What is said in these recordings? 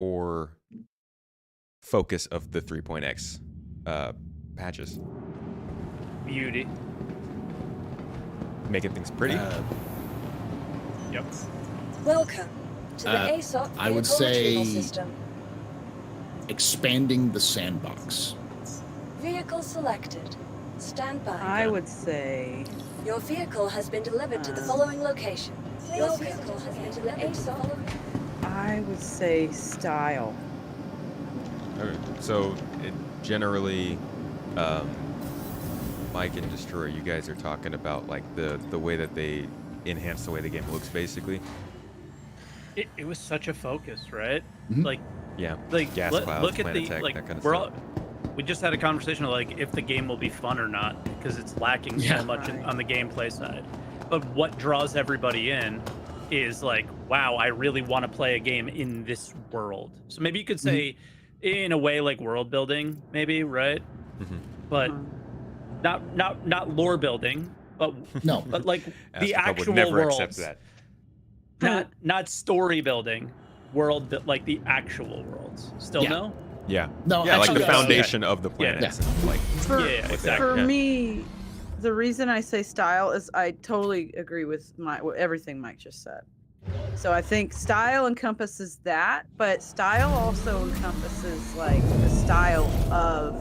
or focus of the 3.x patches? Beauty. Making things pretty. Yep. Welcome to the aUEC I would vehicle retrieval say system. expanding the sandbox. Vehicle selected. Stand by. I would say Your vehicle has been delivered to the following location. Your vehicle has been delivered to the following. I would say style. Okay. So it generally, Mike and Destroyer, you guys are talking about like the way that they enhance the way the game looks, basically. It was such a focus, right? Mhm. Like, Yeah. like Gas clouds, look at planet the tech, like that kind of we're stuff. we just had a conversation of like if the game will be fun or not because it's lacking Yeah. so much Right. on the gameplay side. But what draws everybody in is like, wow, I really want to play a game in this world. So maybe you could say, in a way, like world building, maybe, right? Mhm. But Uh-huh. not lore building, but No. but like the Ask actual would never worlds, accept that. not story building, world like the actual worlds. Still Yeah. no? Yeah. No, Yeah, like actually, the yes. foundation of the Yeah. planet. Like, For, Yeah, like exactly. for Yeah. me, the reason I say style is I totally agree with everything Mike just said. So I think style encompasses that, but style also encompasses like the style of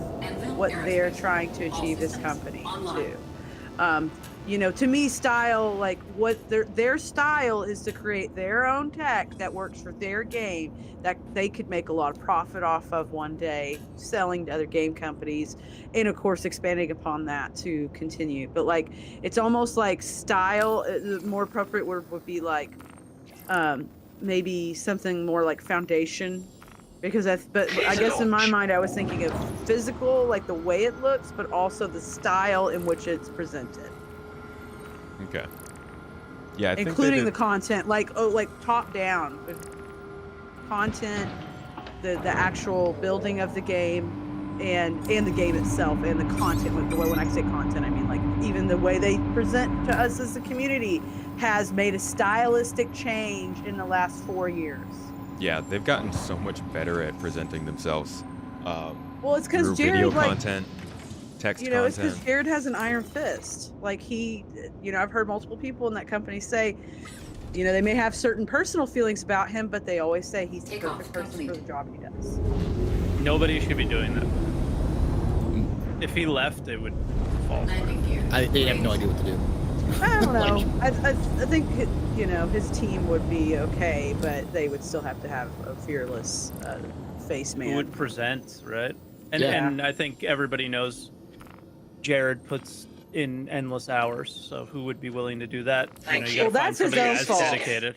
what they're trying to achieve as company too. You know, to me, style, like what their style is to create their own tech that works for their game that they could make a lot of profit off of one day, selling to other game companies, and of course expanding upon that to continue. But like, it's almost like style. The more appropriate word would be like, maybe something more like foundation. Because but I guess in my mind I was thinking of physical, like the way it looks, but also the style in which it's presented. okay. Yeah, I think Including they the content, like top down content, the actual building of the game, and the game itself, and the content. When I say content, I mean like even the way they present to us as a community has made a stylistic change in the last 4 years. Yeah, they've gotten so much better at presenting themselves. Well, it's because through Jared, video like, content, text you know, it's content. because Jared has an iron fist. Like I've heard multiple people in that company say, you know, they may have certain personal feelings about him, but they always say he's the perfect person for the job he does. Nobody should be doing that. If he left, it would fall apart. They have no idea what to do. I don't know. I think you know his team would be okay, but they would still have to have a fearless face man. Who would present, right? And Yeah. and I think everybody knows Jared puts in endless hours, so who would be willing to do that? You know, you Well, gotta find that's his somebody own as fault. dedicated.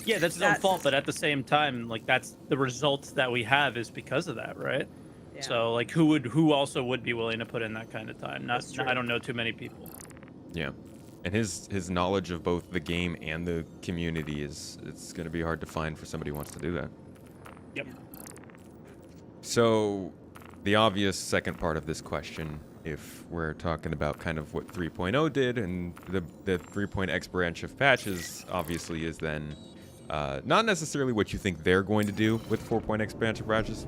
Yeah, that's his own That's- fault, but at the same time, like that's the results that we have is because of that, right? Yeah. So like who also would be willing to put in that kind of time? That's true. I don't know too many people. Yeah. And his knowledge of both the game and the community it's going to be hard to find for somebody who wants to do that. Yep. So the obvious second part of this question, if we're talking about kind of what 3.0 did and the 3.x branch of patches, obviously is then not necessarily what you think they're going to do with 4.x branch of patches.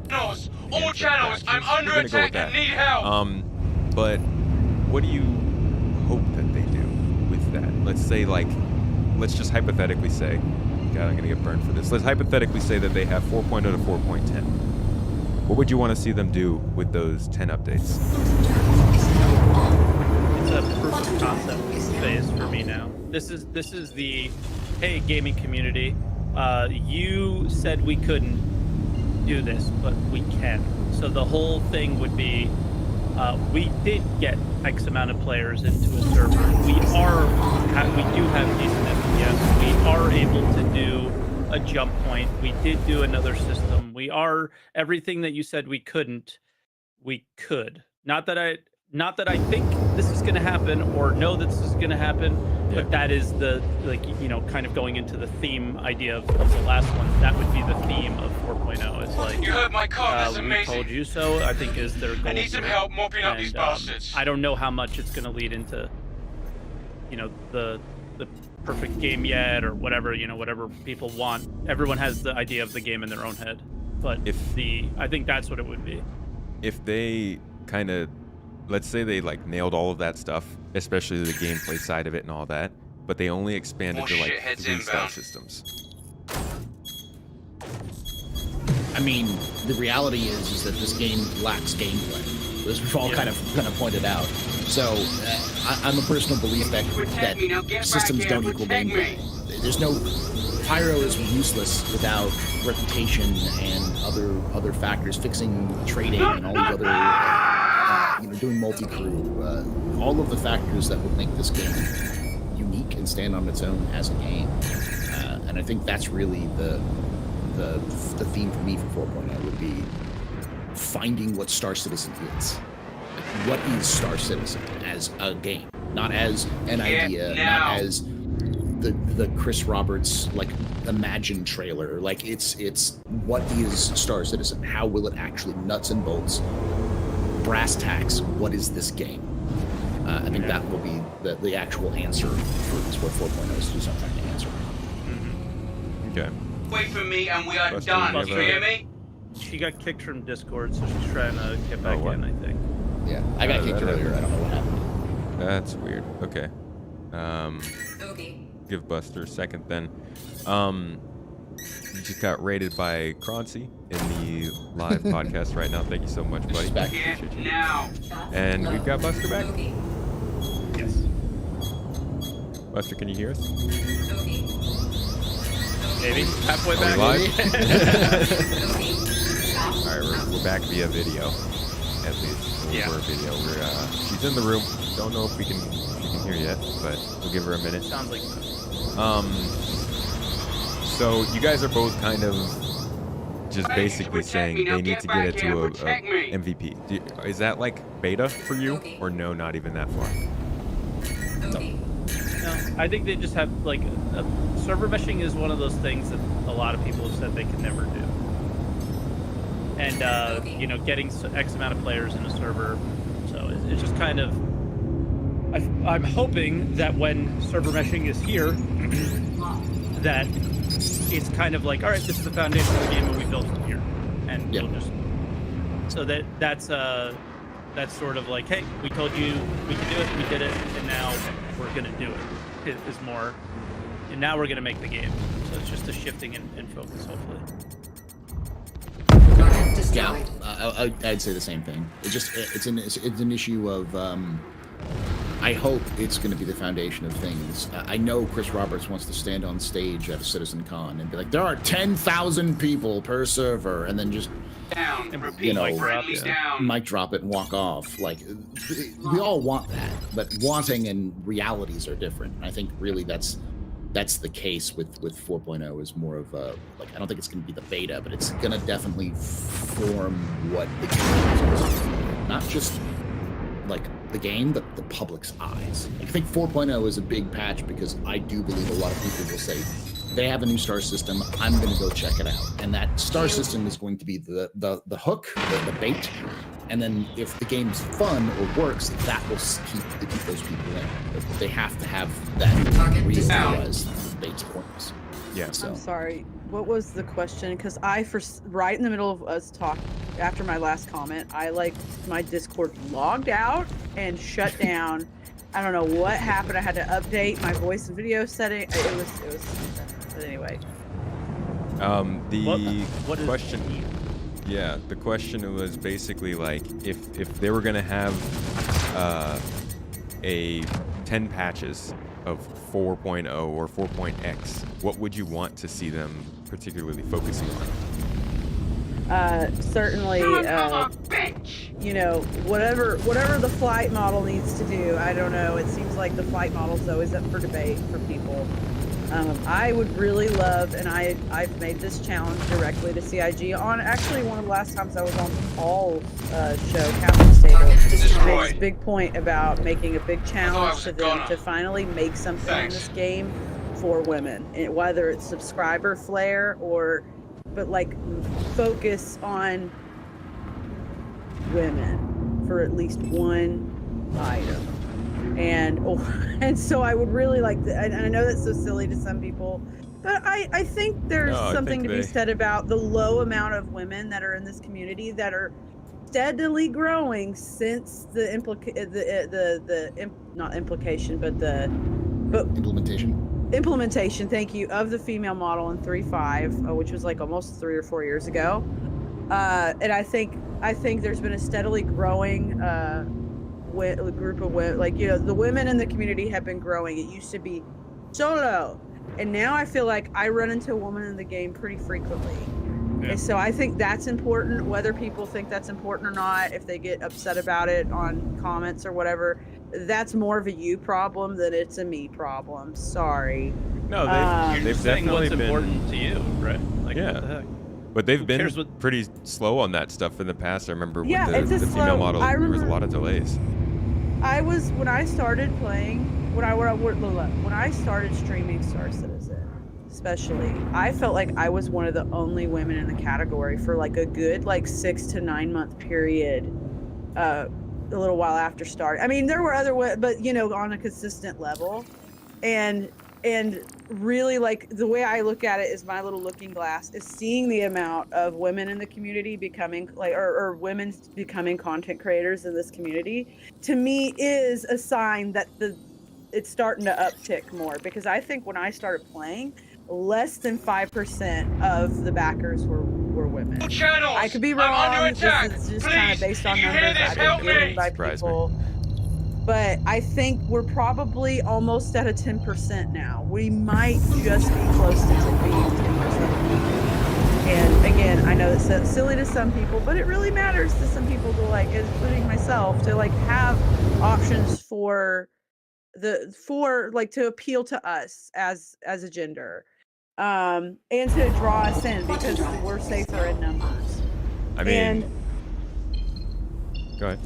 Channels! All channels! I'm under We're gonna go with attack that. and need help! But what do you hope that they do with that? Let's say, like, let's just hypothetically say, God, I'm gonna get burned for this. Let's hypothetically say that they have 4.0 to 4.10. What would you want to see them do with those 10 updates? It's a proof of concept phase for me now. This is the hey gaming community. You said we couldn't do this, but we can. So the whole thing would be we did get X amount of players into a server. We do have decent FPS. We are able to do a jump point. We did do another system. We are everything that you said we couldn't. We could. Not that I think this is going to happen or know that this is going to happen, Yeah. but that is the kind of going into the theme idea of the last one. That would be the theme of 4.0. It's like You heard my car, that's we amazing. told you so. I think is their goal. I need some here. help mopping up these And, bastards. I don't know how much it's going to lead into, the perfect game yet, or whatever, whatever people want. Everyone has the idea of the game in their own head, but I think that's what it would be. If they kind of, let's say they like nailed all of that stuff, especially the gameplay side of it and all that, but they only expanded More to like shitheads 3-star inbound. systems. I mean, the reality is that this game lacks gameplay, as we've all kind of pointed out. So I'm a personal belief that systems don't equal gameplay. There's no Pyro is useless without reputation and other factors, fixing trading and all these other, doing multi-crew, all of the factors that would make this game unique and stand on its own as a game. And I think that's really the theme for me for 4.0 would be finding what Star Citizen is. What is Star Citizen as a game, not as an idea, not as the Chris Roberts like Imagine trailer. Like it's what is Star Citizen? How will it actually nuts and bolts, brass tacks? What is this game? I think that will be the actual answer for what 4.0 is to do something to answer. Okay. Wait for me and we are Buster, done. you You have a- hear me? She got kicked from Discord, so she's trying to get back what? in, I think. Yeah, I got kicked that earlier. I don't know what happened. That's weird. Okay. Give Buster a second then. You just got rated by Croncy in the live podcast right now. Thank you so much, buddy. Back. Get Appreciate you. now. And we've got Buster back. Yes. Buster, can you hear us? Maybe halfway Are we back. live? All right, we're back via video. At least Yeah. we're video. She's in the room. Don't know if she can hear yet, but we'll give her a minute. Sounds like So you guys are both kind of just basically saying they need to get it to a MVP. Is that like beta for you, or no? Not even that far. no. I think they just have like server meshing is one of those things that a lot of people have said they can never do. And getting X amount of players in a server, so it's just kind of. I'm hoping that when server meshing is here, that it's kind of like, all right, this is the foundation of the game, and we built from here, and Yeah. we'll just. So that's sort of like, hey, we told you we could do it, we did it, and now we're gonna do it. Is more, and now we're gonna make the game. So it's just a shifting in focus, hopefully. Yeah, I'd say the same thing. It's an issue of. I hope it's going to be the foundation of things. I know Chris Roberts wants to stand on stage at a Citizen Con and be like, there are 10,000 people per server, and then just Down. And Repeat. know, Friendly down. mic drop it and walk off. Like, we all want that, but wanting and realities are different. And I think really that's the case with 4.0 is more of a, like, I don't think it's going to be the beta, but it's going to definitely form what the game is. Not just like the game, but the public's eyes. I think 4.0 is a big patch because I do believe a lot of people will say they have a new star system, I'm going to go check it out. And that star system is going to be the hook, the bait. And then if the game's fun or works, that will keep those people in. But they have to have that reason, otherwise the bait's pointless. Yeah. So I'm sorry. What was the question? Because right in the middle of us talking, after my last comment, my Discord logged out and shut down. I don't know what happened. I had to update my voice and video setting. It was. But anyway. What is question. Yeah, the question was basically like if they were gonna have a 10 patches of 4.0 or 4.x, what would you want to see them particularly focusing on? Son Certainly, of a bitch! whatever the flight model needs to do. I don't know. It seems like the flight model's always up for debate for people. I would really love, and I've made this challenge directly to CIG on actually one of the last times I was on Paul's show, Captain Stable. I made this big point about making a big challenge to them to finally make something in this game for women, and whether it's subscriber flare but like focus on women for at least one item. and and so I would really like to, and I know that's so silly to some people, but I think there's No, I something think to be said about the low amount of women that are in this community that are steadily growing since the not implication, but implementation, thank you, of the female model in 3.5, which was like almost 3 or 4 years ago. And I think there's been a steadily growing group of women, like, you know, the women in the community have been growing. It used to be solo, and now I feel like I run into a woman in the game pretty frequently. Yeah. And so I think that's important, whether people think that's important or not, if they get upset about it on comments or whatever. That's more of a you problem than it's a me problem. Sorry. No, You're they've just saying definitely what's been important to you, right? Like, Yeah. what the heck? But they've Who been cares what- pretty slow on that stuff in the past. I remember Yeah, with it's a the female slow- model, I there was a remember- lot of delays. When I started playing, when I started streaming Star Citizen, especially, I felt like I was one of the only women in the category for like a good 6 to 9 month period. A little while after start. I mean, there were other, but you know, on a consistent level, and really, like, the way I look at it is my little looking glass is seeing the amount of women in the community becoming or women becoming content creators in this community, to me is a sign that it's starting to uptick more, because I think when I started playing, less than 5% of the backers were women. Channels, I could be I'm wrong. under attack. This is just Please, kind of based on if you hear numbers this, I've help been given me. by Surprise me. people. But I think we're probably almost at a 10% now. We might just be close to being 10%. And again, I know it's silly to some people, but it really matters to some people to, like, including myself, to like have options to appeal to us as a gender. And to draw us in, because we're safer in numbers. I mean, go ahead.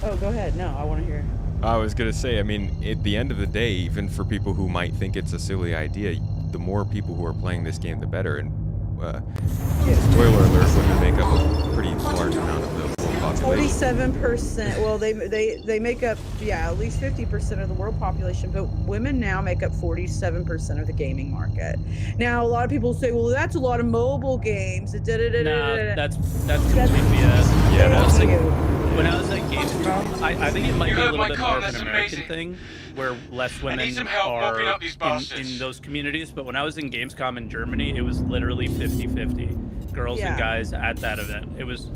Oh, go ahead. No, I want to hear. I was gonna say, I mean, at the end of the day, even for people who might think it's a silly idea, the more people who are playing this game, the better. And spoiler alert, women make up a pretty large amount of the world population. 47%. Well, they make up, at least 50% of the world population, but women now make up 47% of the gaming market. Now, a lot of people say, well, that's a lot of mobile games. Nah, that's complete That's- BS. Yeah, When I was Thank like- you. When I was at Gamescom, I think it might You be a heard little my bit call, more of an that's American amazing. thing, where less women need some help are mopping up these bastards. in those communities. But when I was in Gamescom in Germany, it was literally 50-50, girls and Yeah. guys at that event. I was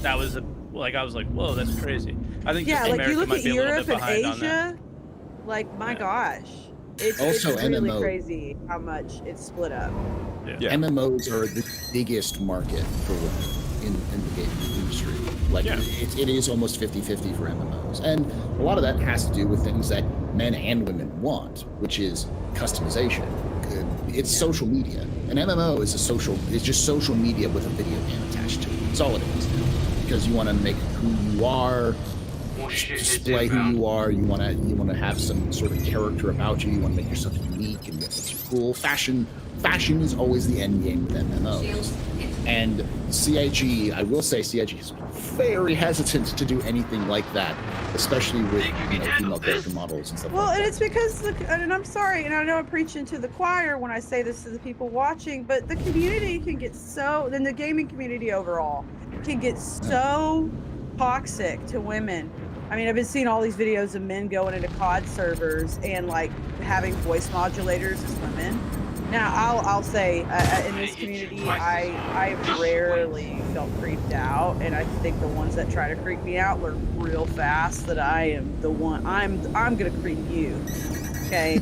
like, whoa, that's crazy. I think Yeah, just like America you look might at be a little Europe bit and behind on that. Asia, like, my Yeah. gosh. It's Also, really MMO. crazy how much it's split up. Yeah. MMOs are the biggest market for women in the gaming industry. Like, Yeah. it is almost 50-50 for MMOs. And a lot of that has to do with things that men and women want, which is customization. It's social media. An MMO is just social media with a video game attached to it. That's all it is. Because you want to make who you are, More shit hits display who inbound. you are. You want to have some sort of character about you. You want to make yourself unique and what makes you cool. Fashion is always the end game with MMOs. And CIG, I will say CIG is very hesitant to do anything like that, especially with female character models and stuff Well, like and that. it's because, and I'm sorry, and I know I'm preaching to the choir when I say this to the people watching, but the community can get then the gaming community overall can get so toxic to women. I mean, I've been seeing all these videos of men going into COD servers and like having voice modulators as women. Now, I'll say in this community, I rarely felt creeped out, and I think the ones that try to creep me out learn real fast that I am the one. I'm gonna creep you. Okay.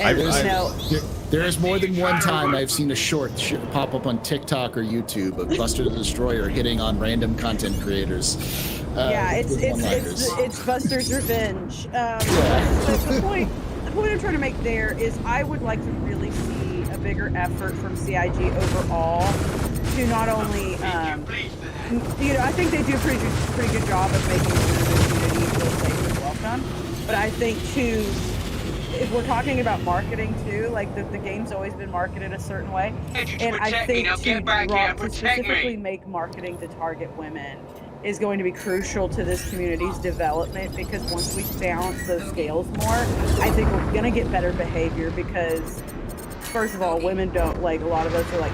And you know, There is more than one time I've seen a short pop up on TikTok or YouTube of Buster the Destroyer hitting on random content creators. yeah, with one-liners. it's Buster's revenge. But the point I'm trying to make there is I would like to really see a bigger effort from CIG overall to not only, I think they do a pretty good job of making the community feel safe and welcome. But I think too, if we're talking about marketing too, like the game's always been marketed a certain way, and I think to specifically make marketing to target women is going to be crucial to this community's development, because once we balance those scales more, I think we're going to get better behavior, because first of all, women don't, like, a lot of us are like,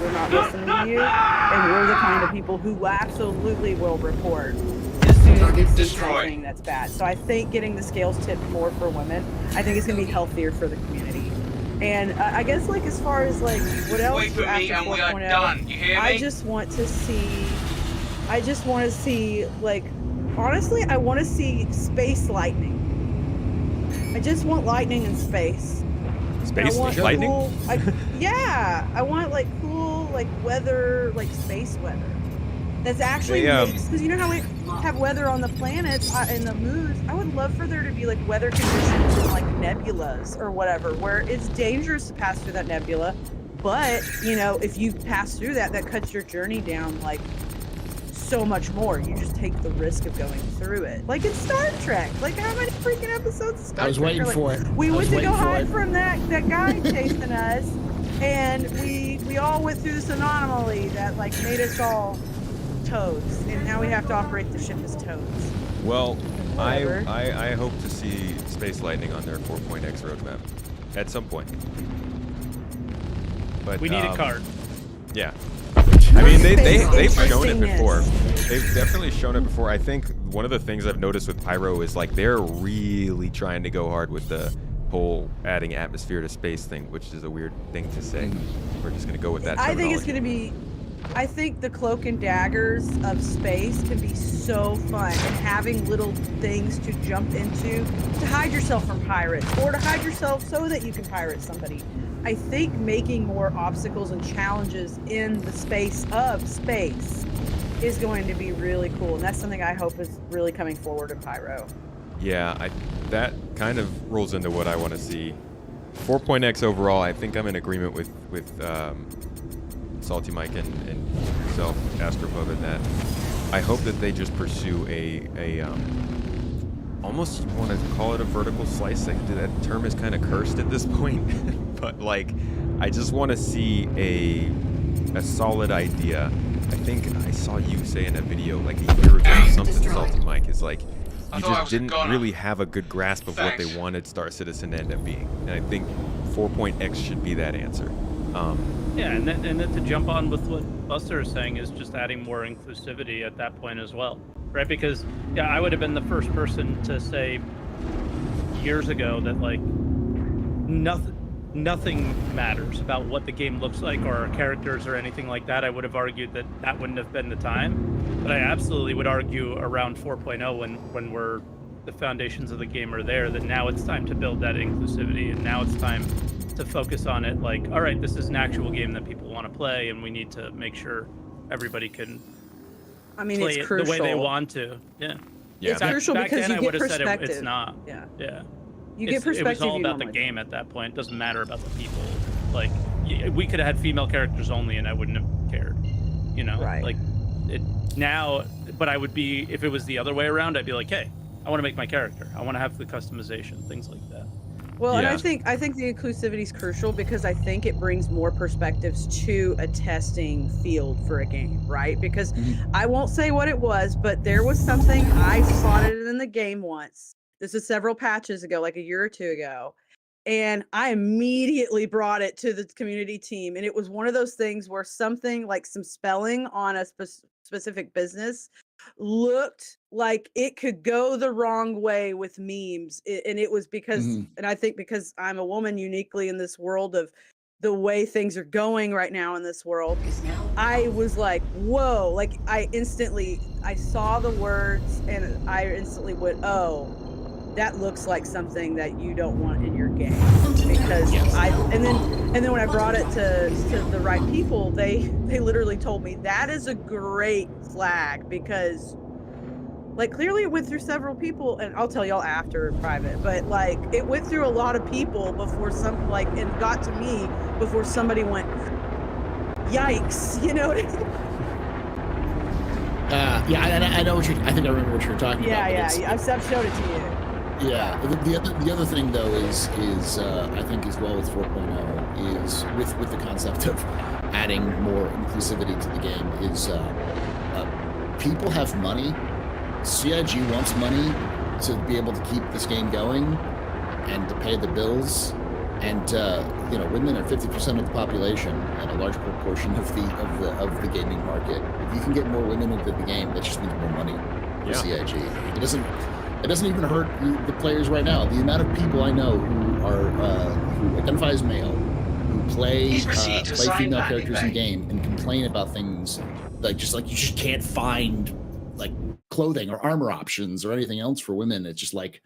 we're not listening to you, and we're the kind of people who absolutely will report as soon as we see something that's bad. So I think getting the scales tipped more for women, I think it's going to be healthier for the community. And I guess, like, as far as, like, what else Wait for me after and we are 4.0, done. You hear me? I just want to see, like, honestly, I want to see space lightning. I just want lightning in space. Space I want lightning? Cool, yeah, I want, like, cool, like, weather, like, space weather. That's actually because you know how we have weather on the planets and the moons. I would love for there to be, like, weather conditions in, like, nebulas or whatever, where it's dangerous to pass through that nebula, but, you know, if you pass through that cuts your journey down, like, so much more. You just take the risk of going through it, like in Star Trek. Like, how many freaking episodes of Star Trek? I was waiting for it. We went to go hide from that guy chasing us, and we all went through this anomaly that, like, made us all toads, and now we have to operate the ship as toads. Well, Whatever. I hope to see Space Lightning on their 4.x roadmap at some point. But We need a card. Yeah. I mean, they've shown it Interestingness. before. They've definitely shown it before. I think one of the things I've noticed with Pyro is, like, they're really trying to go hard with the whole adding atmosphere to space thing, which is a weird thing to say. We're just gonna go with that. I think it's terminology. gonna be. I think the cloak and daggers of space can be so fun, and having little things to jump into to hide yourself from pirates, or to hide yourself so that you can pirate somebody. I think making more obstacles and challenges in the space of space is going to be really cool, and that's something I hope is really coming forward in Pyro. Yeah, that kind of rolls into what I want to see. 4.x overall, I think I'm in agreement with Salty Mike and yourself, Astropub, in that I hope that they just pursue a almost want to call it a vertical slice. Like, that term is kind of cursed at this point, but, like, I just want to see a solid idea. I think I saw you say in a video like a year ago something, Salty Mike, is like, you just didn't really have a good grasp of what they wanted Star Citizen to end up being. And I think 4.x should be that answer. Yeah, and then to jump on with what Buster is saying is just adding more inclusivity at that point as well, right? Because, yeah, I would have been the first person to say years ago that, like, nothing matters about what the game looks like or our characters or anything like that. I would have argued that wouldn't have been the time, but I absolutely would argue around 4.0 when the foundations of the game are there, that now it's time to build that inclusivity, and now it's time to focus on it. Like, all right, this is an actual game that people want to play, and we need to make sure everybody can play it's it crucial. the way they want to. Yeah. It's Back- crucial back because then you I get would have said perspective. it's not. Yeah. Yeah. You get It perspective. was all you about the normally game at that point. It doesn't matter about the people. Like, we could have had female characters only, and I wouldn't have cared. You know, Right. like it now. But I would be, if it was the other way around, I'd be like, hey, I want to make my character. I want to have the customization, things like that. Well, and Yeah. I think the inclusivity is crucial because I think it brings more perspectives to a testing field for a game, right? Because I won't say what it was, but there was something I spotted in the game once. This is several patches ago, like a year or two ago. And I immediately brought it to the community team. And it was one of those things where something like some spelling on a specific business looked like it could go the wrong way with memes. And it was because, and I think because I'm a woman uniquely in this world of the way things are going right now in this world, I was like, whoa, like I saw the words and I instantly went, oh, that looks like something that you don't want in your game. Because and then when I brought it to the right people, they literally told me that is a great flag, because like clearly it went through several people, and I'll tell y'all after in private, but like it went through a lot of people before and got to me before somebody went, yikes, you know what I mean? I know what I think I remember what you're talking about. Yeah, I've showed it to you. Yeah, the other thing though is I think as well with 4.0 is with the concept of adding more inclusivity to the game is people have money. CIG wants money to be able to keep this game going and to pay the bills. And women are 50% of the population and a large proportion of the gaming market. If you can get more women into the game, that just means more money for CIG. It doesn't even hurt the players right now. The amount of people I know who identify as male, who play female characters in game and complain about things like you just can't find like clothing or armor options or anything else for women. It's just like,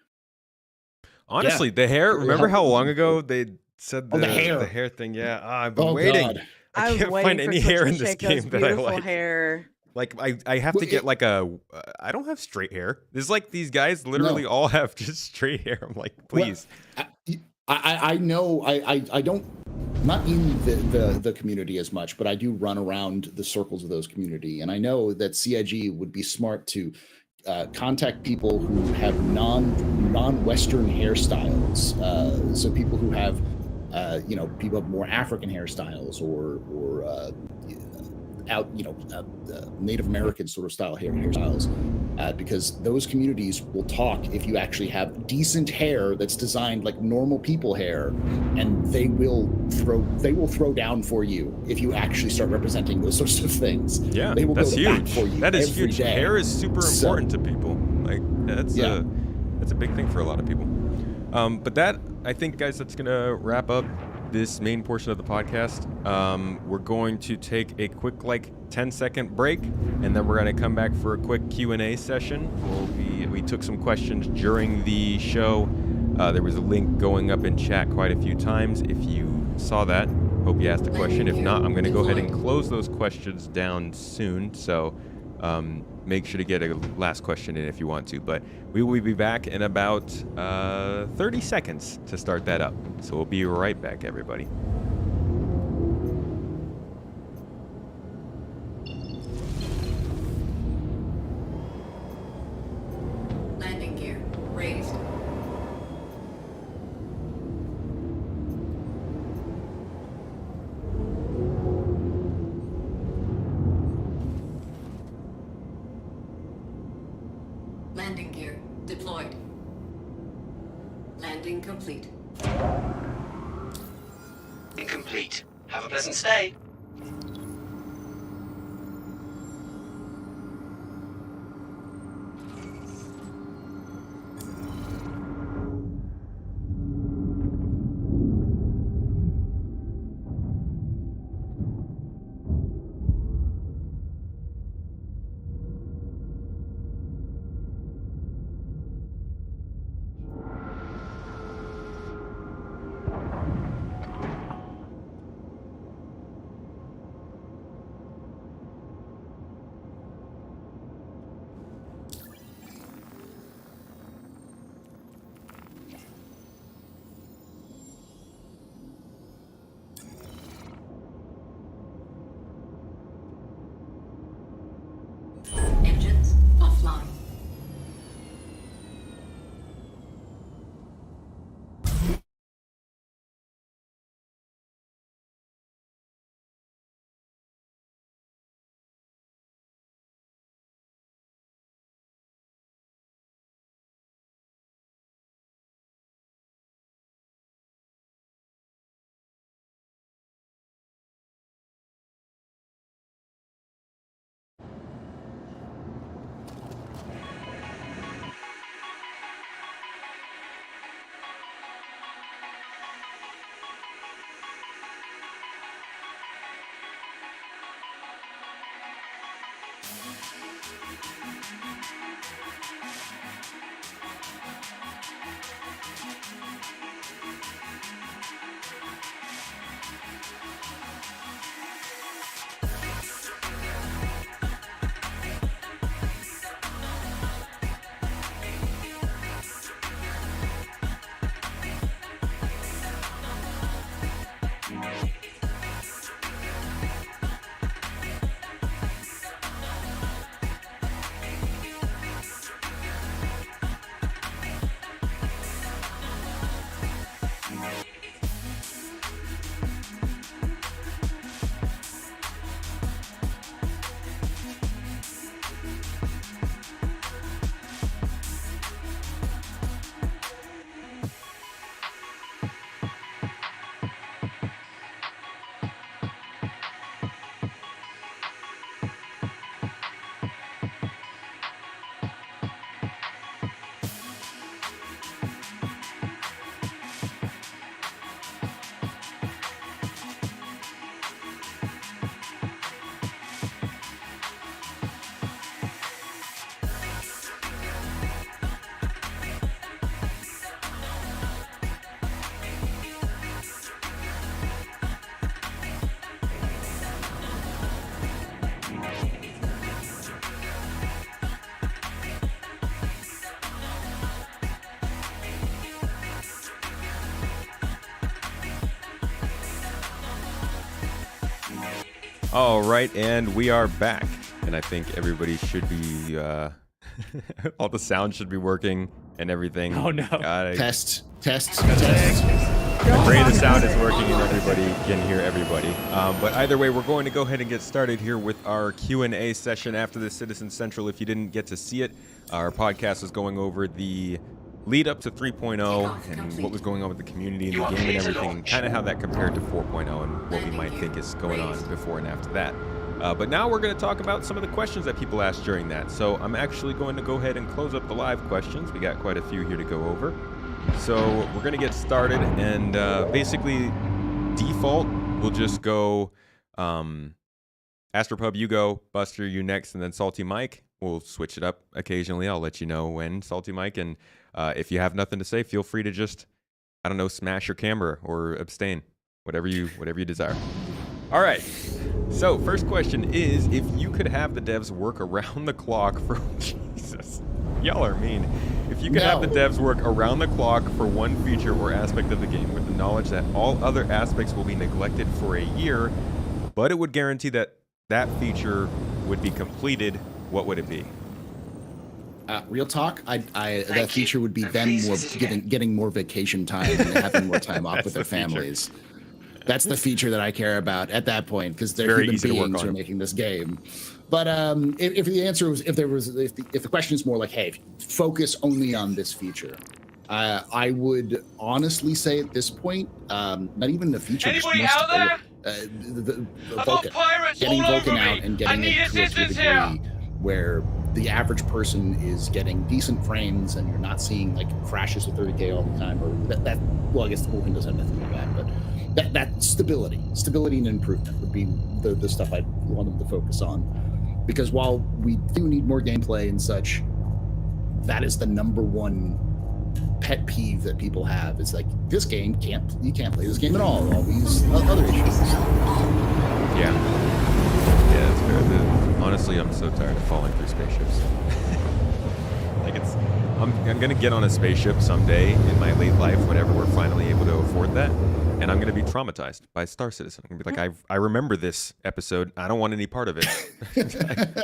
honestly, the hair. Remember how long ago they said the hair thing? Yeah, I've been waiting. God. I can't find any hair in this game that I like. Hair. Like I have to get like I don't have straight hair. There's like these guys literally all have just straight hair. I'm like, please. Well, I know I don't, not in the community as much, but I do run around the circles of those community, and I know that CIG would be smart to contact people who have non-Western hairstyles. So people who have people have more African hairstyles or Native American sort of style hairstyles, because those communities will talk if you actually have decent hair that's designed like normal people hair, and they will throw down for you if you actually start representing those sorts of things. Yeah, they will that's go huge. back for you. That is every huge. day. Hair is super important to people. Like that's a big thing for a lot of people. But that, I think, guys, that's gonna wrap up this main portion of the podcast. We're going to take a quick 10-second break, and then we're going to come back for a quick Q&A session. We took some questions during the show. There was a link going up in chat quite a few times. If you saw that, hope you asked a question. If not, I'm going to go ahead and close those questions down soon. So make sure to get a last question in if you want to. But we will be back in about 30 seconds to start that up. So we'll be right back, everybody. Landing gear raised. Landing gear deployed. Landing complete. Incomplete. Have a pleasant stay. Engines offline. All right, and we are back. And I think everybody should be, all the sound should be working and everything. Oh no. Test. I pray the sound is working and everybody can hear everybody. But either way, we're going to go ahead and get started here with our Q&A session after the Citizen Central. If you didn't get to see it, our podcast was going over the lead up to 3.0 and what was going on with the community and the game and everything, kind of how that compared to 4.0 and what we might think is going on before and after that. But now we're going to talk about some of the questions that people asked during that. So I'm actually going to go ahead and close up the live questions. We got quite a few here to go over. So we're going to get started, and basically default, we'll just go Astropub, you go, Buster, you next, and then Salty Mike. We'll switch it up occasionally. I'll let you know when, Salty Mike. And if you have nothing to say, feel free to just, I don't know, smash your camera or abstain, whatever you desire. All right. So first question is, if you could have the devs work around the clock for Jesus, y'all are mean. If you could have the devs work around the clock for one feature or aspect of the game with the knowledge that all other aspects will be neglected for a year, but it would guarantee that that feature would be completed, what would it be? Real talk, that feature would be them more getting more vacation time and having more time off with their families. That's the feature that I care about at that point, because they're human beings who are making this game. But if the answer was, if the question is more like, hey, focus only on this feature, I would honestly say at this point, not even the feature. Anybody out there? The Vulcan, getting Vulcan out and getting it to a degree where the average person is getting decent frames and you're not seeing like crashes of 30K all the time, or that well, I guess the Vulcan doesn't have anything like that, but that stability and improvement would be the stuff I'd want them to focus on. Because while we do need more gameplay and such, that is the number one pet peeve that people have. It's like, this game you can't play this game at all these other issues. Yeah, that's fair. Honestly, I'm so tired of falling through spaceships. Like I'm gonna get on a spaceship someday in my late life, whenever we're finally able to afford that, and I'm gonna be traumatized by Star Citizen. I'm gonna be like, I remember this episode. I don't want any part of it.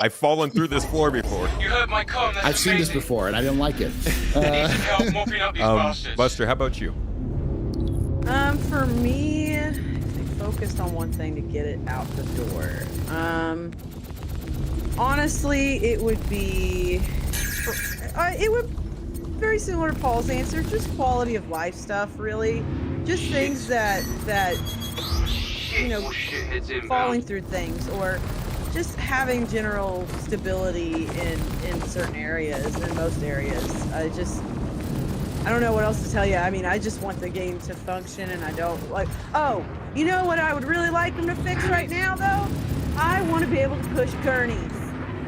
I've fallen through this floor before. You heard my call. I've seen this before, and I didn't like it. I need some help mopping up these bastards. Buster, how about you? For me, I focused on one thing to get it out the door. Honestly, it would be very similar to Paul's answer, just quality of life stuff, really. Just things that you know, falling through things, or just having general stability in certain areas, in most areas. I don't know what else to tell you. I mean, I just want the game to function, and I don't like, oh, you know what I would really like them to fix right now, though? I want to be able to push gurneys,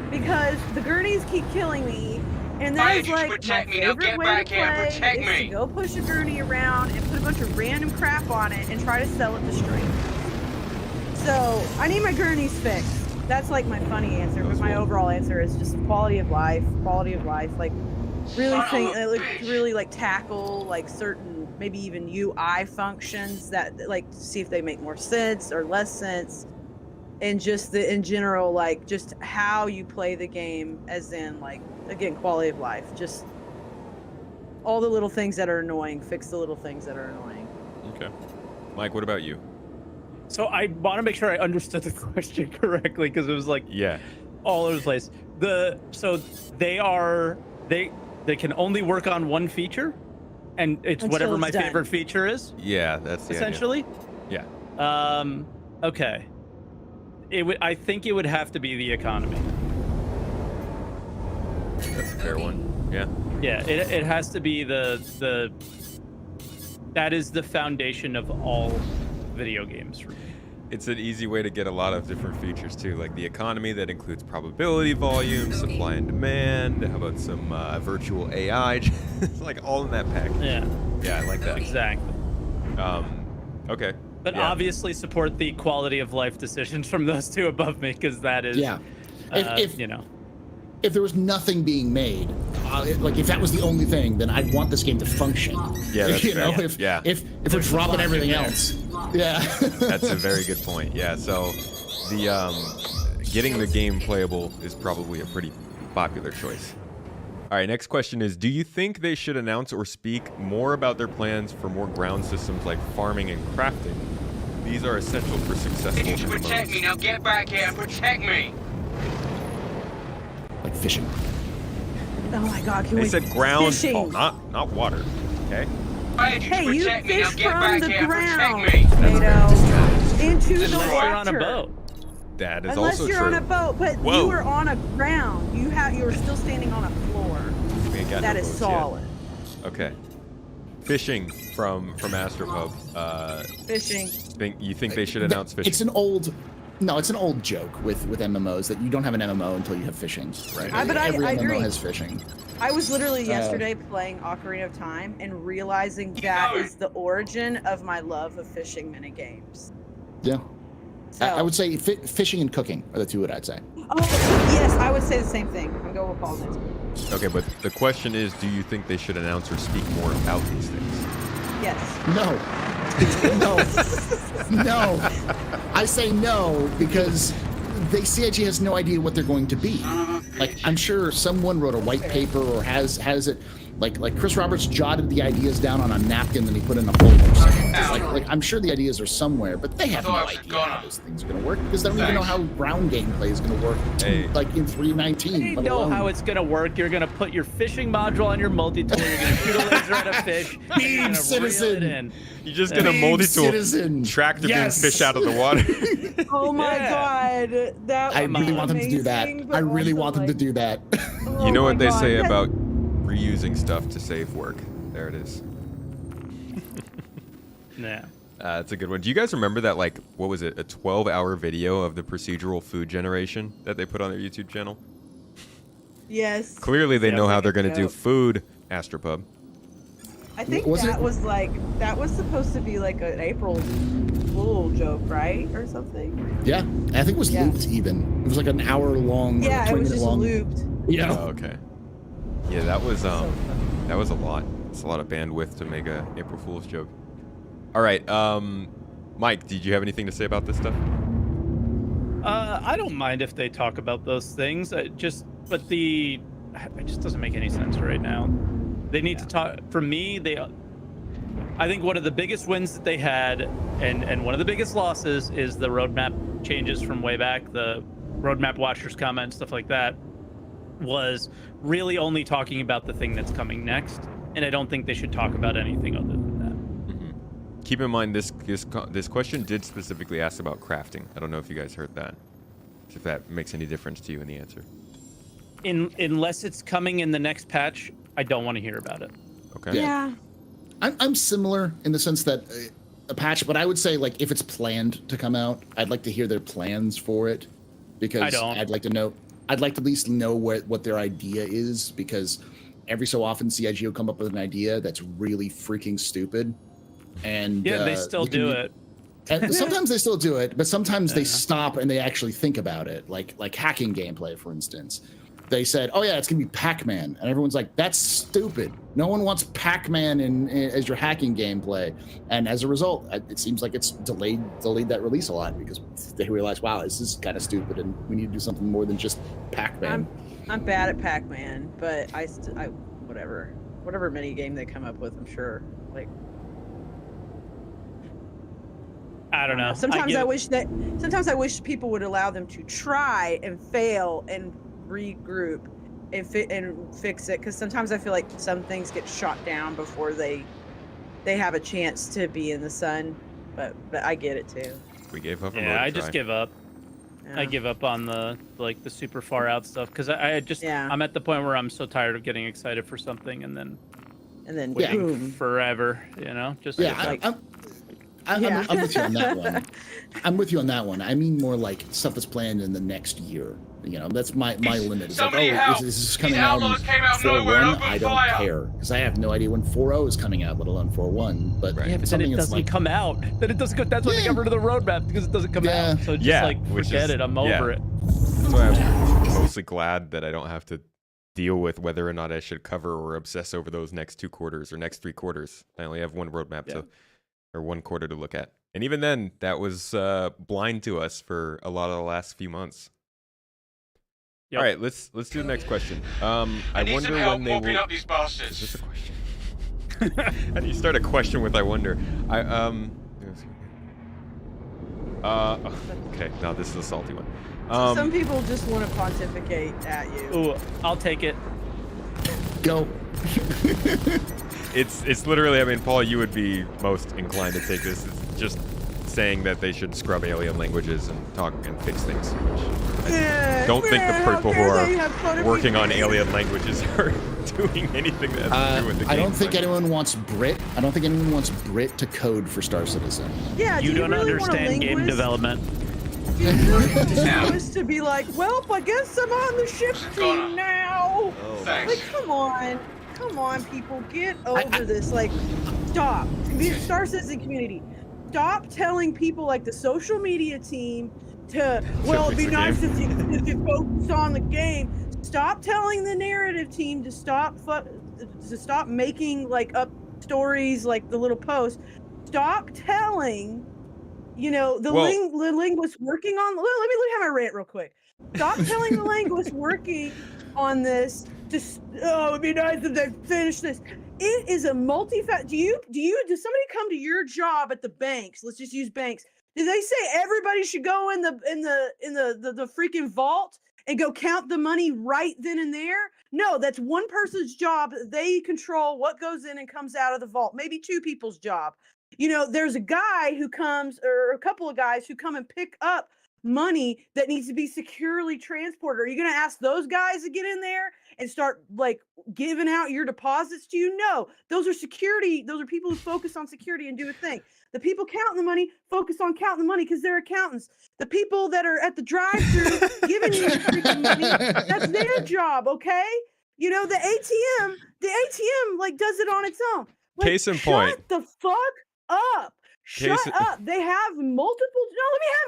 because the gurneys keep killing me, and that is like my favorite way to play, is to go push a gurney around and put a bunch of random crap on it and try to sell it to strangers. So I need my gurneys fixed. That's like my funny answer, but my overall answer is just quality of life, like really like tackle like certain, maybe even UI functions that like see if they make more sense or less sense. And just in general, like just how you play the game, as in like, again, quality of life, just all the little things that are annoying, fix the little things that are annoying. Okay. Mike, what about you? So I want to make sure I understood the question correctly, because it was like all over the place. So they can only work on one feature, and it's whatever my favorite feature is. Yeah, that's the essentially. Idea. Yeah. Okay. I think it would have to be the economy. That's a fair one. Yeah. Yeah, it has to be that is the foundation of all video games for me. It's an easy way to get a lot of different features too, like the economy that includes probability volume, supply and demand. How about some virtual AI? Like all in that package. Yeah. Yeah, I like that. Exactly. Okay. But obviously support the quality of life decisions from those two above me, because that is, if you know. If there was nothing being made, like if that was the only thing, then I'd want this game to function. Yeah, that's you fair. know, if we're dropping everything else. Yeah. That's a very good point. Yeah, so Getting the game playable is probably a pretty popular choice. All right, next question is, do you think they should announce or speak more about their plans for more ground systems like farming and crafting? These are essential for successful You protect me, MMOs. now get back here and protect me. Like fishing. Oh my God! Can They we said ground, fishing? oh, not water. Okay. I need you Hey, to you protect me, now fish get from back the here and ground, protect me. Tomato, into the Unless water. you're on a boat. That is Unless also you're true. on a boat, but Whoa. you were on a ground. You were still standing on a floor. We ain't got That no is boats solid. yet. Okay. Fishing from Astropub. Fishing. You think they should announce fishing? It's an old joke with MMOs that you don't have an MMO until you have fishing. Right? But I Every MMO agree. has fishing. I was literally yesterday playing Ocarina of Time and realizing that is the origin of my love of fishing minigames. Yeah. So, I would say fishing and cooking are the two that I'd say. Oh, yes, I would say the same thing. I'm going with Paul's answer. Okay, but the question is, do you think they should announce or speak more about these things? Yes. No. I say no because CIG has no idea what they're going to be. Like, I'm sure someone wrote a white paper or has it. Like Chris Roberts jotted the ideas down on a napkin that he put in a folder. Or something. Like I'm sure the ideas are somewhere, but they have no idea how those things are going to work because they don't even know how ground gameplay is going to work. Like in 3.19. You know how it's gonna work. You're gonna put your fishing module on your multi-tool. You're gonna shoot a laser at a fish. and you're Beam gonna Citizen. reel it in. You just get a Beam multi-tool Citizen. tractor Yes. beam fish out of the water. Oh my God. That I would really be want them to do that. amazing, but I really also, want them to like, do that. oh You know my what they God. say That- about reusing stuff to save work. There it is. Yeah. That's a good one. Do you guys remember that, like, what was it, a 12-hour video of the procedural food generation that they put on their YouTube channel? Yes. Clearly they Yeah, know how like they're a going to do joke. food, Astropub. I think Was that it- was supposed to be like an April Fool joke, right? Or something. Yeah, I think it was Yeah. looped even. It was like an hour long. Yeah, or it was 20-minute just long. looped. Yeah. Oh, okay. Yeah, that was So funny. that was a lot. It's a lot of bandwidth to make a April Fool's joke. All right, Mike, did you have anything to say about this stuff? I don't mind if they talk about those things. It just doesn't make any sense right now. They need to talk. For me, I think one of the biggest wins that they had, and one of the biggest losses, is the roadmap changes from way back. The roadmap watchers comment, stuff like that, was really only talking about the thing that's coming next. And I don't think they should talk about anything other than that. Keep in mind this question did specifically ask about crafting. I don't know if you guys heard that. If that makes any difference to you in the answer. Unless it's coming in the next patch, I don't want to hear about it. Okay. Yeah. I'm similar in the sense that a patch, but I would say like if it's planned to come out, I'd like to hear their plans for it because I don't. I'd like to know. I'd like to at least know what their idea is because every so often CIG will come up with an idea that's really freaking stupid, and Yeah, they still do it. And sometimes they still do it, but sometimes they stop and they actually think about it. Like hacking gameplay, for instance. They said, "Oh yeah, it's gonna be Pac-Man," and everyone's like, "That's stupid. No one wants Pac-Man as your hacking gameplay." And as a result, it seems like it's delayed that release a lot because they realize, "Wow, this is kind of stupid, and we need to do something more than just Pac-Man." I'm bad at Pac-Man, but I whatever mini game they come up with, I'm sure. Like, I don't know. Sometimes I wish people would allow them to try and fail and regroup and fix it, because sometimes I feel like some things get shot down before they have a chance to be in the sun. But I get it too. We gave up. Yeah, I just give up. Yeah. I give up on the super far out stuff because I'm at the point where I'm so tired of getting excited for something and then waiting boom. forever. Just Yeah, like, I'm with you on that one. I'm with you on that one. I mean more like stuff that's planned in the next year. That's my limit. It's like, Somebody help. this is These coming out in outlaws came out of nowhere and 4.1. I opened don't fire. care because I have no idea when 4.0 is coming out, let alone 4.1. But Right. yeah, but then something it that's doesn't come out. Then it doesn't go. That's why they got rid of the roadmap because it doesn't come Yeah. out. So just Yeah, like which forget is- it. I'm yeah. over it. That's why I'm mostly glad that I don't have to deal with whether or not I should cover or obsess over those next 2 quarters or next 3 quarters. I only have one roadmap or one quarter to look at. And even then, that was blind to us for a lot of the last few months. Yep. All right, let's do the next question. I need wonder some help when they mopping will. up these Is bastards. this a question? How do you start a question with "I wonder"? Okay, now this is a salty one. Some people just want to pontificate at you. Ooh, I'll take it. Go. It's literally. I mean, Paul, you would be most inclined to take this. It's just saying that they should scrub alien languages and talk and fix things. Which I don't think the people who are working on alien languages are doing anything that has to do with the game. I don't think anyone wants Brit. I don't think anyone wants Brit to code for Star Citizen. Yeah, You don't really want a understand game linguist? development. Do you really want a linguist to be like, well, I guess I'm on the ship team now? Thanks. Like, come on, people, get over this. Like, stop. Star Citizen community, stop telling people like the social media team to, well, it'd be nice if you focus on the game. Stop telling the narrative team to stop making like up stories like the little posts. Stop telling, the linguist working on. Let me have my rant real quick. Stop telling the linguist working on this. Just it'd be nice if they finish this. It is a multi-fact. Does somebody come to your job at the banks? Let's just use banks. Do they say everybody should go in the freaking vault and go count the money right then and there? No, that's one person's job. They control what goes in and comes out of the vault. Maybe two people's job. There's a guy who comes, or a couple of guys who come and pick up money that needs to be securely transported. Are you going to ask those guys to get in there and start like giving out your deposits to you? No, those are security. Those are people who focus on security and do a thing. The people counting the money focus on counting the money because they're accountants. The people that are at the drive-thru giving you freaking money, that's their job, okay? The ATM like does it on its own. Like, Case in point. Shut the fuck up. Shut up. They have multiple. No,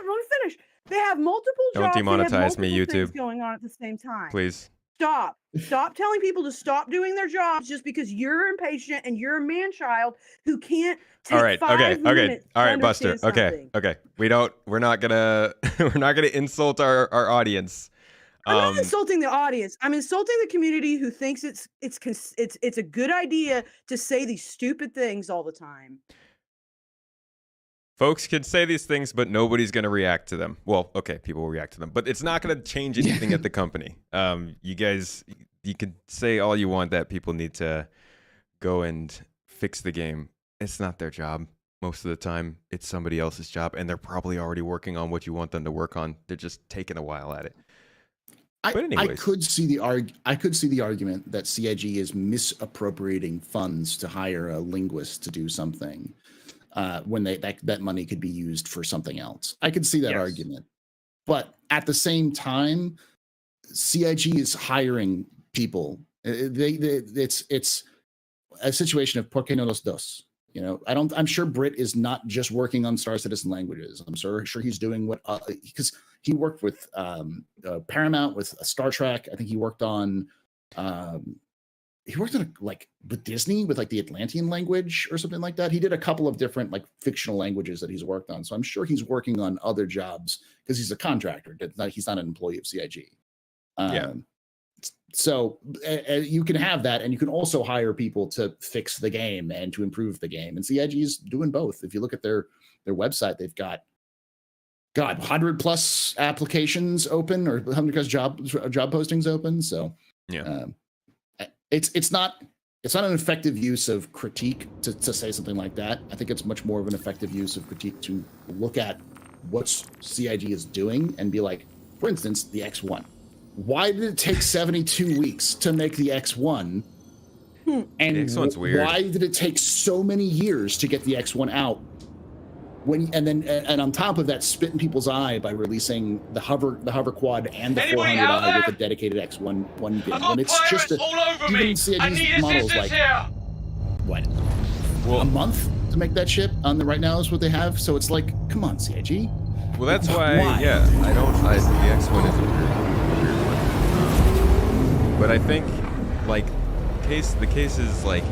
let me finish. They have multiple jobs. Don't demonetize me, multiple things YouTube. going on at the same time. Please. Stop telling people to stop doing their jobs just because you're impatient and you're a man-child who can't take All right. 5 minutes All to right, Buster. understand Okay. something. We're not gonna insult our audience. I'm not insulting the audience. I'm insulting the community who thinks it's a good idea to say these stupid things all the time. Folks can say these things, but nobody's going to react to them. Well, okay, people will react to them, but it's not going to change anything at the company. You guys, you can say all you want that people need to go and fix the game. It's not their job. Most of the time, it's somebody else's job, and they're probably already working on what you want them to work on. They're just taking a while at it. But anyways. I could see the argument that CIG is misappropriating funds to hire a linguist to do something. When that money could be used for something else. I could see that argument. But at the same time, CIG is hiring people. It's a situation of por qué no los dos? I'm sure Brit is not just working on Star Citizen languages. I'm sure he's doing because he worked with Paramount, with Star Trek. I think he worked on with Disney with like the Atlantean language or something like that. He did a couple of different like fictional languages that he's worked on. So I'm sure he's working on other jobs because he's a contractor. He's not an employee of CIG. So you can have that, and you can also hire people to fix the game and to improve the game. And CIG is doing both. If you look at their website, they've got 100 plus applications open, or 100 plus job postings open. So it's not an effective use of critique to say something like that. I think it's much more of an effective use of critique to look at what CIG is doing and be like, for instance, the X1. Why did it take 72 weeks to make the X1? And the X1's weird. Why did it take so many years to get the X1 out? And on top of that, spit in people's eye by releasing the hover quad and the 400i with a dedicated X1 bin. And it's just all over me. I need assistance here. What? Well, a month to make that ship on the right now is what they have. So it's like, come on, CIG. Well, that's why. Yeah, the X1 is a weird one. But I think like the case is like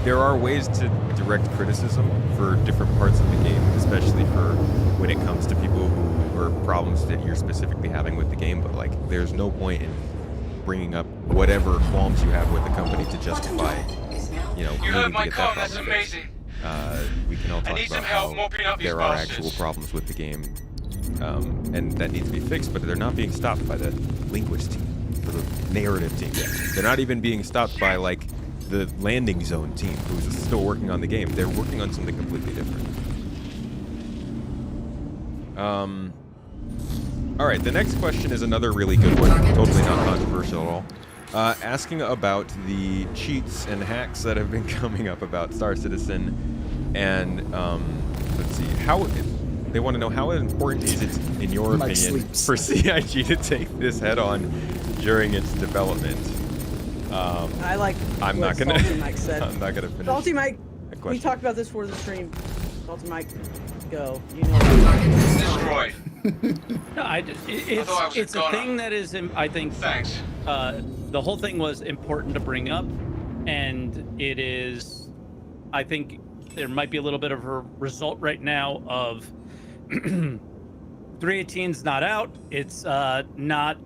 there are ways to direct criticism for different parts of the game, especially for when it comes to people who or problems that you're specifically having with the game. But like, there's no point in bringing up whatever qualms you have with the company to justify, you know, You heard needing to my get call, that that's problem fixed. amazing. We can all I talk need some about help how mopping up these there are bastards. actual problems with the game, and that need to be fixed, but they're not being stopped by the linguist team, or the narrative team. They're not even being stopped by like the landing zone team, who's still working on the game. They're working on something completely different. All right, the next question is another really good one, totally not controversial at all. Asking about the cheats and hacks that have been coming up about Star Citizen, and let's see, how they want to know how important is it, in your Mike opinion, sleeps. for CIG to take this head on during its development? I like. I'm what not gonna. Salty Mike said. I'm not gonna finish. Salty Mike. that We question. talked about this before the stream. Salty Mike, go. You know. Destroyed. No, thought I was it's a gonna. thing that is, I think, Thanks. the whole thing was important to bring up, and it is, I think there might be a little bit of a result right now of 318's not out. It's not,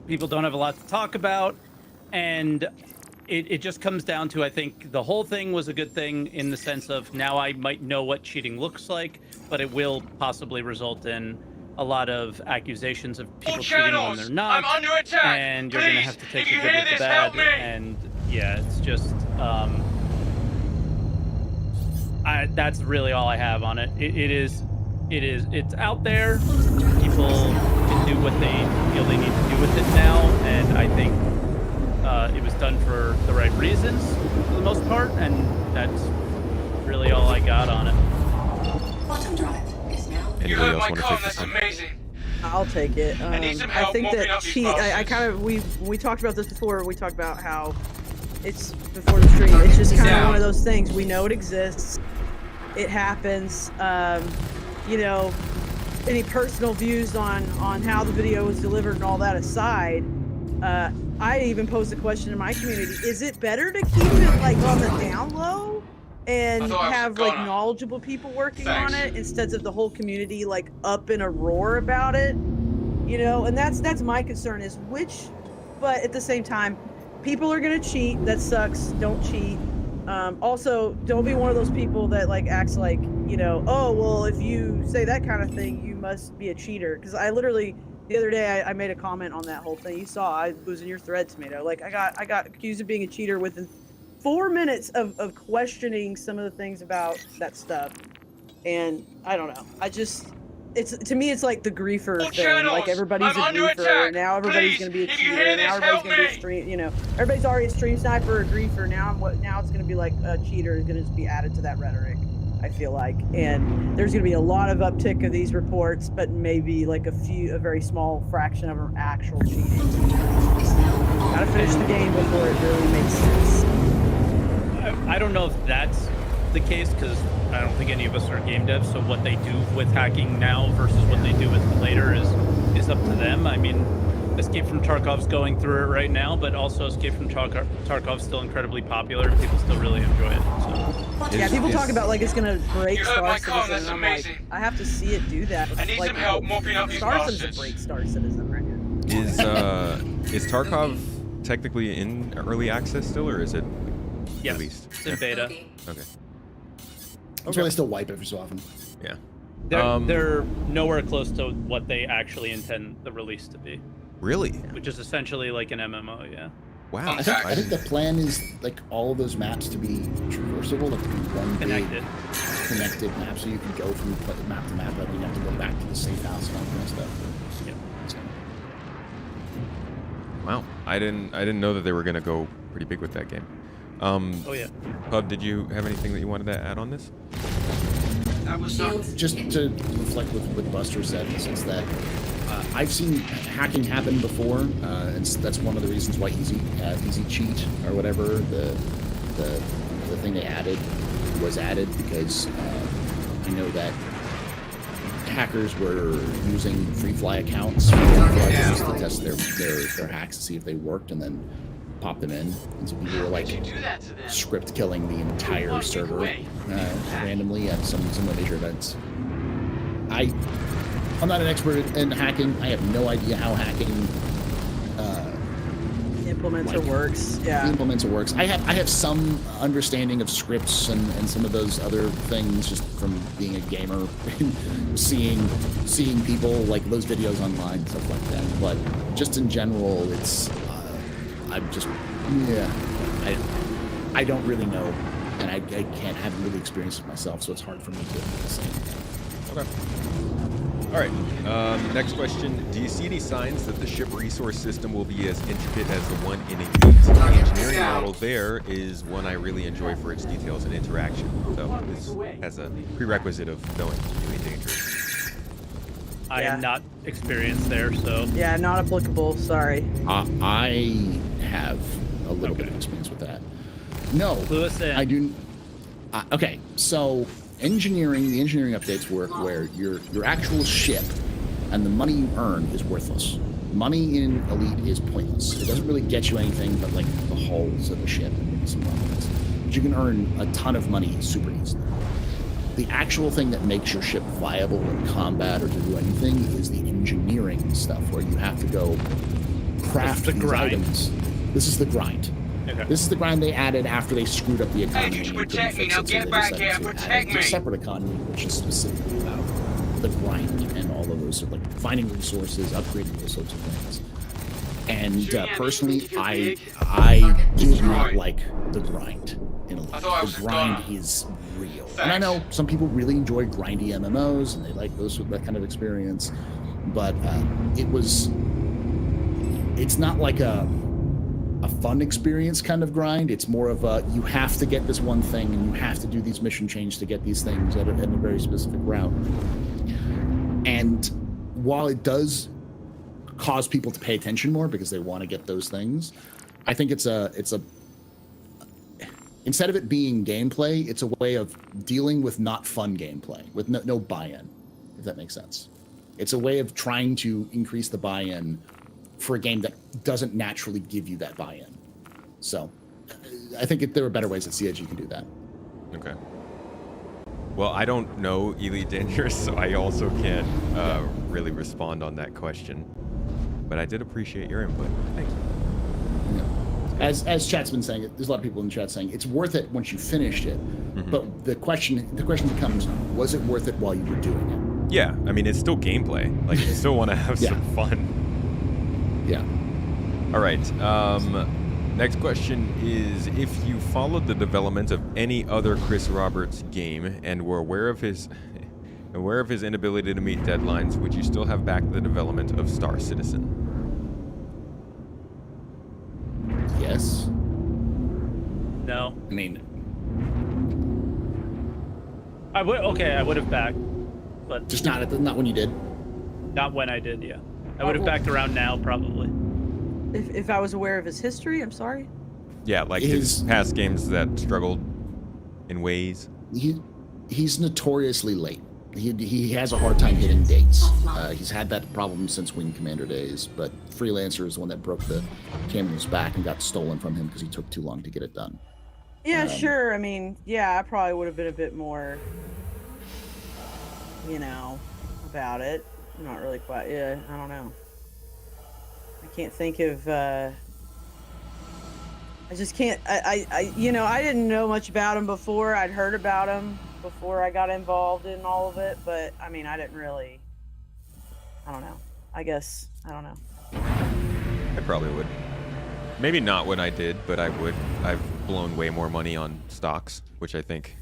people don't have a lot to talk about, and it just comes down to, I think the whole thing was a good thing in the sense of now I might know what cheating looks like, but it will possibly result in a lot of accusations of people All cheating when channels, they're not, I'm under attack. and you're gonna Please, have to take if the you good hear with the this, help bad, me. and yeah, it's just that's really all I have on it. It's out there. People can do what they feel they need to do with it now, and I think it was done for the right reasons for the most part, and that's really all I got on it. Bottom drive is now. You Anybody heard else my want to call, take this that's one? amazing. I'll take it. I need some I help think mopping that up these cheat. I bastards. kind of we talked about this before. We talked about how it's before the stream. It's just kind of one of those things. We know it exists. It happens. You know, any personal views on how the video was delivered and all that aside, I even posed a question in my community: is it better to keep it like on the down low and I thought I was have like gonna. knowledgeable people working Thanks. on it instead of the whole community like up in a roar about it? You know, and that's my concern is which, but at the same time, people are gonna cheat. That sucks. Don't cheat. Also, don't be one of those people that like acts like, you know, oh well, if you say that kind of thing, you must be a cheater. Because I literally the other day I made a comment on that whole thing. You saw I was in your thread, Tomato. Like I got accused of being a cheater within 4 minutes of questioning some of the things about that stuff, and I don't know. It's to me it's like the griefer All thing. channels, Like everybody's I'm a under griefer. attack. Now everybody's Please, gonna be a if you cheater. hear Now this, everybody's help gonna be a me. stream. You know, everybody's already a stream sniper, a griefer. Now it's gonna be like a cheater is gonna just be added to that rhetoric. I feel like, and there's gonna be a lot of uptick of these reports, but maybe like a very small fraction of them are actual cheating. Gotta finish the game before it really makes sense. I don't know if that's the case because I don't think any of us are game devs. So what they do with hacking now versus what they do with it later is up to them. I mean, Escape from Tarkov's going through it right now, but also Escape from Tarkov's still incredibly popular and people still really enjoy it. So Yeah, people talk about like it's gonna break You heard Star my call, Citizen, that's and I'm like, amazing. I have to see it do that. I need like, some help mopping up these Star bastards. Citizen break Star Citizen right here. Is Tarkov technically in early access still, or is it yes, released? it's in beta. Okay. That's why they still wipe every so often. Yeah. They're nowhere close to what they actually intend the release to be, Really? which is essentially like an MMO. Yeah. Wow. I think the plan is like all of those maps to be traversable, like to be one Connected. big connected map, so you can go from map to map, and you have to go back to the safe house and all that kind of stuff. Yep. So, Wow. I didn't know that they were gonna go pretty big with that game. Oh yeah. Pub, did you have anything that you wanted to add on this? That was just to reflect with what Buster said, in the sense that I've seen hacking happen before, and that's one of the reasons why Easy Cheat or whatever the thing they added was added, because I know that hackers were using free fly accounts to test their hacks to see if they worked, and then pop them in. And so people were like script killing the entire server randomly at some of the major events. I'm not an expert in hacking. I have no idea how hacking Implementer works. Yeah. Implementer works. I have some understanding of scripts and some of those other things just from being a gamer, seeing people like those videos online, stuff like that. But just in general, it's I'm just I don't really know, and I haven't really experienced it myself, so it's hard for me to say. Okay. All right. Next question. Do you see any signs that the ship resource system will be as intricate as the one in Elite? The engineering model there is one I really enjoy for its details and interaction. So this has a prerequisite of knowing it's really dangerous. I am not experienced there, so... Yeah, not applicable. Sorry. I have a little bit of experience with that. No, Lewis in. I do. Okay, so... the engineering updates work where your actual ship and the money you earn is worthless. Money in Elite is pointless. It doesn't really get you anything but like the hulls of the ship and maybe some weapons. But you can earn a ton of money super easily. The actual thing that makes your ship viable in combat or to do anything is the engineering stuff where you have to go craft these items. This is the grind. Okay. This is the grind they added after they screwed up the economy. Hey, you protect me, now get back here, protect me! A separate economy, which is specifically about the grind and all of those, sort of like finding resources, upgrading those sorts of things. And personally, I do not like the grind in Elite. The grind is real. And I know some people really enjoy grindy MMOs and they like that kind of experience, but it's not like a fun experience kind of grind. It's more of a, you have to get this one thing and you have to do these mission changes to get these things in a very specific route. And while it does cause people to pay attention more because they want to get those things, I think it's a instead of it being gameplay, it's a way of dealing with not fun gameplay with no buy-in, if that makes sense. It's a way of trying to increase the buy-in for a game that doesn't naturally give you that buy-in. So I think there are better ways at CIG can do that. Okay. Well, I don't know Elite Dangerous, so I also can't really respond on that question. But I did appreciate your input. Thank you. Yeah. As chat's been saying, there's a lot of people in the chat saying it's worth it once you finished it. Mm-hmm. But the question becomes, was it worth it while you were doing it? Yeah, I mean, it's still gameplay. Like, you still want to have some fun. Yeah. All right. Next question is, if you followed the development of any other Chris Roberts game and were aware of his inability to meet deadlines, would you still have backed the development of Star Citizen? Yes. No. I mean, I would have backed, but just not when you did. Not when I did. Yeah, I would have backed around now probably. If I was aware of his history, I'm sorry. Yeah, like his past games that struggled in ways. He's notoriously late. He has a hard time hitting dates. He's had that problem since Wing Commander days, but Freelancer is the one that broke the camel's back and got stolen from him because he took too long to get it done. Yeah, sure. I mean, yeah, I probably would have been a bit more, about it. I'm not really quite. Yeah, I don't know. I can't think of. I just can't. I didn't know much about him before. I'd heard about him before I got involved in all of it, but I mean, I didn't really. I don't know. I guess I don't know. I probably would. Maybe not when I did, but I would. I've blown way more money on stocks, which I think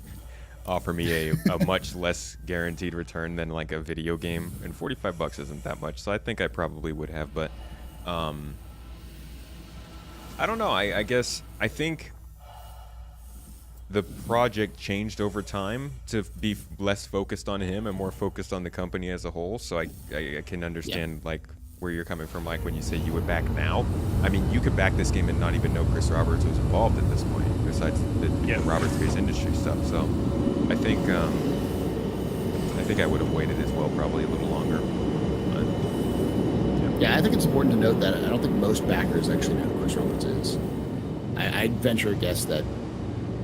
offer me a much less guaranteed return than like a video game, and $45 isn't that much, so I think I probably would have, but I don't know. I guess I think the project changed over time to be less focused on him and more focused on the company as a whole, so I can understand like where you're coming from, like when you say you would back now. I mean, you could back this game and not even know Chris Roberts was involved at this point, besides the Roberts-based industry stuff. So I think I would have waited as well, probably a little longer. But, yeah, I think it's important to note that I don't think most backers actually know who Chris Roberts is. I'd venture a guess that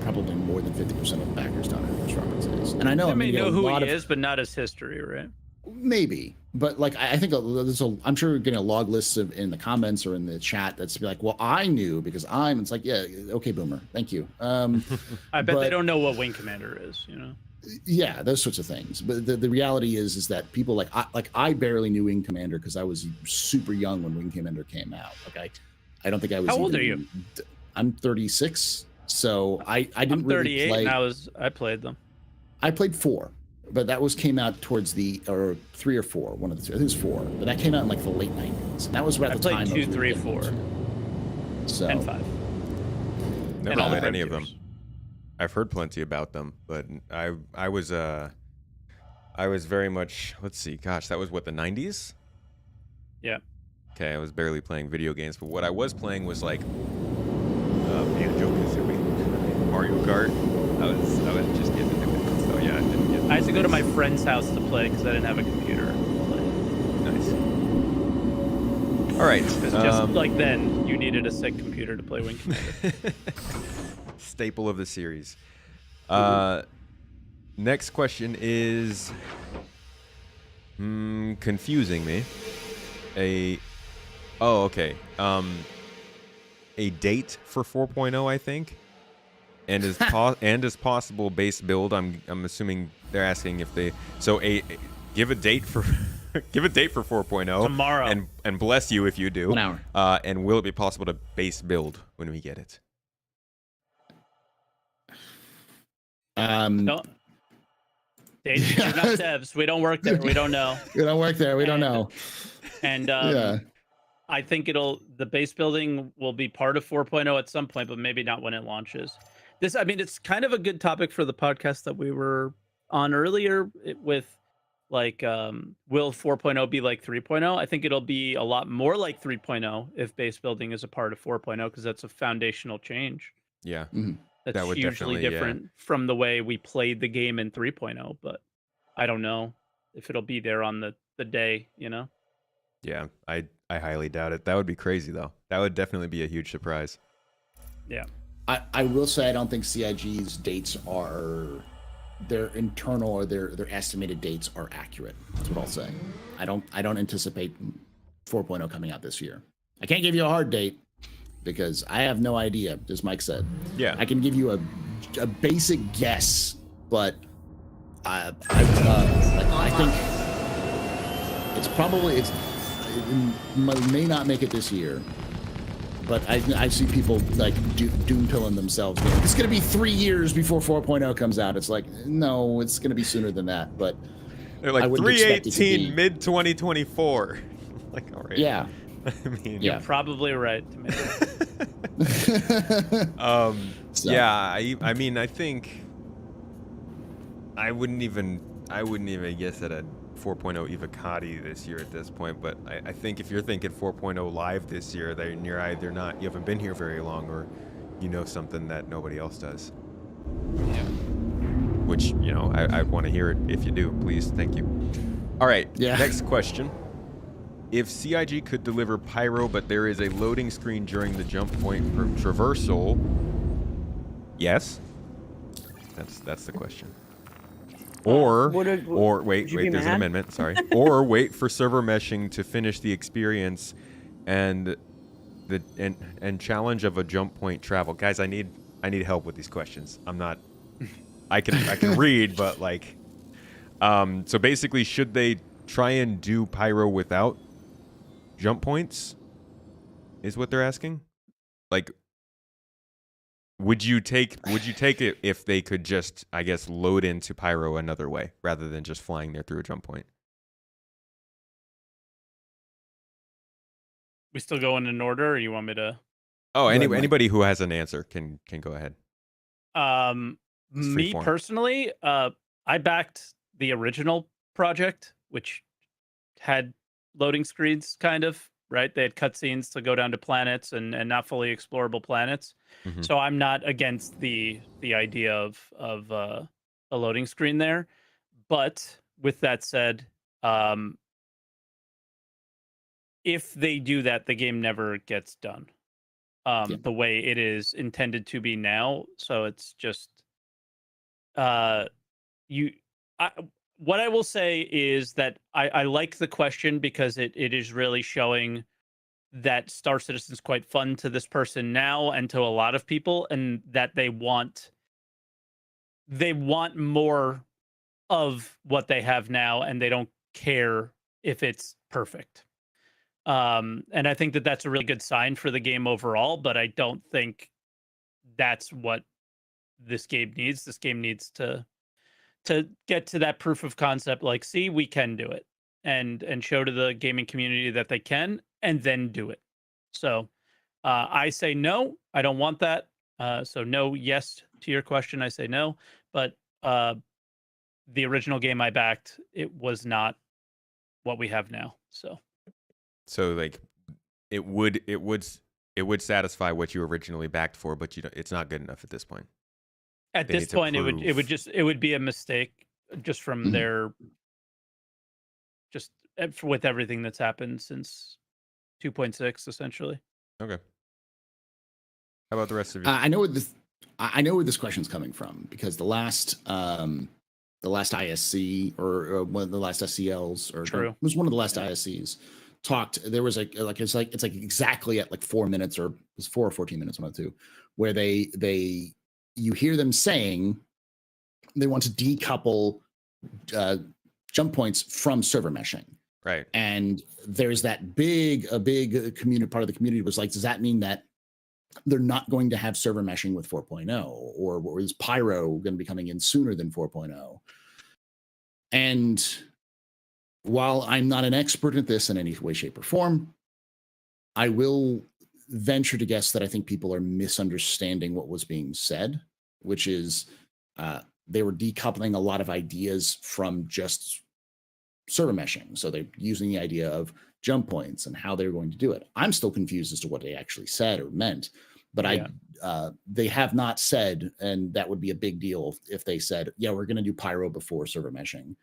probably more than 50% of the backers don't know who Chris Roberts is. And I know They may know who lot he of is, but not his history, right? maybe, but like I think I'm sure we're getting a log list in the comments or in the chat that's be like, well, I knew because I'm. It's like, yeah, okay, boomer, thank you. I bet they don't know what Wing Commander is. You know. Yeah, those sorts of things. But the reality is that people I barely knew Wing Commander because I was super young when Wing Commander came out. Okay, I don't think I was. How old are you? I'm 36, so I didn't I'm 38, really play. and I played them. I played 4, but that came out towards or 3 or 4, one of the two. I think it was 4, but that came out in like the late 90s. And that was about the time. I played 2, 3, 4, so and 5. Never and all played the any of them. frontiers. I've heard plenty about them, but I was very much, let's see, gosh, that was what, the 90s? Yeah. Okay, I was barely playing video games, but what I was playing was like Banjo-Kazooie, Mario Kart. I was just getting into it. So yeah, I didn't get. I had to go to my friend's house to play because I didn't have a computer. Nice. All right. Because just like then, you needed a sick computer to play Wing Commander. Staple of the series. Next question is confusing me. Okay. A date for 4.0, I think, and as possible base build. I'm assuming they're asking if they give a date for 4.0 tomorrow, and bless you if you do. 1 hour. And will it be possible to base build when we get it? No. We're not devs. We don't work there. We don't know. We don't work there. We don't know. And yeah. I think the base building will be part of 4.0 at some point, but maybe not when it launches. It's kind of a good topic for the podcast that we were on earlier with like, will 4.0 be like 3.0? I think it'll be a lot more like 3.0 if base building is a part of 4.0 because that's a foundational change. Yeah. Mm-hmm. That's that would hugely different from the way we played the game in 3.0, but I don't know if it'll be there on the day, you know? Yeah, I highly doubt it. That would be crazy, though. That would definitely be a huge surprise. Yeah. I will say I don't think CIG's dates are their internal or their estimated dates are accurate. That's what I'll say. I don't anticipate 4.0 coming out this year. I can't give you a hard date because I have no idea, as Mike said. Yeah. I can give you a basic guess, but I think it may not make it this year. But I see people like doom pilling themselves. It's going to be 3 years before 4.0 comes out. It's like, no, it's going to be sooner than that. But they're like 3/18 mid 2024. Like, all right. Yeah. I mean, You're probably right. So. Yeah. I mean, I think I wouldn't even guess at a 4.0 Evocati this year at this point, but I think if you're thinking 4.0 live this year, then you're either not, you haven't been here very long, or you know something that nobody else does. Yeah. Which, you know, I want to hear it. If you do, please, thank you. All right. Yeah. Next question. If CIG could deliver pyro, but there is a loading screen during the jump point for traversal, yes? That's the question. Or wait, there's an amendment, sorry. Or wait for server meshing to finish the experience and challenge of a jump point travel. Guys, I need help with these questions. I can read, but like so basically, should they try and do pyro without jump points? Is what they're asking? Like, would you take it if they could just, I guess, load into pyro another way rather than just flying there through a jump point? We still going in order, or you want me to? Oh, anybody who has an answer can go ahead. Me personally, I backed the original project, which had loading screens, kind of. Right, they had cutscenes to go down to planets and not fully explorable planets. Mm-hmm. So I'm not against the idea of a loading screen there. But with that said, if they do that, the game never gets done. the way it is intended to be now. So it's just what I will say is that I like the question because it is really showing that Star Citizen is quite fun to this person now and to a lot of people, and that they want more of what they have now, and they don't care if it's perfect. And I think that that's a really good sign for the game overall, but I don't think that's what this game needs. This game needs to get to that proof of concept, like, see, we can do it, and show to the gaming community that they can, and then do it. So I say no, I don't want that. So no, yes to your question, I say no. But the original game I backed, it was not what we have now. So like it would satisfy what you originally backed for, but it's not good enough at this point. At this point, it would be a mistake just from their with everything that's happened since 2.6, essentially. Okay. How about the rest of you? I know where this question's coming from, because the last ISC or one of the last SCLs, or it was one of the last ISCs, talked. There was it's like exactly at like 4 minutes, or it was 4 or 14 minutes, one of the two, where you hear them saying they want to decouple jump points from server meshing. Right. And there's a big community, part of the community was like, does that mean that they're not going to have server meshing with 4.0, or is Pyro going to be coming in sooner than 4.0? And while I'm not an expert at this in any way, shape, or form, I will venture to guess that I think people are misunderstanding what was being said, which is they were decoupling a lot of ideas from just server meshing. So they're using the idea of jump points and how they're going to do it. I'm still confused as to what they actually said or meant, but they have not said, and that would be a big deal if they said, yeah, we're going to do Pyro before server meshing.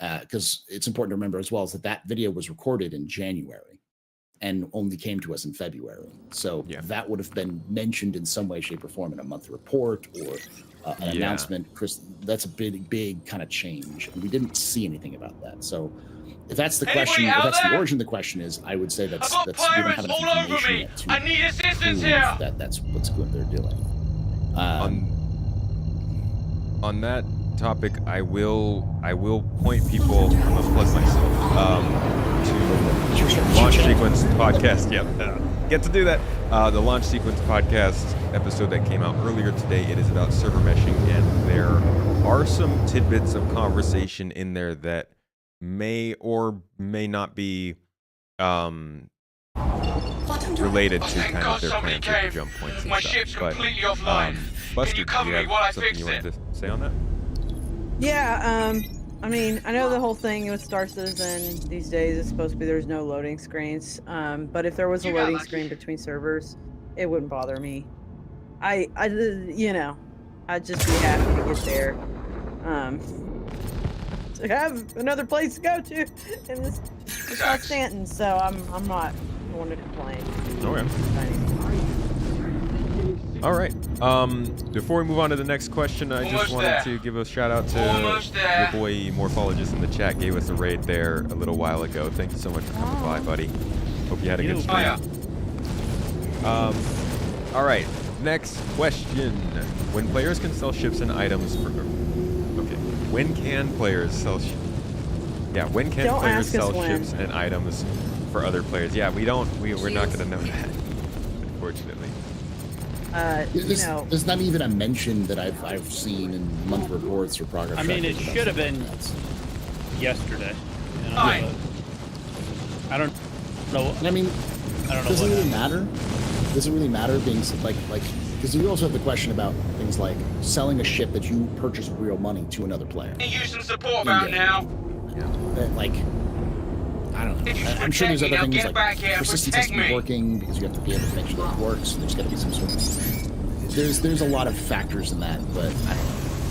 Because it's important to remember as well is that video was recorded in January and only came to us in February. So that would have been mentioned in some way, shape, or form in a monthly report or an announcement. Chris, that's a big kind of change. And we didn't see anything about that. So if that's the question, if that's the origin of the question is, I would say that's we don't have enough information yet to I need assistance here. That's what's good they're doing. On that topic, I will point people, I must plug myself, to Launch Sequence podcast. Yep, get to do that. The Launch Sequence podcast episode that came out earlier today. It is about server meshing, and there are some tidbits of conversation in there that may or may not be related to kind of their plans with the jump points and My stuff. ship's But completely offline. Buster, Can you do cover you me have while I something fix you wanted it? to say on that? Yeah, I mean, I know the whole thing with Star Citizen these days is supposed to be there's no loading screens. But if there was a loading screen between servers, it wouldn't bother me. I'd just be happy to get there. To have another place to go to in this South Stanton, so I'm not going to complain. Okay. All right. Before we move on to the next question, I just wanted to give a shout out to your boy Morphologist in the chat. Gave us a raid there a little while ago. Thank you so much for coming by, buddy. Hope you had a good stream. All right. Next question. When players can sell ships and items for... Okay. When can players sell ships? Yeah, when can players sell ships and items for other players? Yeah, we're not going to know that, unfortunately. There's not even a mention that I've seen in month reports or progress. I mean, it should have been yesterday. Hi. I don't know. I mean, does it really matter? Does it really matter being like because you also have the question about things like selling a ship that you purchase with real money to another player. Use some support about now. Like, I don't know. I'm sure there's other things like persistence has to be working because you have to be able to make sure that it works. And there's got to be some sort of there's a lot of factors in that, but I don't know.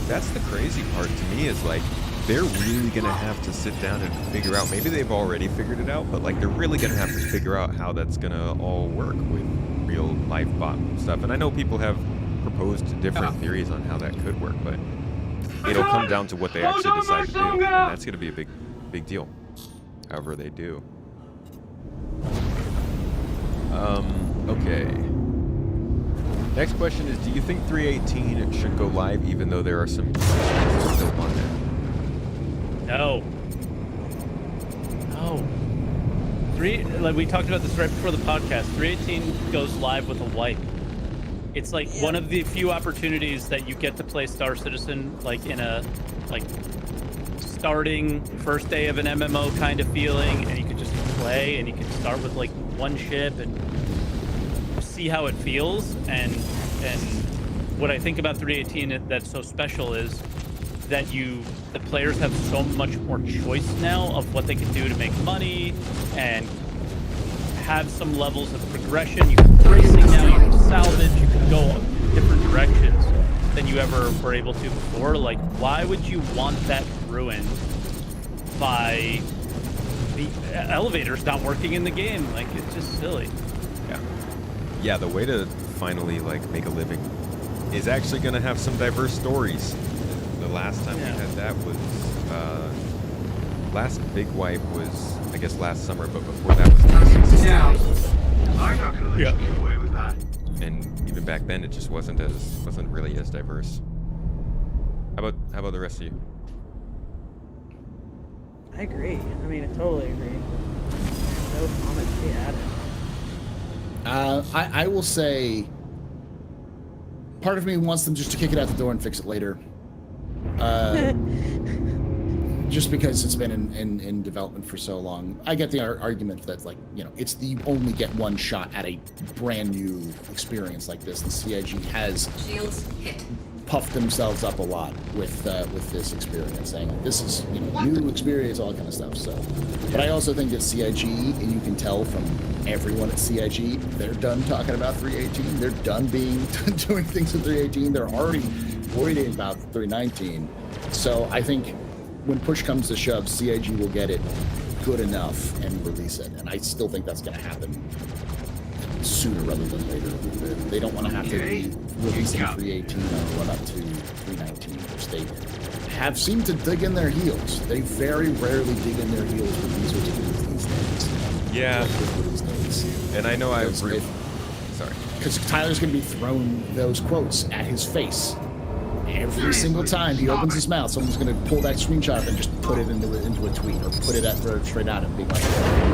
That's the crazy part to me is like they're really gonna have to sit down and figure out. Maybe they've already figured it out, but like they're really gonna have to figure out how that's gonna all work with real life bot stuff. And I know people have proposed different theories on how that could work, but it'll come down to what they actually decide to do, and that's going to be a big deal. However they do. Okay. Next question is, do you think 3.18 should go live even though there are some issues still on there? No. No. Like we talked about this right before the podcast, 3.18 goes live with a wipe. It's like one of the few opportunities that you get to play Star Citizen like in a starting first day of an MMO kind of feeling, and you could just play and you could start with like one ship and see how it feels. And what I think about 3.18 that's so special is that the players have so much more choice now of what they can do to make money and have some levels of progression. You can racing now, you can salvage, you can go different directions than you ever were able to before. Like, why would you want that ruined by the elevators not working in the game? Like, it's just silly. Yeah, the way to finally like make a living is actually going to have some diverse stories. The last time we had that was last big wipe was, I guess, last summer, but before that was 360. I'm not gonna let you get away with that. And even back then, it just wasn't really as diverse. How about the rest of you? I agree. I mean, I totally agree. No comment to be added. I will say, part of me wants them just to kick it out the door and fix it later. Just because it's been in development for so long. I get the argument that, like, you know, you only get one shot at a brand new experience like this, and CIG has puffed themselves up a lot with this experience, saying this is, you know, new experience, all that kind of stuff. So, but I also think that CIG, and you can tell from everyone at CIG, they're done talking about 3.18. They're done doing things with 3.18. They're already worried about 3.19. So I think when push comes to shove, CIG will get it good enough and release it. And I still think that's going to happen sooner rather than later. They don't want to have to be releasing 3.18 or run up to 3.19, which they have seemed to dig in their heels. They very rarely dig in their heels with these release days. Yeah. And I know sorry. Because Tyler's going to be throwing those quotes at his face. Every single time he opens his mouth, someone's going to pull that screenshot up and just put it into a tweet, or put it straight at him, being like, "You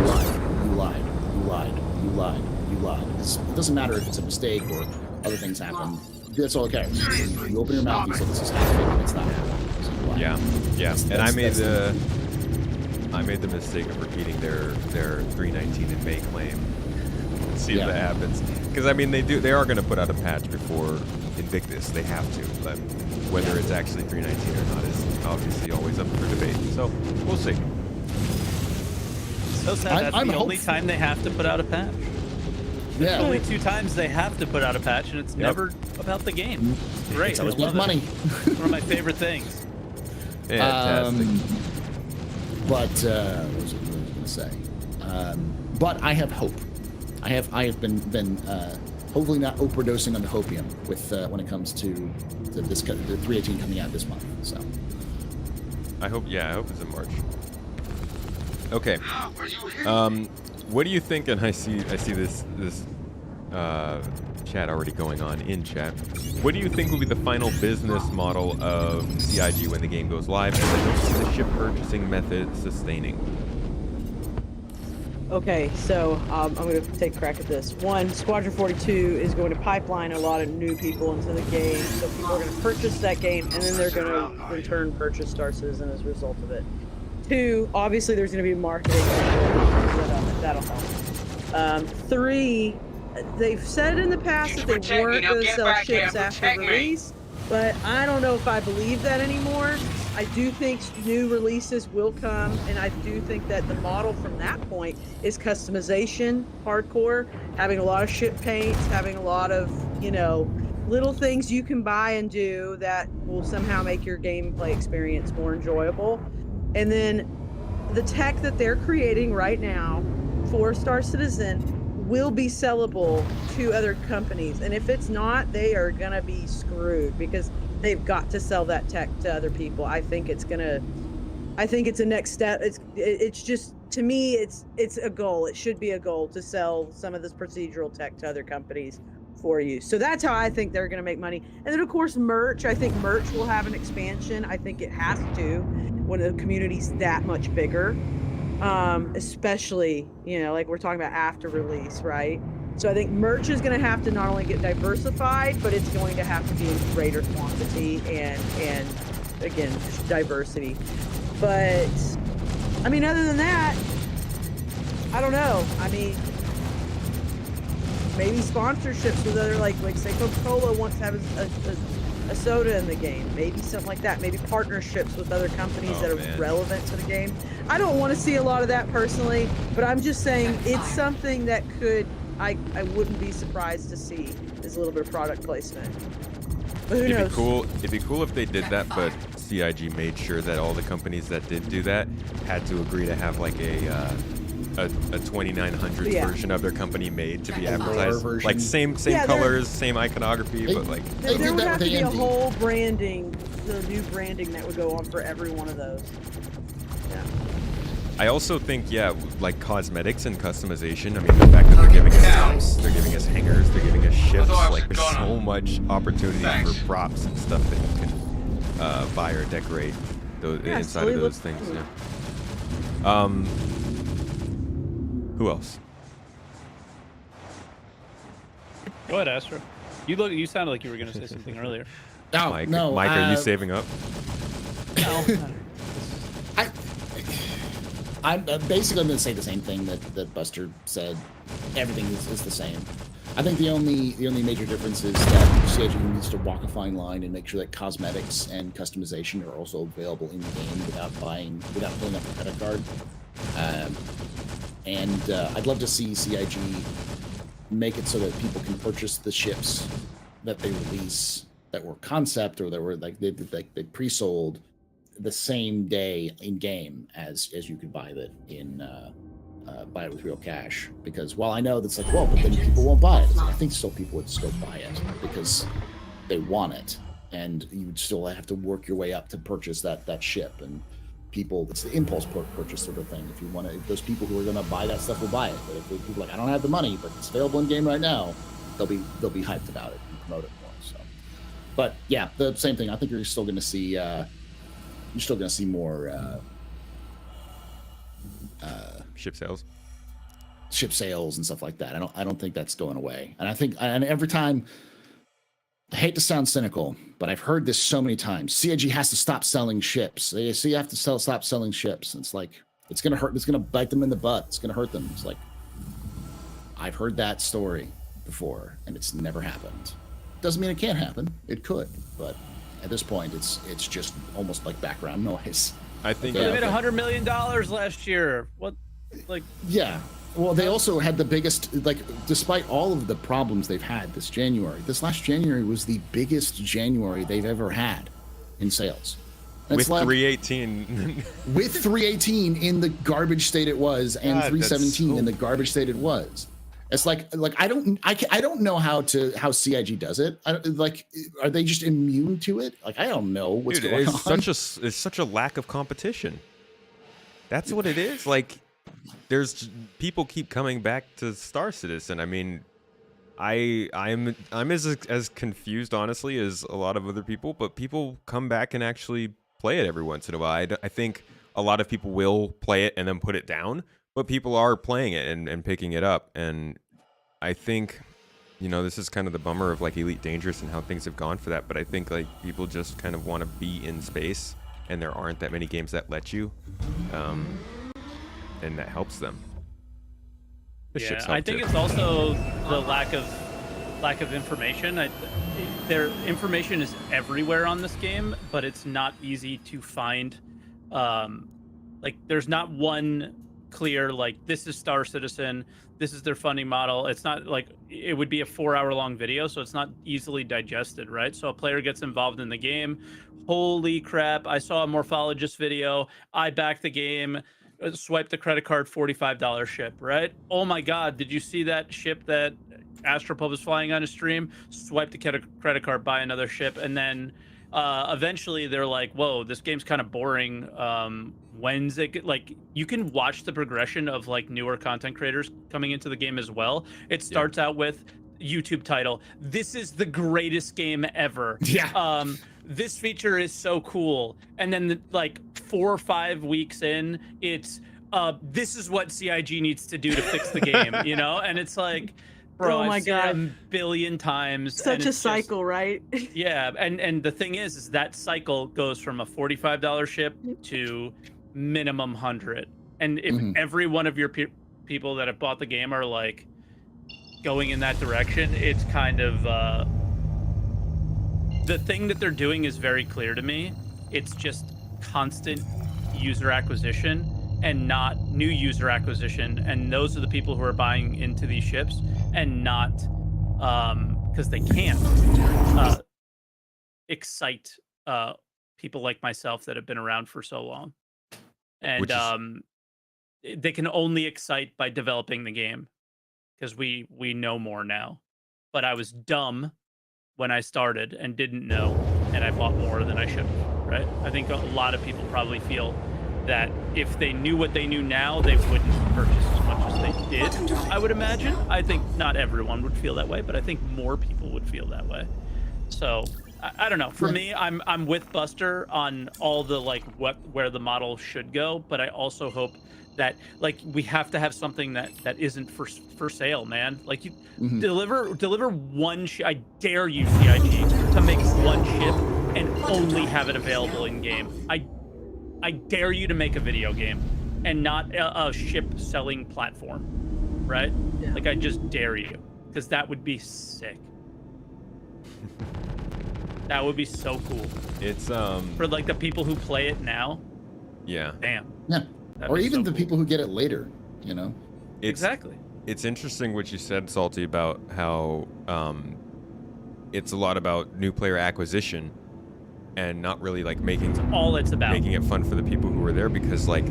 lied, you lied, you lied, you lied, you lied." It doesn't matter if it's a mistake or other things happen. That's all it cares. You open your mouth, you say this is happening, and it's not happening. So you lied. Yeah. And I made the mistake of repeating their 3.19 in May claim. See if that happens. Because I mean, they are going to put out a patch before Invictus. They have to, but whether it's actually 3.19 or not is obviously always up for debate. So we'll see. So sad. That's the only time they have to put out a patch. Yeah. Only 2 times they have to put out a patch, and it's never about the game. Great. It's always about money. One of my favorite things. Fantastic. But what was I going to say? But I have hope. I have been hopefully not overdosing on the hopium with when it comes to the 3.18 coming out this month. So I hope it's in March. Okay. What do you think? And I see this chat already going on in chat. What do you think will be the final business model of CIG when the game goes live, and I don't see the ship purchasing method sustaining? Okay, so I'm going to take a crack at this. One, Squadron 42 is going to pipeline a lot of new people into the game, so people are going to purchase that game, and then they're going to, in turn, purchase Star Citizen as a result of it. 2, obviously there's going to be marketing that'll help. 3, they've said in the past that they weren't going to sell ships after release, but I don't know if I believe that anymore. I do think new releases will come, and I do think that the model from that point is customization, hardcore, having a lot of ship paints, having a lot of, you know, little things you can buy and do that will somehow make your gameplay experience more enjoyable. And then the tech that they're creating right now for Star Citizen will be sellable to other companies, and if it's not, they are gonna be screwed because they've got to sell that tech to other people. I think it's a next step. It's just, to me, it's a goal. It should be a goal to sell some of this procedural tech to other companies for you. So that's how I think they're going to make money. And then of course merch. I think merch will have an expansion. I think it has to when the community's that much bigger. Especially, like we're talking about after release, right? So I think merch is going to have to not only get diversified, but it's going to have to be in greater quantity and again, just diversity. But I mean, other than that, I don't know. I mean, maybe sponsorships with other, like say Coca-Cola wants to have a soda in the game. Maybe something like that. Maybe partnerships with other companies that are relevant to the game. I don't want to see a lot of that personally, but I'm just saying it's something that I wouldn't be surprised to see is a little bit of product placement. But who knows? It'd be cool if they did that, but CIG made sure that all the companies that did do that had to agree to have like a 2900 version of their company made to be advertised. Like same colors, same iconography, but like there would have to be a whole branding, the new branding that would go on for every one of those. Yeah. I also think, like cosmetics and customization. I mean, the fact that they're giving us mounts, they're giving us hangers, they're giving us ships. Like, there's so much opportunity for props and stuff that you can buy or decorate inside of those things. Yeah. Who else? Go ahead, Astro. You sounded like you were going to say something earlier. Mike, are you saving up? No. I'm basically going to say the same thing that Buster said. Everything is the same. I think the only major difference is that CIG needs to walk a fine line and make sure that cosmetics and customization are also available in the game without pulling up a credit card. I'd love to see CIG make it so that people can purchase the ships that they release that were concept or that were like they pre-sold the same day in game as you could buy it in buy it with real cash. Because while I know that's like, well, but then people won't buy it. I think still people would still buy it because they want it, and you would still have to work your way up to purchase that ship. And people, it's the impulse purchase sort of thing. If you want to, those people who are going to buy that stuff will buy it. But if people are like, I don't have the money, but it's available in game right now, they'll be hyped about it and promote it more. So, but yeah, the same thing. I think you're still going to see more ship sales and stuff like that. I don't think that's going away. And every time, I hate to sound cynical, but I've heard this so many times. CIG has to stop selling ships. They say you have to stop selling ships. And it's like, it's going to hurt. It's going to bite them in the butt. It's going to hurt them. It's like, I've heard that story before, and it's never happened. Doesn't mean it can't happen. It could, but at this point, it's just almost like background noise. I think they made $100 million last year. What, like? Yeah. Well, they also had the biggest, like, despite all of the problems they've had this last January was the biggest January they've ever had in sales. With 318. With 318 in the garbage state it was, and 317 in the garbage state it was. It's like I don't know how CIG does it. Are they just immune to it? Like, I don't know what's going on. It's such a lack of competition. That's what it is. Like, there's people keep coming back to Star Citizen. I mean, I'm as confused, honestly, as a lot of other people, but people come back and actually play it every once in a while. I think a lot of people will play it and then put it down, but people are playing it and picking it up. And I think, this is kind of the bummer of like Elite Dangerous and how things have gone for that. But I think like people just kind of want to be in space, and there aren't that many games that let you. And that helps them. I think it's also the lack of information. Their information is everywhere on this game, but it's not easy to find. Like, there's not one clear, like, this is Star Citizen, this is their funding model. It's not like it would be a 4-hour-long video, so it's not easily digested, right? So a player gets involved in the game. Holy crap, I saw a morphologist video. I backed the game. swipe the credit card, $45 ship, right? Oh my God, did you see that ship that Astropub is flying on a stream? Swipe the credit card, buy another ship, and then eventually they're like, whoa, this game's kind of boring. When's it like you can watch the progression of like newer content creators coming into the game as well. It starts out with YouTube title, this is the greatest game ever. Yeah. This feature is so cool, and then like 4 or 5 weeks in, it's this is what CIG needs to do to fix the game, you know? And it's like, bro, Oh my I've seen it God. a billion times. Such and a it's cycle, right? yeah, and the thing is that cycle goes from a $45 ship to minimum 100. And if every one of your people that have bought the game are like going in that direction, it's kind of the thing that they're doing is very clear to me. It's just constant user acquisition and not new user acquisition, and those are the people who are buying into these ships, and not because they can't excite people like myself that have been around for so long, and they can only excite by developing the game, because we know more now. But I was dumb when I started and didn't know, and I bought more than I should have, right? I think a lot of people probably feel that if they knew what they knew now, they wouldn't purchase as much as they did, I would imagine. I think not everyone would feel that way, but I think more people would feel that way. So I don't know. For me, I'm with Buster on all the like where the model should go, but I also hope that like we have to have something that isn't for sale, man. Like you deliver one I dare you, CIG, to make one ship and only have it available in game. I dare you to make a video game and not a ship selling platform, right? Yeah. Like I just dare you, because that would be sick. That would be so cool. It's for like the people who play it now. Yeah. Damn. Yeah. Or even the people who get it later, you know? Exactly. It's interesting what you said, Salty, about how it's a lot about new player acquisition and not really like making all it's about making it fun for the people who were there, because like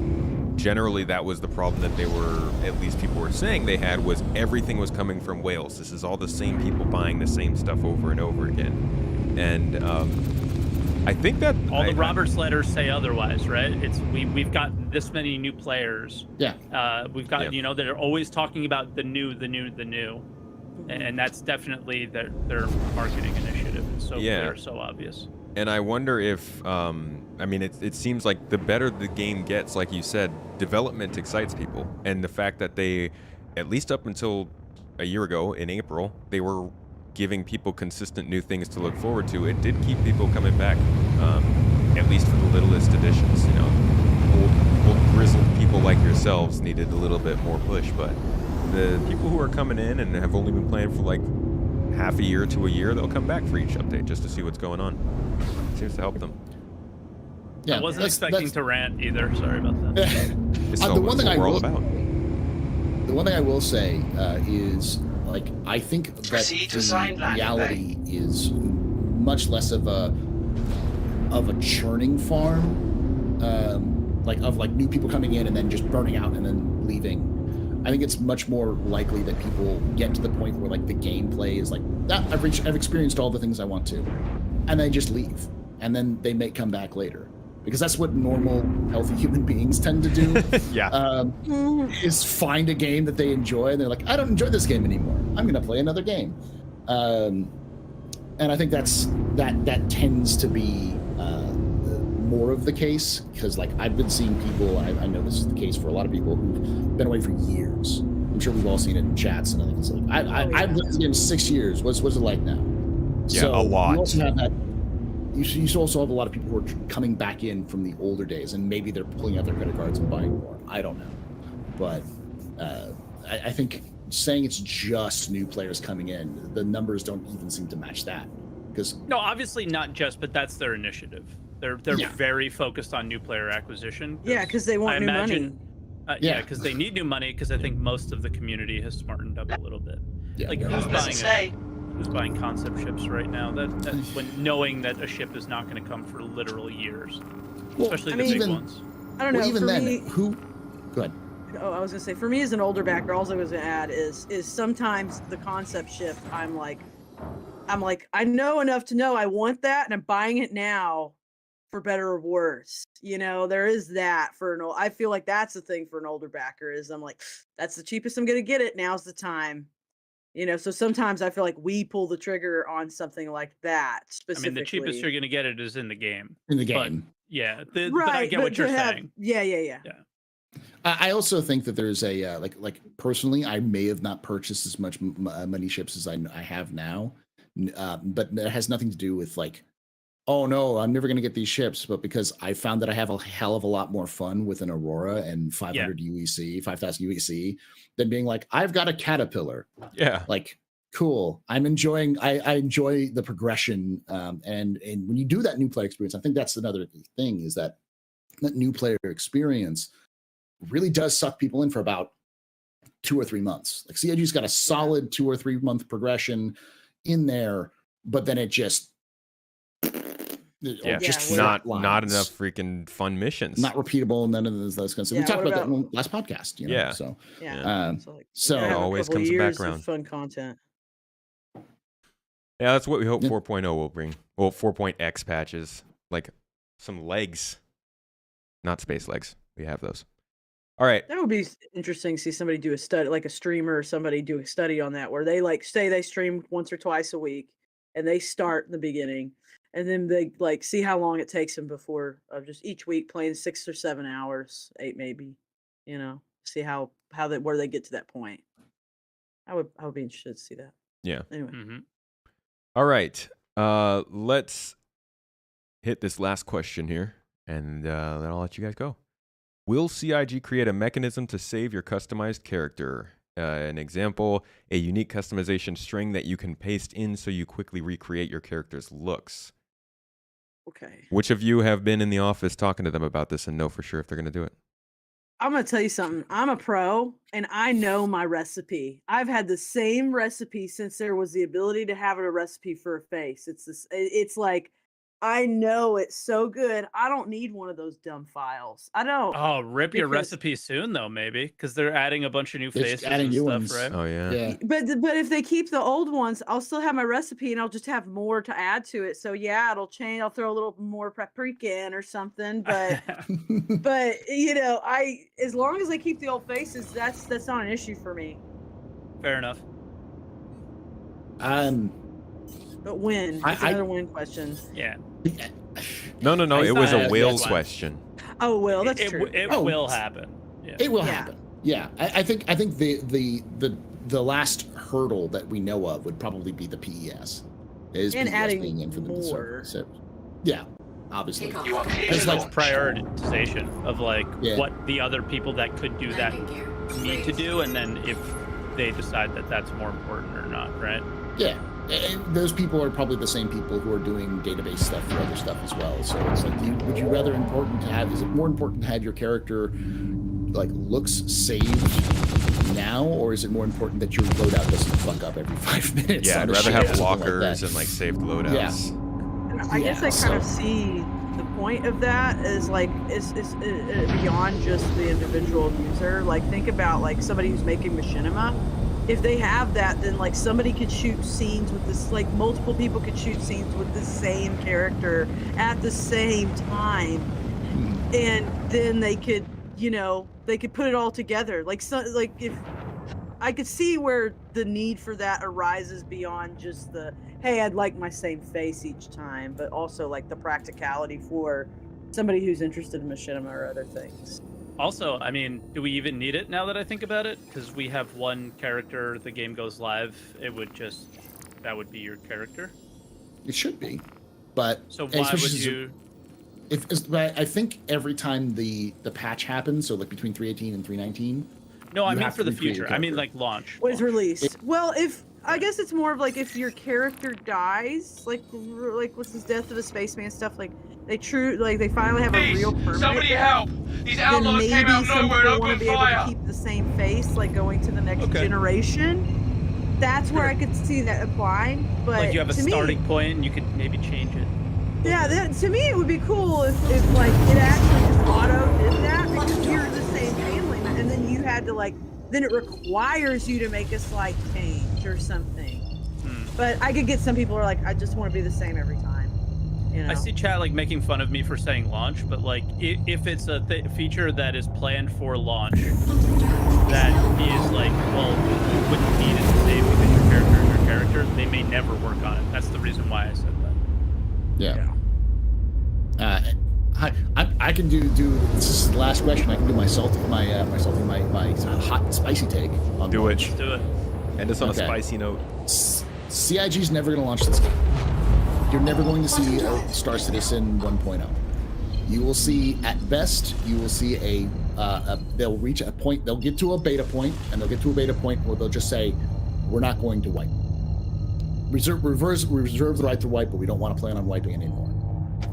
generally that was the problem that they were, at least people were saying they had, was everything was coming from Wales. This is all the same people buying the same stuff over and over again. And I think that all the Roberts letters say otherwise, right? It's we've got this many new players. Yeah. We've got you know, they're always talking about the new, and that's definitely their marketing initiative. It's so clear, so obvious. And I wonder if I mean it seems like the better the game gets, like you said, development excites people, and the fact that they, at least up until a year ago in April, they were giving people consistent new things to look forward to, it did keep people coming back, at least for the littlest editions. You know, old grizzled people like yourselves needed a little bit more push, but the people who are coming in and have only been playing for like half a year to a year, they'll come back for each update just to see what's going on. Seems to help them. Yeah, I wasn't expecting to rant either. Sorry about that. The one thing I will say is, like, I think that the reality is much less of a churning farm, like new people coming in and then just burning out and then leaving. I think it's much more likely that people get to the point where like the gameplay is like that. I've experienced all the things I want to, and they just leave, and then they may come back later, because that's what normal, healthy human beings tend to do. Is find a game that they enjoy, and they're like, I don't enjoy this game anymore. I'm going to play another game, and I think that tends to be more of the case, because like I've been seeing people, I know this is the case for a lot of people who've been away for years. I'm sure we've all seen it in chats and I think it's like I've played this game 6 years. What's it like now? Yeah, so a lot. You also have that. You also have a lot of people who are coming back in from the older days, and maybe they're pulling out their credit cards and buying more. I don't know, but I think saying it's just new players coming in, the numbers don't even seem to match that. Because no, obviously not just, but that's their initiative. They're very focused on new player acquisition. Yeah, because they want new money. Because they need new money, because I think most of the community has smartened up a little bit. Yeah. Like who's buying concept ships right now? That when knowing that a ship is not going to come for literal years, especially the big ones. I don't know. Well, even for then, me, who Go ahead. Oh, I was gonna say, for me as an older backer, all I was gonna add is sometimes the concept shift. I'm like, I know enough to know I want that, and I'm buying it now, for better or worse. You know, there is that for an old. I feel like that's the thing for an older backer is I'm like, that's the cheapest I'm gonna get it. Now's the time. You know, so sometimes I feel like we pull the trigger on something like that specifically. I mean, the cheapest you're going to get it is in the game. In the But, game. yeah, but I get what you're saying. Yeah. I also think that there's a like personally, I may have not purchased as much money ships as I have now, but that has nothing to do with like, oh no, I'm never going to get these ships, but because I found that I have a hell of a lot more fun with an Aurora and 500 UEC, 5,000 UEC, than being like, I've got a Caterpillar. Yeah. Like, cool. I'm enjoying. I enjoy the progression, and when you do that new player experience, I think that's another thing is that new player experience really does suck people in for about 2 or 3 months. Like CIG's got a solid 2 or 3 month progression in there, but then it just just not enough freaking fun missions, not repeatable, none of those kinds of. We talked about that in the last podcast. You know? So it always comes back around. Fun content. Yeah, that's what we hope 4.0 will bring. Well, 4.x patches, like some legs, not space legs. We have those. All right. That would be interesting to see somebody do a study, like a streamer or somebody do a study on that, where they like say they stream once or twice a week, and they start in the beginning, and then they like see how long it takes them before just each week playing 6 or 7 hours, 8 maybe, you know, see how where they get to that point. I would be interested to see that. Yeah. Anyway. Mm-hmm. All right. Let's hit this last question here, and then I'll let you guys go. Will CIG create a mechanism to save your customized character? An example, a unique customization string that you can paste in so you quickly recreate your character's looks. Okay. Which of you have been in the office talking to them about this and know for sure if they're going to do it? I'm going to tell you something. I'm a pro, and I know my recipe. I've had the same recipe since there was the ability to have a recipe for a face. It's like, I know it's so good. I don't need one of those dumb files. I don't. Oh, rip your recipe soon though, maybe, because they're adding a bunch of new faces adding and new stuff, ones. right? Oh yeah. But if they keep the old ones, I'll still have my recipe, and I'll just have more to add to it. So yeah, it'll change. I'll throw a little more paprika in or something. But but you know, as long as they keep the old faces, that's not an issue for me. Fair enough. But when? That's another win question. Yeah. No. It was a whale question. Oh well, that's true. It will happen. Yeah. It will happen. Yeah, I think the last hurdle that we know of would probably be the PES. And adding being in for more. So, yeah, obviously. It's like prioritization of like what the other people that could do that need to do, and then if they decide that that's more important or not, right? Yeah. And those people are probably the same people who are doing database stuff for other stuff as well. So it's like, would you rather is it more important to have your character like looks saved now, or is it more important that your loadout doesn't fuck up every 5 minutes? Yeah, I'd rather have lockers and like saved loadouts. Yeah. I guess I kind of see the point of that is like is beyond just the individual user. Like think about like somebody who's making machinima. If they have that, then like somebody could shoot scenes with this, like multiple people could shoot scenes with the same character at the same time, and then they could, you know, they could put it all together. Like if I could see where the need for that arises beyond just the, hey, I'd like my same face each time, but also like the practicality for somebody who's interested in machinima or other things. Also, I mean, do we even need it now that I think about it? Because we have one character, the game goes live, that would be your character? It should be, but... So why would you... I think every time the patch happens, so like between 3.18 and 3.19... No, I mean for the future. I mean like launch. Was released. Well, I guess it's more of like if your character dies, like what's this Death of a Spaceman stuff, like they finally have a real permanent. Somebody help! These outlaws came out of nowhere and opened fire! Maybe some people want to be able to keep the same face, like going to the next generation. That's where I could see that applying. But like you have a starting point and you could maybe change it. Yeah, to me it would be cool if like it actually just auto did that because you're the same family member. had to like, then it requires you to make a slight change or something. But I could get some people who are like, I just want to be the same every time. You know? I see chat like making fun of me for saying launch, but like if it's a feature that is planned for launch, that is like, well, you wouldn't need it to save within your character, they may never work on it. That's the reason why I said that. Yeah. I can do this is the last question. I can do my hot and spicy take on Do launch. it. Do it. End us on Okay. a spicy note. CIG's never going to launch this game. You're never going to see a Star Citizen 1.0. You will see, at best, you will see they'll reach a point, they'll get to a beta point, and they'll get to a beta point where they'll just say, we're not going to wipe. We reserve the right to wipe, but we don't want to plan on wiping anymore.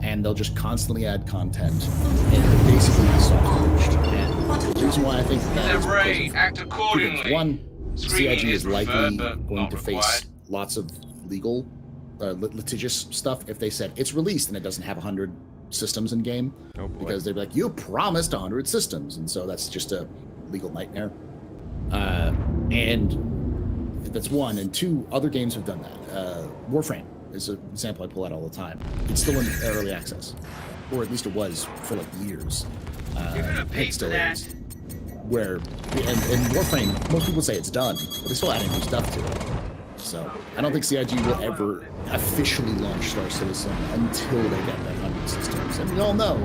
And they'll just constantly add content, and basically be soft-launched. And the reason why I think that is because act of accordingly. one, Screening CIG is likely preferred, but going not to required. face lots of legal, litigious stuff if they said it's released and it doesn't have 100 systems in game. Oh, boy. Because they'd be like, you promised 100 systems, and so that's just a legal nightmare. And that's one. And two, other games have done that. Warframe is an example I pull out all the time. It's still in early access, or at least it was for like years. It still is. Where and Warframe, most people say it's done, but they're still adding new stuff to it. So I don't think CIG will ever officially launch Star Citizen until they get that 100 systems. And we all know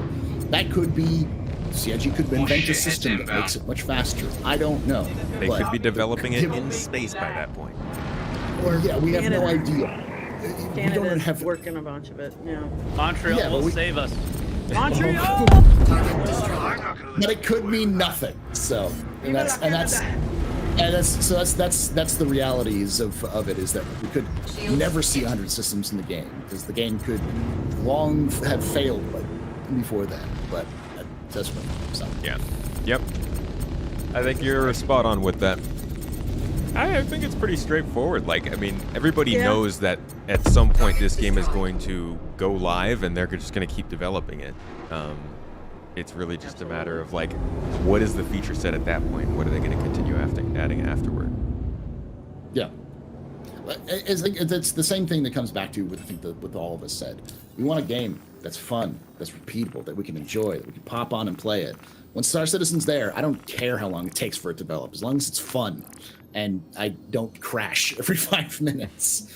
that could be CIG could invent a system that makes it much faster. I don't know. They but could be developing it in space by that point. Or yeah, we have no Canada. idea. We don't Canada's have working a bunch of it. Yeah. Montreal Yeah, but will we- save us. Montreal. but it could mean nothing. So that's the realities of it, is that we could never see 100 systems in the game, because the game could long have failed before then. But that's what. So Yeah. Yep. I think you're spot on with that. I think it's pretty straightforward. Like, I mean, everybody Yeah. knows that at some point this game is going to go live, and they're just going to keep developing it. It's really just a matter of like, what is the feature set at that point? What are they going to continue adding afterward? yeah. It's the same thing that comes back to what all of us said. We want a game that's fun, that's repeatable, that we can enjoy, that we can pop on and play it. When Star Citizen's there, I don't care how long it takes for it to develop, as long as it's fun and I don't crash every 5 minutes.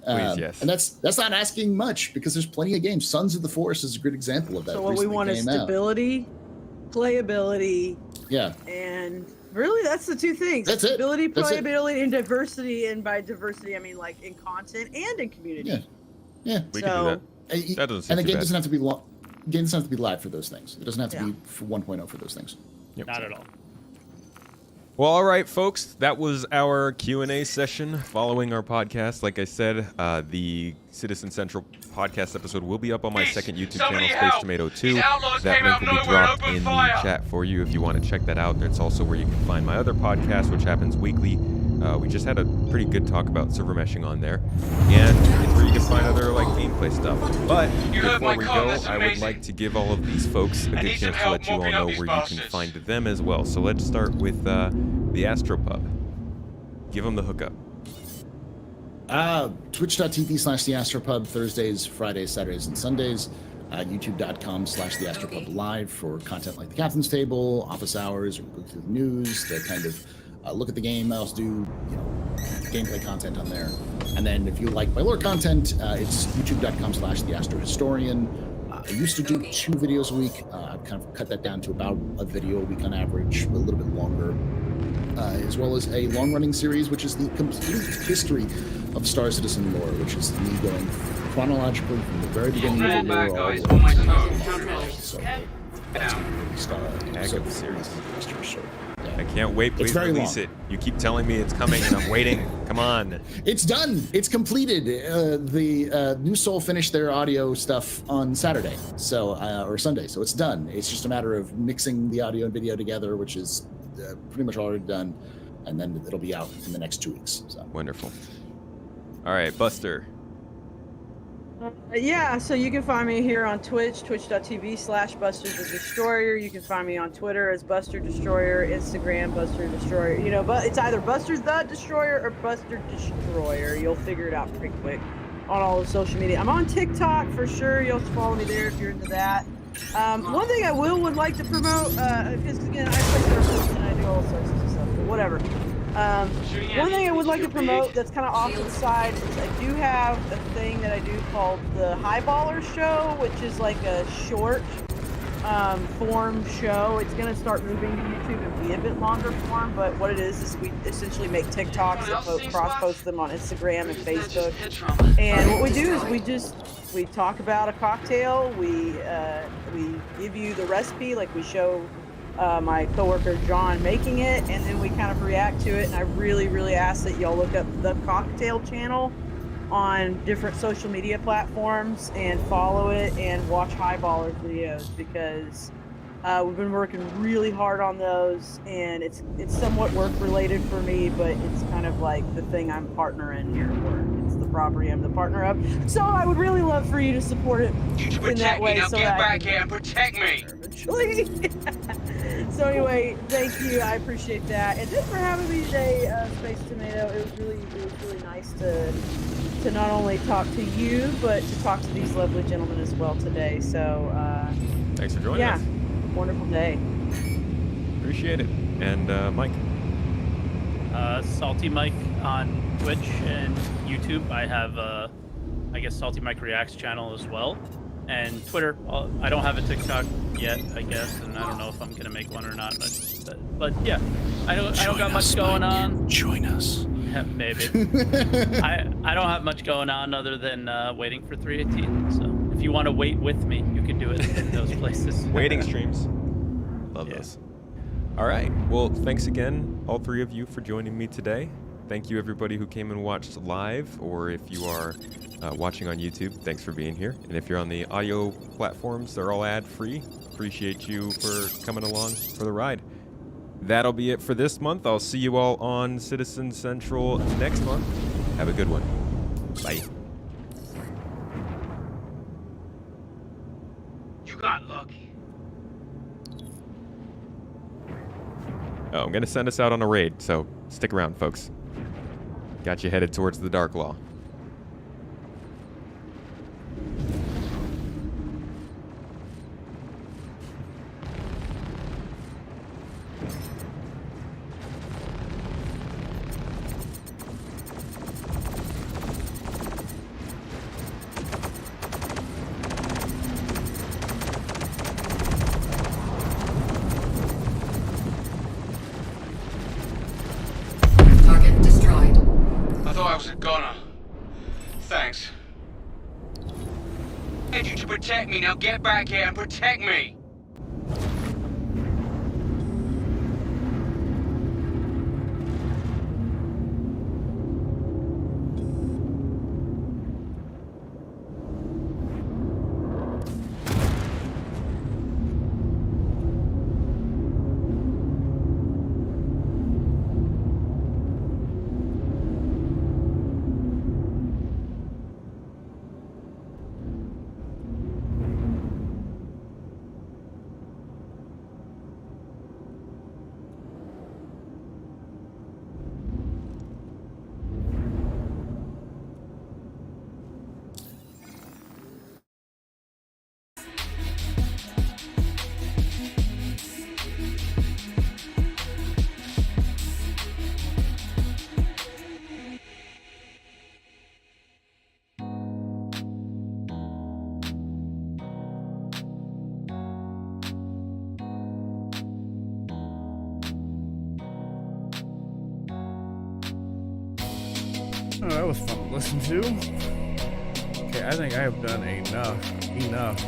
Please, yes. And that's not asking much, because there's plenty of games. Sons of the Forest is a good example of that. So what we recently want is came out. stability, playability, Yeah. and really that's the two things. That's it. Stability, That's it. playability, and diversity. And by diversity, I mean like in content and in community. Yeah. Yeah. We So- can do that. That doesn't seem And the too game bad. doesn't have to be long. Game doesn't have to be live for those things. It doesn't have to Yeah. be for 1.0 for those things. Yep. Not at all. Well, all right, folks. That was our Q&A session following our podcast. Like I said, the Citizen Central podcast episode will be up on my second YouTube channel, Somebody Space help. Tomato 2. These outlaws That came link out will be of nowhere and dropped opened in fire. the chat for you if you want to check that out. That's also where you can find my other podcast, which happens weekly. We just had a pretty good talk about server meshing on there. And it's where you can find other like gameplay stuff. But You heard before my we call, go, that's I would amazing. like to give all of these folks a I good need some chance to let help you all mopping know up where these you can bastards. find them as well. So let's start with the Astropub. Give them the hookup. Twitch.tv/theastropub, Thursdays, Fridays, Saturdays, and Sundays. YouTube.com/theastropub live for content like the Captain's Table, Office Hours, or go through the news, to kind of look at the game. I also do gameplay content on there. And then if you like my lore content, it's youtube.com/theastrohistorian. I used to do 2 videos a week. I've kind of cut that down to about a video a week on average, a little bit longer. As well as a long-running series, which is the complete history of Star Citizen lore, which is me going chronologically from the very beginning of the lore all the way to the end. So that's going to really start. Heck of a series. So, I can't wait. Please very release long. it. You keep telling me it's coming, and I'm waiting. Come on. It's done. It's completed. The New Soul finished their audio stuff on Saturday, or Sunday. So it's done. It's just a matter of mixing the audio and video together, which is pretty much already done, and then it'll be out in the next 2 weeks. So Wonderful. All right, Buster. Yeah, so you can find me here on Twitch, twitch.tv/Buster the Destroyer. You can find me on Twitter as Buster Destroyer, Instagram Buster Destroyer. You know, but it's either Buster the Destroyer or Buster Destroyer. You'll figure it out pretty quick on all the social media. I'm on TikTok for sure. You'll have to follow me there if you're into that. One thing I would like to promote, because again, I play Surface and I do all sorts of stuff, but whatever. One thing I would like to promote that's kind of off to the side is I do have a thing that I do called the Highballer Show, which is like a short form show. It's going to start moving to YouTube and be a bit longer form, but what it is we essentially make TikToks and cross-post them on Instagram and Facebook. And what we do is we talk about a cocktail, we give you the recipe, like we show my coworker John making it, and then we kind of react to it. And I really ask that y'all look up the Cocktail channel on different social media platforms and follow it and watch Highballer's videos, because we've been working really hard on those, and it's somewhat work related for me, but it's kind of like the thing I'm partner in here for. It's the property I'm the partner of, so I would really love for you to support it in that way. Now so get that back here and protect me. So anyway, thank you. I appreciate that, and thanks for having me today, Space Tomato. It was really nice to not only talk to you, but to talk to these lovely gentlemen as well today. So Thanks for joining us. Wonderful day. Appreciate it. And Mike. Salty Mike on Twitch and YouTube. I have I guess Salty Mike Reacts channel as well, and Twitter. I don't have a TikTok yet, I guess, and I don't know if I'm gonna make one or not. But yeah, I don't got much going on. Join us. Yeah, maybe. I don't have much going on other than waiting for 318. So if you want to wait with me, you can do it in those places. Waiting streams. Love those. All right. Well, thanks again, all three of you, for joining me today. Thank you, everybody who came and watched live, or if you are watching on YouTube, thanks for being here. And if you're on the audio platforms, they're all ad-free. Appreciate you for coming along for the ride. That'll be it for this month. I'll see you all on Citizen Central next month. Have a good one. Bye. You got lucky. Oh, I'm going to send us out on a raid, so stick around, folks. Got you headed towards the Dark Law. Target destroyed. I thought I was a goner. Thanks. I need you to protect me. Now get back here and protect me. Oh, that was fun to listen to. Okay, I think I have done enough.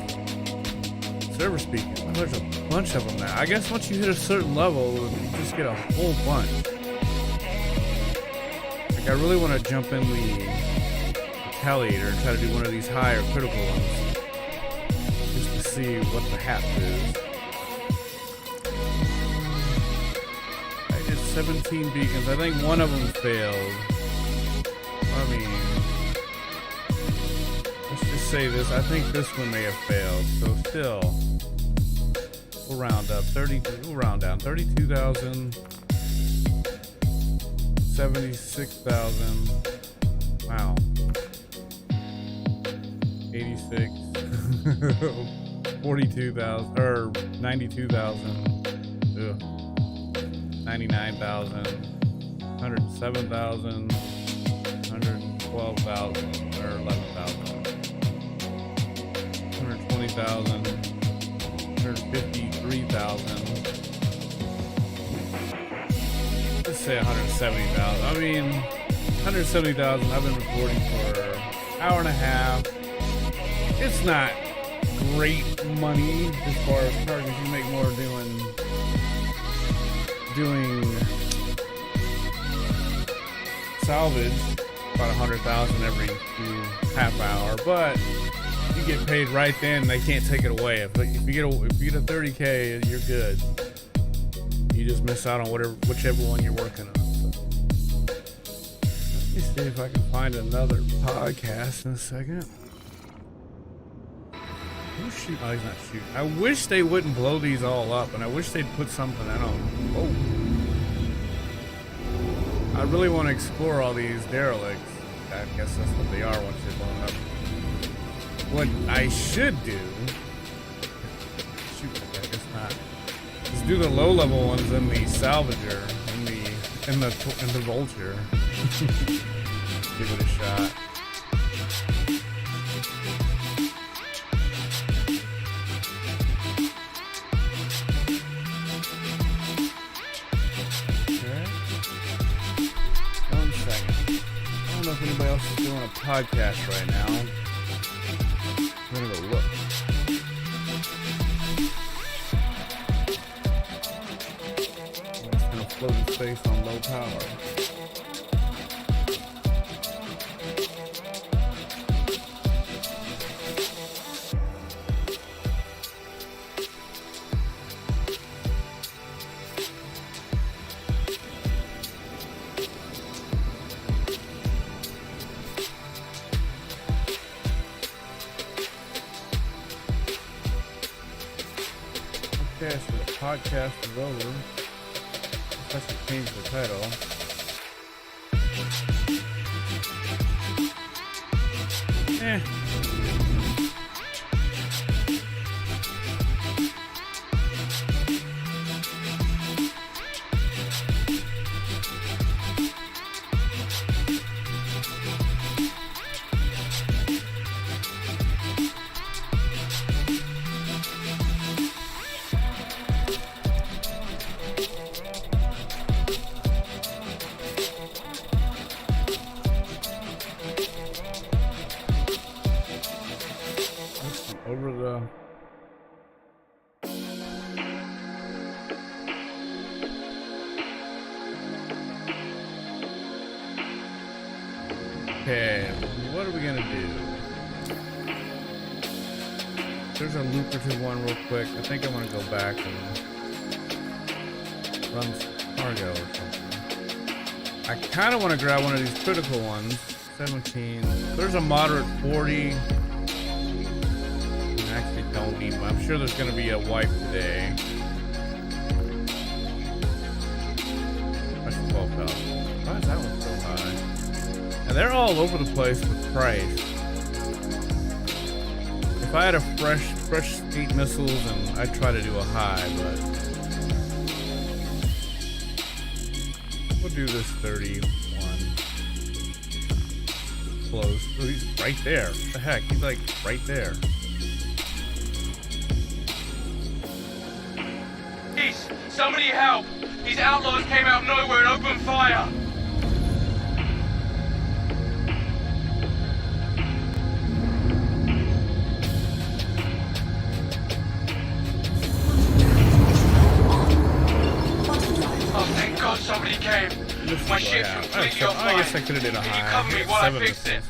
Server speaking. There's a bunch of them now. I guess once you hit a certain level, you just get a whole bunch. Like, I really want to jump in the Retaliator and try to do one of these higher critical ones. Just to see what the hap is. I did 17 beacons. I think one of them failed. I mean, let's just say this. I think this one may have failed. So still, we'll round up. We'll round down. 32,000. 76,000. Wow. 86. 42,000 or 92,000. 99,000. 107,000. 112,000 or 11,000. 120,000. 153,000. Let's say 170,000. I mean, 170,000. I've been recording for an hour and a half. It's not great money as far as targets. You make more doing salvage, about 100,000 every half hour, but you get paid right then. They can't take it away. If you get a 30K, you're good. You just miss out on whichever one you're working on. So. Let me see if I can find another podcast in a second. Who's shooting? Oh, he's not shooting. I wish they wouldn't blow these all up, and I wish they'd put something in them. Oh. I really want to explore all these derelicts. I guess that's what they are once they're blown up. What I should do... Shoot, I guess not. Is do the low-level ones in the salvager, in the vulture. Give it a shot. Okay. 1 second. I don't know if anybody else is doing a podcast right now. I'm gonna go look. Floating space on low power. Okay, so the podcast is over. Let's change the title. Over the okay, what are we gonna do? There's a lucrative one real quick. I think I'm gonna go back and run some cargo or something. I kind of want to grab one of these critical ones. 17. There's a moderate 40. Don't need one. I'm sure there's going to be a wipe today. That's 12,000. Why is that one so high? And they're all over the place with price. If I had a fresh 8 missiles, and I'd try to do a high, but we'll do this 31. Close. Oh, he's right there. What the heck? He's like right there. Somebody help! These outlaws came out of nowhere and opened fire! Oh, thank God somebody came! My ship's completely offline. I guess I could have did a high. Can you cover me while I fix it?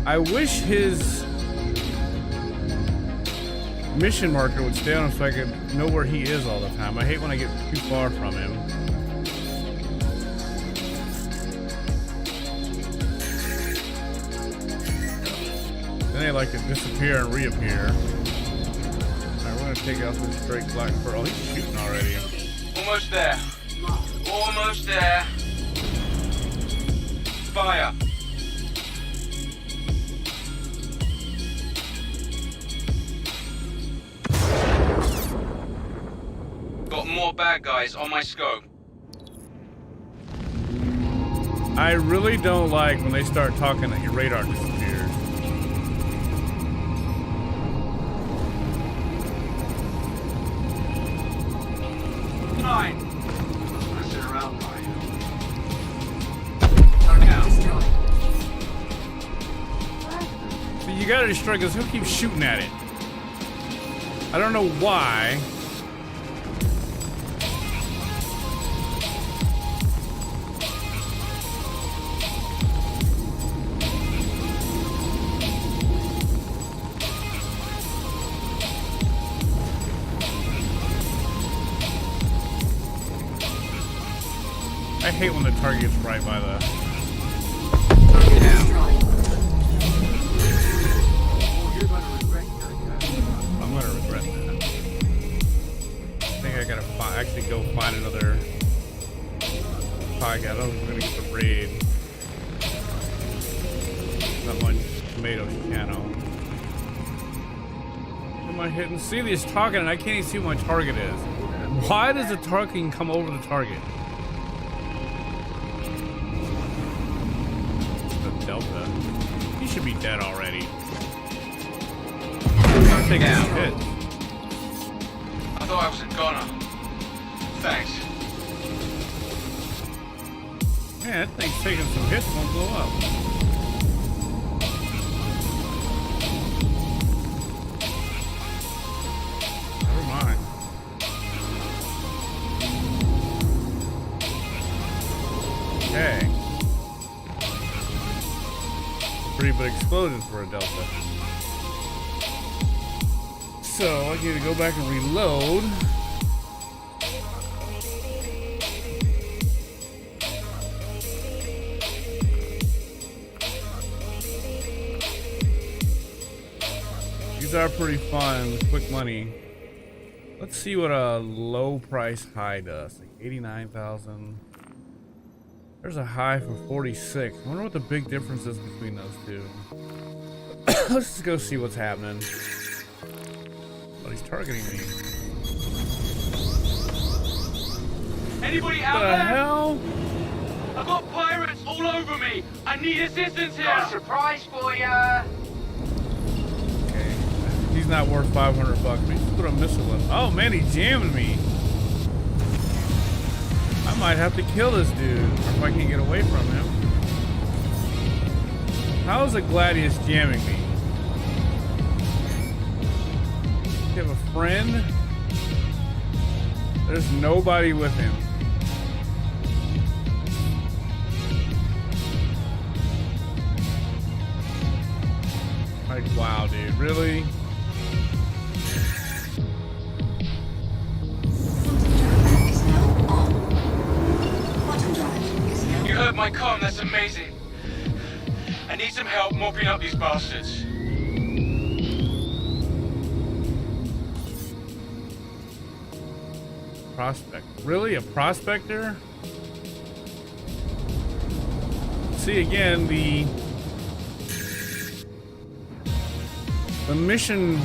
I wish his mission marker would stay on so I could know where he is all the time. I hate when I get too far from him. they like to disappear and reappear. Alright, we're gonna take out this straight black pearl. He's shooting already. Almost there. Almost there. Fire. Got more bad guys on my scope. I really don't like when they start talking that your radar disappears. Nine. So you gotta destroy because he'll keep shooting at it. I don't know why. I hate when the target gets right by the... I'm gonna regret that. I think I gotta actually go find another podcast. I don't think I'm gonna get the raid. Not my tomato channel. Am I hitting? See this target and I can't even see what my target is. Why does the targeting come over the target? Delta. He should be dead already. I'm taking some hits. I thought I was a goner. Thanks. Man, that thing's taking some hits, won't blow up. Never mind. Okay. Pretty big explosion for a Delta. So I need to go back and reload. These are pretty fun, quick money. Let's see what a low price high does. Like 89,000. There's a high for 46. I wonder what the big difference is between those two. Let's just go see what's happening. But he's targeting me. Anybody out What the there? hell? I've got pirates all over me. I need assistance here. Got a surprise for ya. Okay. He's not worth 500 bucks. But he's put a missile in. Oh man, he jammed me. I might have to kill this dude, or if I can get away from him. How is a Gladius jamming me? You have a friend? There's nobody with him. Like, wow, dude, really? You heard my comm, that's amazing. I need some help mopping up these bastards. Prospect. Really? A prospector? See, again, the mission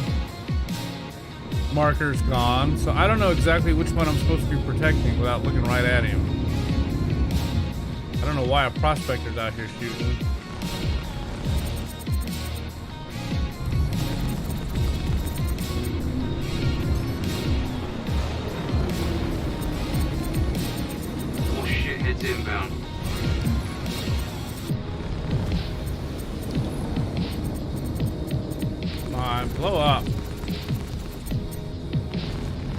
marker's gone, so I don't know exactly which one I'm supposed to be protecting without looking right at him. I don't know why a prospector's out here shooting. Oh shit, it's inbound. Come on, blow up.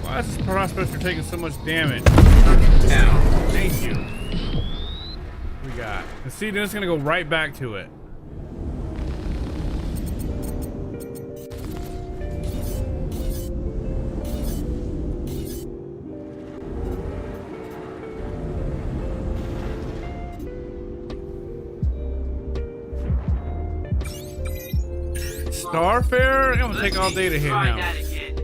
Why is this prospector taking so much damage? Down. Thank you. We got. And see, then it's gonna go right back to it. Starfare? It's gonna take all day to hit Try him. that again.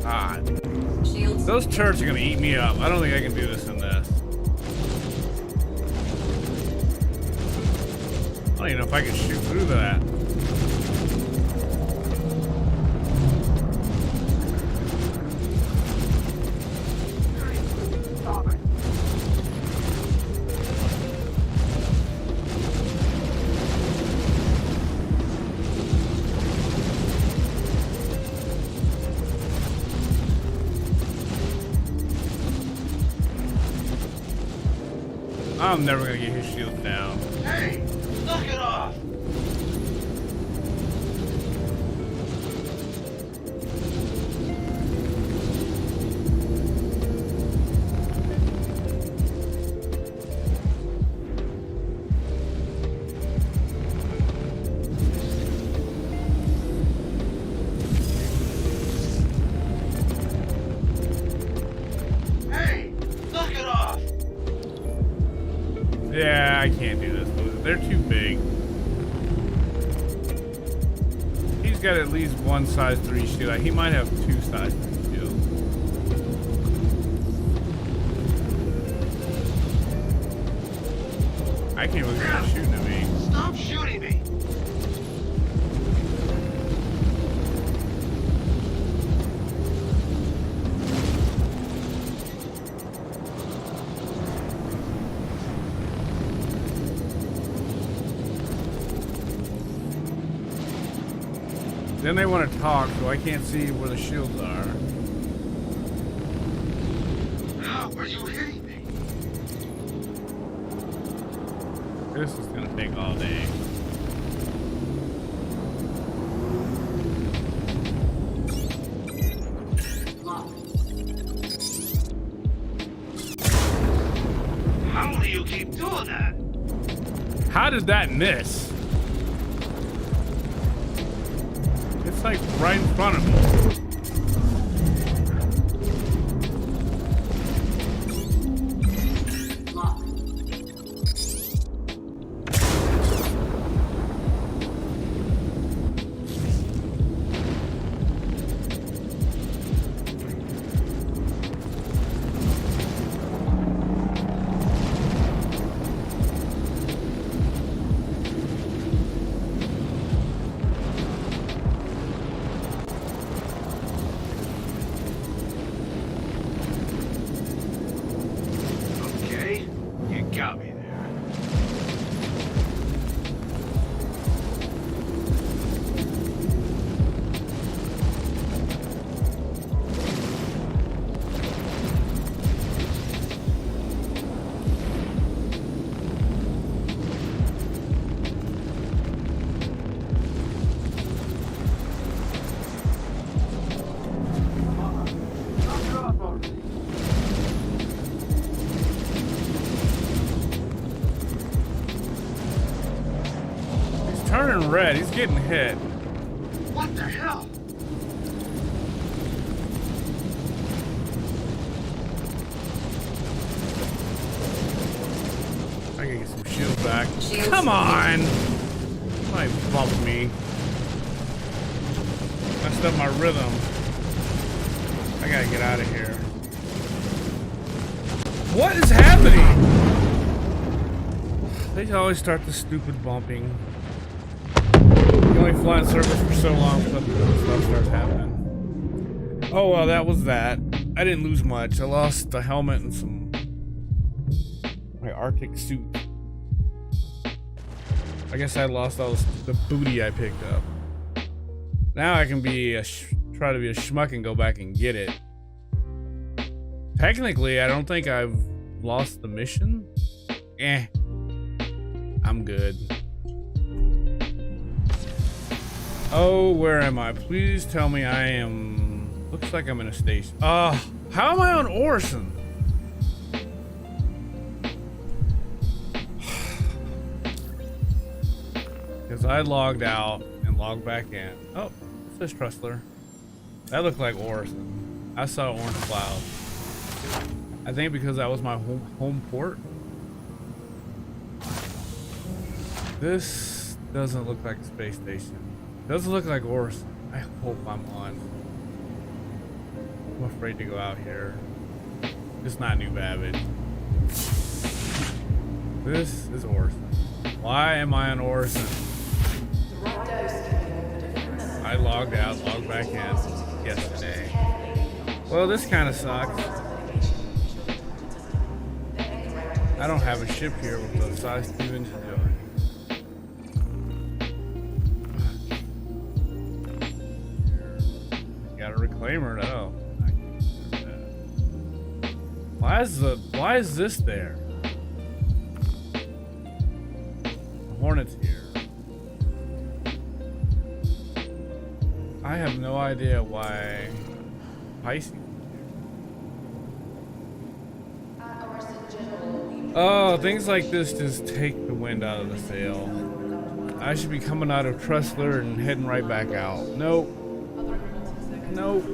God. Shields. Those turrets are gonna eat me up. I don't think I can do this in this. I don't even know if I can shoot through that. Stop it. I'm never gonna get his shield down. Hey, knock it off. Hey, knock it off. Yeah, I can't do this. They're too big. He's got at least one size 3 shield. He might have 2 size 3 shields. I can't believe they're shooting at me. Stop shooting me. Then they want to talk, so I can't see where the shields are. How are you hitting me? This is gonna take all day. How do you keep doing that? How did that miss? It's like right in front of me. Okay, you got me there. He's turning red. He's getting hit. What the hell? I can get some shield back. Shields. Come on! Might bump me. Messed up my rhythm. I gotta get out of here. What is happening? They always start the stupid bumping. You only fly in circles for so long before the stuff starts happening. Oh well, that was that. I didn't lose much. I lost the helmet and my Arctic suit. I guess I lost all the booty I picked up. Now I can be try to be a schmuck and go back and get it. Technically, I don't think I've lost the mission. I'm good. Oh, where am I? Please tell me I am... Looks like I'm in a station. How am I on Orson? Because I logged out and logged back in. Oh, it says Trustler. That looked like Orson. I saw orange cloud. I think because that was my home port. This doesn't look like a space station. Doesn't look like Orson. I hope I'm on. I'm afraid to go out here. It's not New Babbage. This is Orson. Why am I on Orson? I logged out, logged back in yesterday. Well, this kind of sucks. I don't have a ship here with the size 2 engine doing. Got a reclaimer though. Why is this there? The Hornet's here. I have no idea why Pisces. Oh, things like this just take the wind out of the sail. I should be coming out of Tressler and heading right back out. Nope. Nope.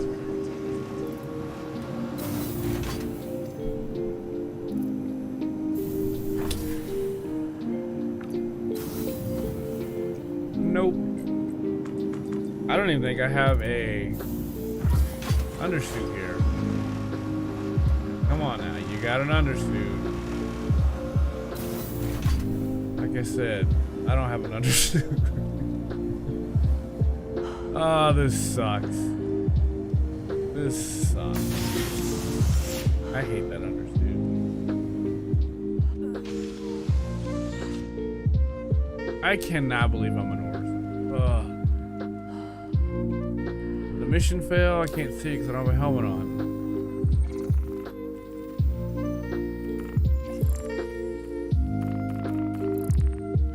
Nope. I don't even think I have a undersuit here. Come on now, you got an undersuit. Like I said, I don't have an undersuit. Oh, this sucks. This sucks. I hate that undersuit. I cannot believe I'm an Orson. Ugh. The mission fail, I can't see because I don't have a helmet on.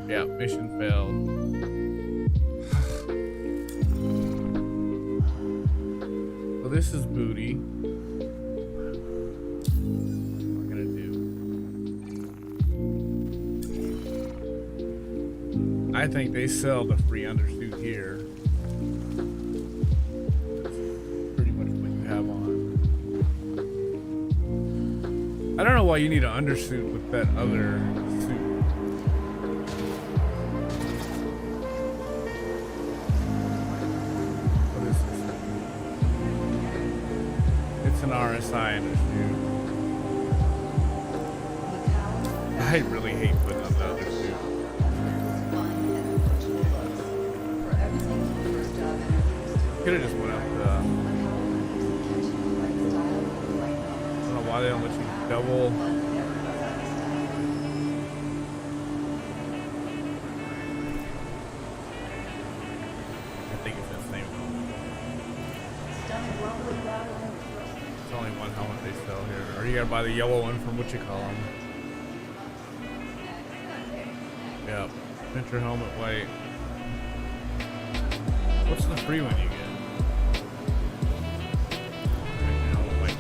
Yeah, mission failed. So this is booty. What am I gonna do? I think they sell the free undersuit here. That's pretty much what you have on. I don't know why you need an undersuit with that other suit. An RSI undersuit. I really hate putting on the other suit. Could have just went up the. I don't know why they don't let you double. I think it's the same one. It's only one helmet they sell here. Or you gotta buy the yellow one from what you call them. Yep. Venture helmet white. What's the free one you get? Helmet white.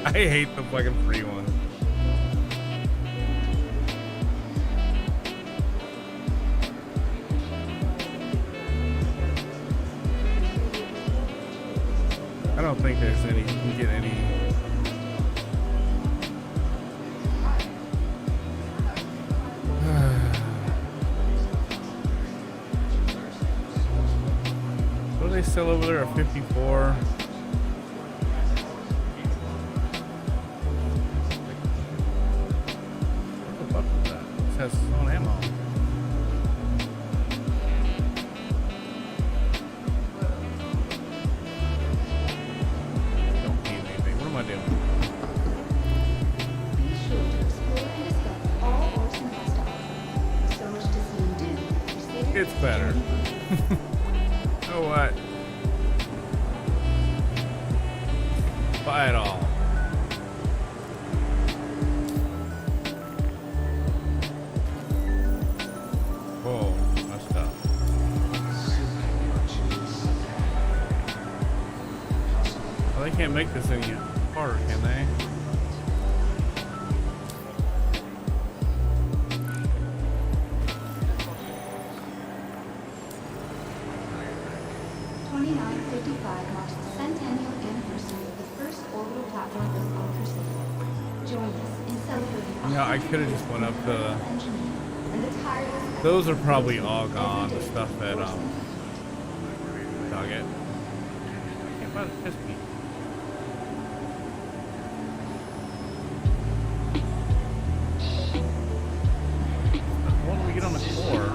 I hate the fucking free one. I don't think there's any, you can get any. What do they sell over there? A 54? What the fuck is that? This has its own ammo. It's better. You know what? Buy it all. Whoa, that's tough. Well, they can't make this any harder, can they? Marks the centennial anniversary of the first orbital platform built on Citizen. Join us in celebrating. Yeah, I could have just went up the and the tireless Those are probably all gone. The stuff that dog it. Can't find a piss piece. What do we get on the floor?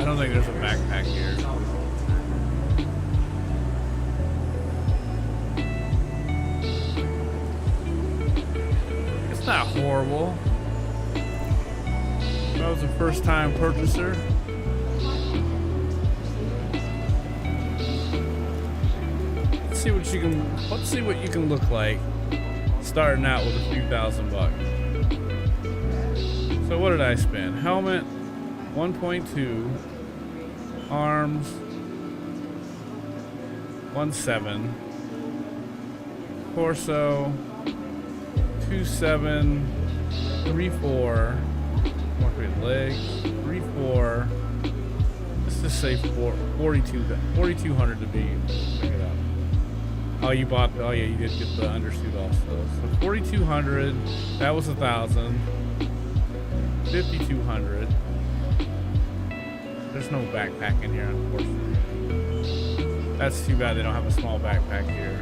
I don't think there's a backpack here. It's not horrible. If I was a first-time purchaser, let's see what you can look like starting out with a few $1,000. So what did I spend? Helmet, 1.2. Arms, 1.7. Torso, 2.7. 3.4. Legs, 3.4. Let's just say 4,200 to be. Check it out. Oh, you bought. Oh yeah, you did get the undersuit also. So 4,200. That was 1,000. 5,200. There's no backpack in here, unfortunately. That's too bad they don't have a small backpack here.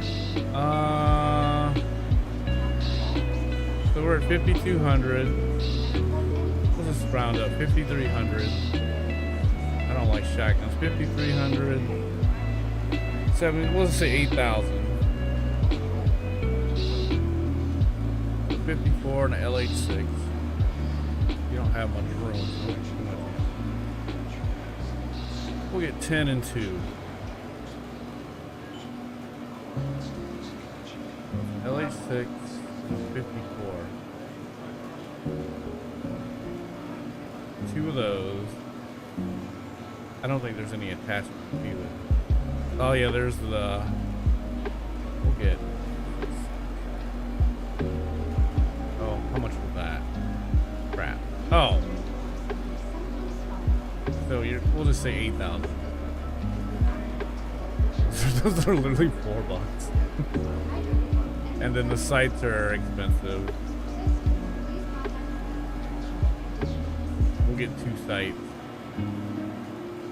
So we're at 5,200. Let's just round up. 5,300. I don't like shotguns. 5,300. let's say 8,000. 54 and an LH6. You don't have much room. We'll get 10 and 2. LH6, 54. 2 of those. I don't think there's any attachment to it. Oh yeah, there's the. We'll get. Oh, how much was that? Crap. Oh. So we'll just say 8,000. Those are literally $4. And then the sights are expensive. We'll get 2 sights.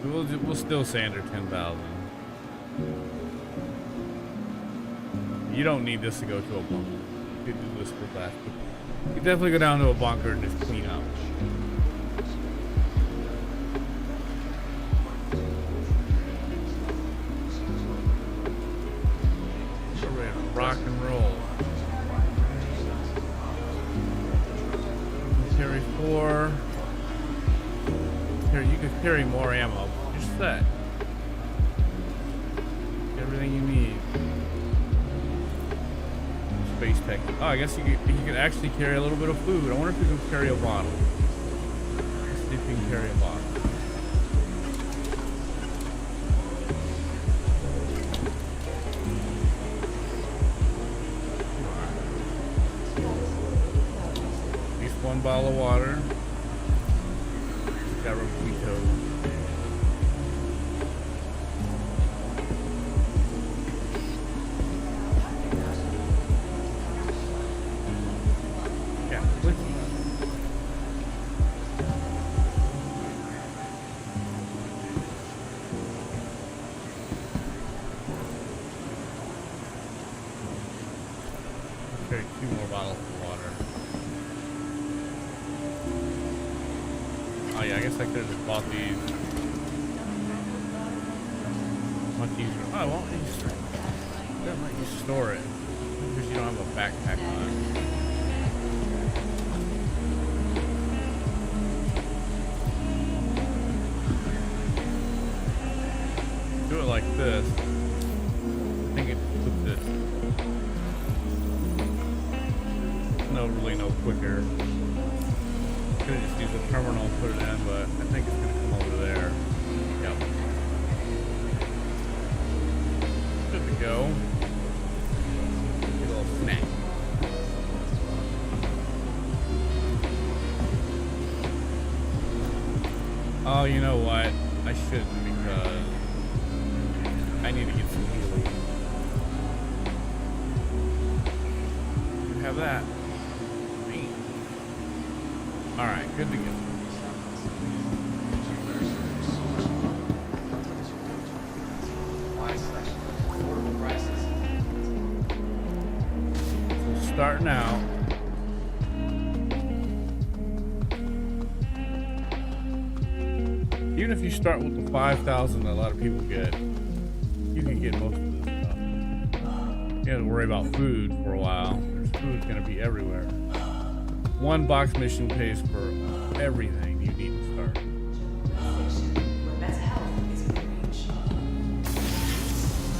We'll still say under 10,000. You don't need this to go to a bunker. You could do this for that. You could definitely go down to a bunker and just clean out. Rock and roll. Carry 4. Here, you can carry more ammo. You're set. Everything you need. Space tech. Oh, I guess you could actually carry a little bit of food. I wonder if you can carry a bottle. Let's see if you can carry a bottle. One bottle of water. Got Rosito. Yeah, clicky. Okay, 2 more bottles of water. Oh yeah, I guess I could have just bought these. Much easier. Oh, won't you store? That might you store it because you don't have a backpack on. Do it like this. I think it's with this. Really no quicker. Could just use the terminal and put it in, but I think it's gonna come over there. Yep. Good to go. Get a little snack. Oh, you know what? I shouldn't because get some healing. You have that. Neat. All right, good to go. So starting out. Even if you start with the 5,000 that a lot of people get, you can get most of this stuff. You don't have to worry about food for a while. There's food going to be everywhere. One box mission pays for everything you need to start.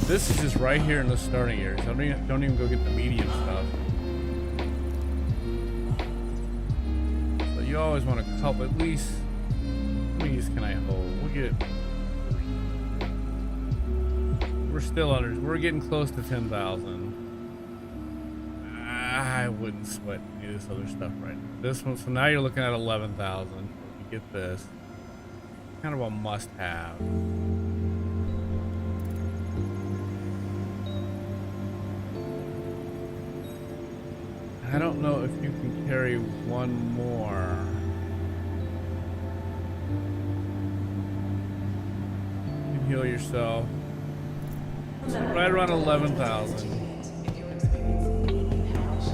This is just right here in the starting area. So don't even go get the medium stuff. So you always want to help at least. How many can I hold? We'll get. We're still under. We're getting close to 10,000. I wouldn't sweat any of this other stuff right now. This one. So now you're looking at 11,000. You get this. Kind of a must-have. I don't know if you can carry one more. You can heal yourself. Right around 11,000.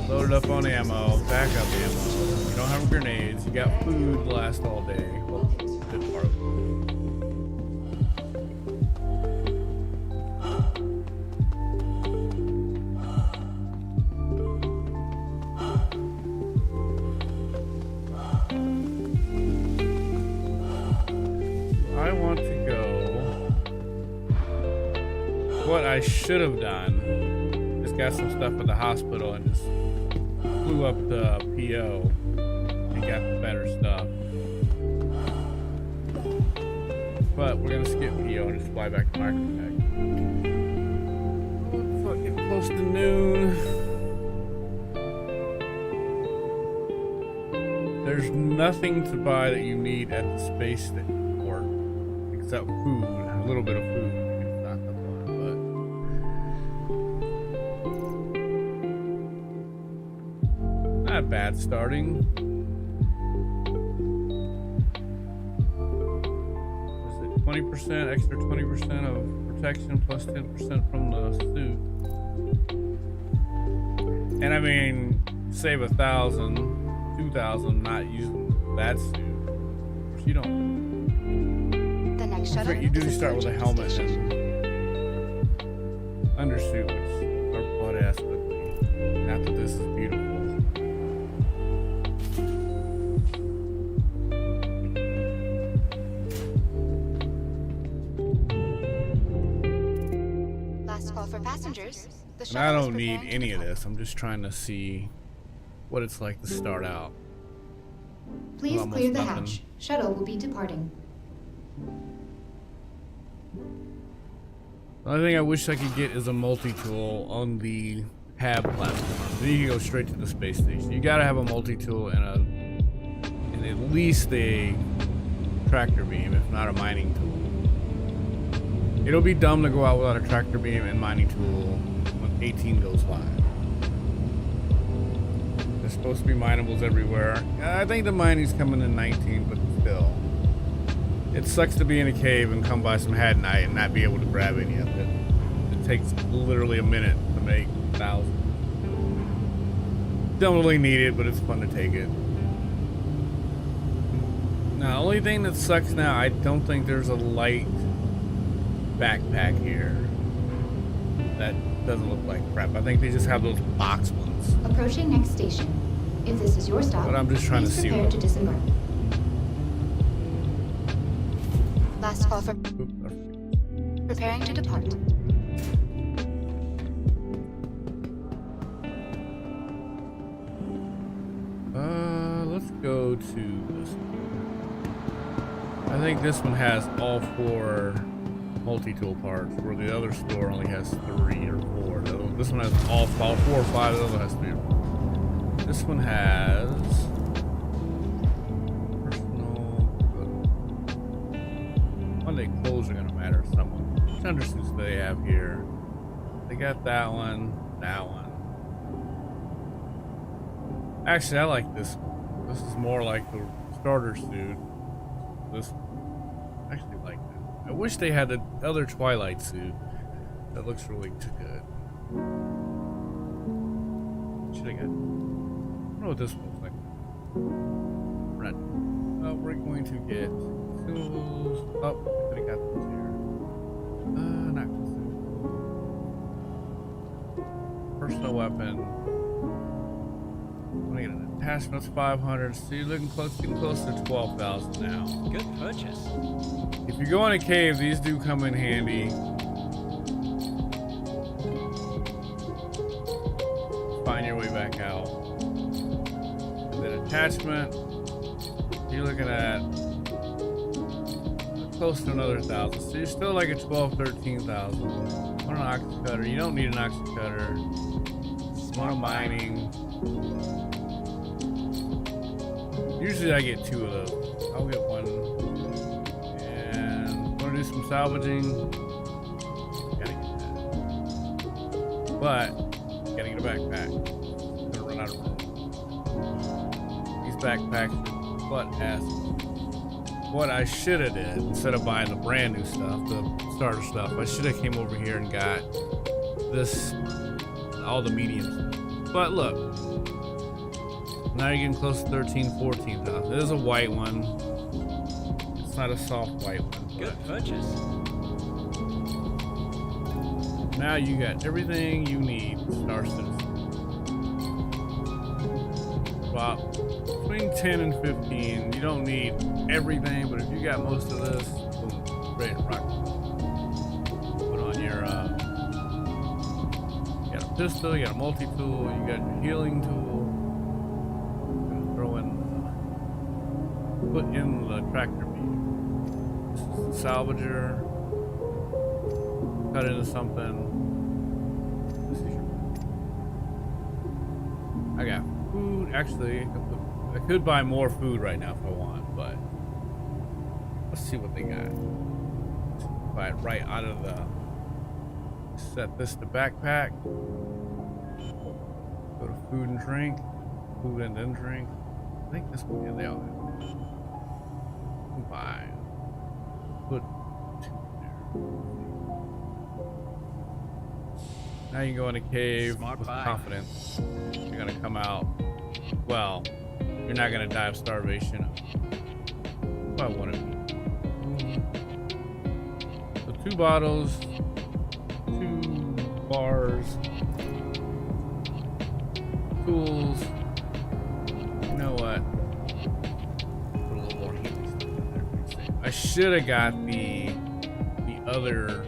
Load it up on ammo, backup ammo. You don't have grenades. You got food to last all day. Well, good part of it. I want to go. What I should have done is got some stuff at the hospital and just flew up the PO and got the better stuff. But we're gonna skip PO and just fly back to Microtech. Fucking close to noon. There's nothing to buy that you need at the space station. Except food, a little bit of food. It's not the one, but not bad starting. Is it 20%, extra 20% of protection plus 10% from the suit? And I mean, save 1,000, 2,000 not using that suit. You don't. You do start with a helmet and undersuit, which are butt ass quickly. Not that this is beautiful. Last call for passengers. The And I don't need any of this. I'm just trying to see what it's like to start out. Please Almost clear the nothing. hatch. Shuttle will be departing. The only thing I wish I could get is a multi-tool on the HAB platform. Then you can go straight to the space station. You gotta have a multi-tool and at least a tractor beam, if not a mining tool. It'll be dumb to go out without a tractor beam and mining tool when 18 goes live. There's supposed to be minables everywhere. I think the mining's coming in 19, but still. It sucks to be in a cave and come by some hadnite and not be able to grab any of it. It takes literally a minute to make 1,000. Don't really need it, but it's fun to take it. Now, the only thing that sucks now, I don't think there's a light backpack here. That doesn't look like crap. I think they just have those box ones. Approaching next station. If this is your stop, But I'm just trying to please see prepare what. to disembark. Last call for preparing to depart. Let's go to this one. I think this one has all 4 multi-tool parts, where the other store only has 3 or 4. This one has all 4 or 5, the other has 3 or 4. This one has personal. One day clothes are gonna matter somewhat. undersuits do they have here? They got that one, that one. Actually, I like this one. This is more like the starter suit. This I actually like that. I wish they had the other Twilight suit. That looks really good. Should I get? I don't know what this looks like. Right. We're going to get tools. Oh, I could have got those here. Not consumables. Personal weapon. I'm gonna get an attachment's 500. So you're getting close to 12,000 now. Good purchase. If you go in a cave, these do come in handy. Find your way back out. And then attachment, you're looking at close to another 1,000. So you're still like at 12, 13,000. Want an ox cutter? You don't need an ox cutter. Want a mining? Usually I get 2 of those. I'll get 1. And want to do some salvaging? Gotta get that. But gotta get a backpack. Gonna run out of room. These backpacks are butt ass. What I should have did, instead of buying the brand new stuff, the starter stuff, I should have came over here and got this, all the mediums. But look, now you're getting close to 13, 14,000. It is a white one. It's not a soft white one. Good purchase. Now you got everything you need, Star Citizen. Well, between 10 and 15, you don't need everything, but if you got most of this, boom, ready to rock. Put on your, you got a pistol, you got a multi-tool, you got your healing tool. Gonna throw in, put in the tractor beam. This is the salvager. Cut into something. This is your, I got food. Actually, I could buy more food right now if I want, but let's see what they got. Buy it right out of the. Set this to backpack. Go to food and drink. Food and then drink. I think this one, yeah, they all have. Buy. Put 2 there. Now you can go in a cave with confidence. You're gonna come out. Well, you're not gonna die of starvation. If I want to be. So 2 bottles, 2 bars, tools. You know what? Put a little more healing stuff in there. I should have got the other.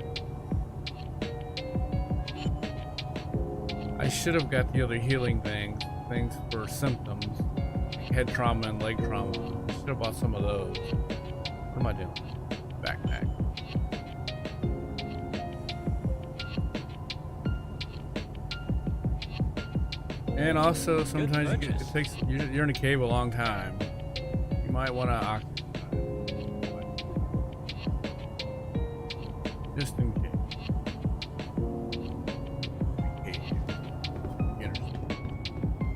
I should have got the other healing things for symptoms, like head trauma and leg trauma. I should have bought some of those. What am I doing? Backpack. And also, sometimes you're in a cave a long time. You might want to occupy. Just in case.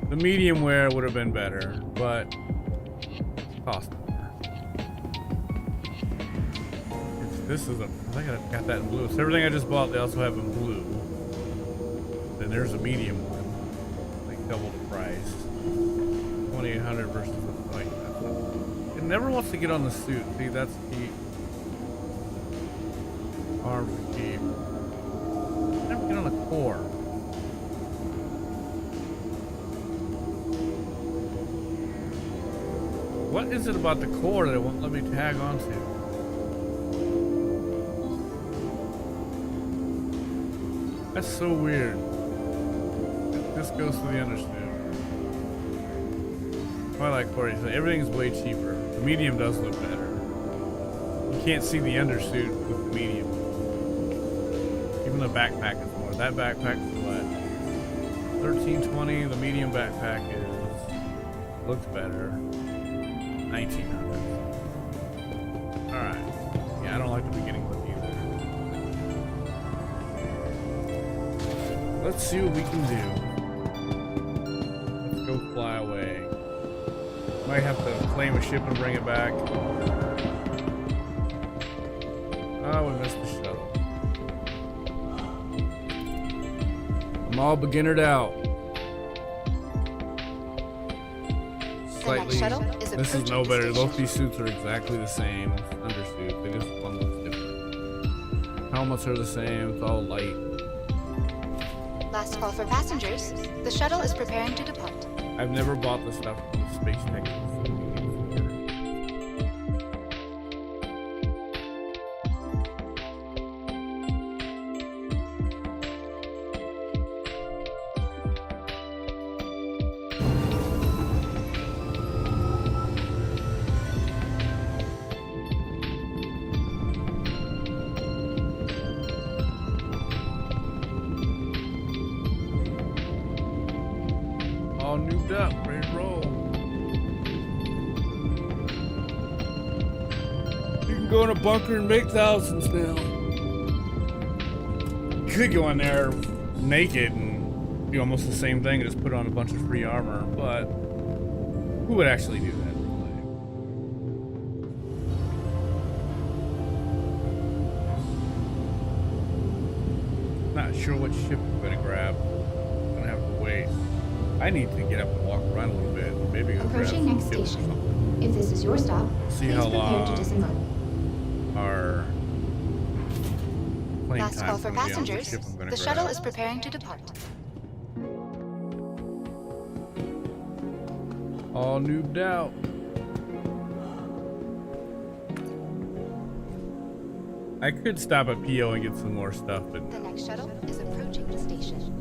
The medium wear would have been better, but it cost more. This is I think I got that in blue. So everything I just bought, they also have in blue. Then there's a medium one, like double the price. 2,800 versus the like. It never wants to get on the suit. See, that's the arms to keep. Never get on the core. What is it about the core that it won't let me tag onto? That's so weird. This goes to the undersuit. Twilight Core, everything's way cheaper. The medium does look better. You can't see the undersuit with the medium. Even the backpack is more. That backpack is what? 1320. The medium backpack looks better. 1,900. Alright. Yeah, I don't like the beginning look either. Let's see what we can do. Let's go fly away. Might have to claim a ship and bring it back. Oh, we missed the shuttle. I'm all beginnered out. Slightly. This is no better. Both these suits are exactly the same. Undersuit. They just one looks different. Helmets are the same. It's all light. Last call for passengers. The shuttle is preparing to depart. I've never bought the stuff from Space Tech. All newed up, ready to roll. You can go in a bunker and make thousands now. You could go in there naked and do almost the same thing and just put on a bunch of free armor, but who would actually do that? Not sure what ship I'm gonna grab. I'm gonna have to wait. I need to get up and walk around a little bit. Maybe go grab Approaching next some tips or station. something. If this is your stop, See please how prepare to long disembark. our plane Last call time's for gonna be on the passengers. ship I'm gonna The shuttle grab. is preparing to depart. All noobed out. I could stop at PO and get some more stuff, but The next shuttle is approaching the station.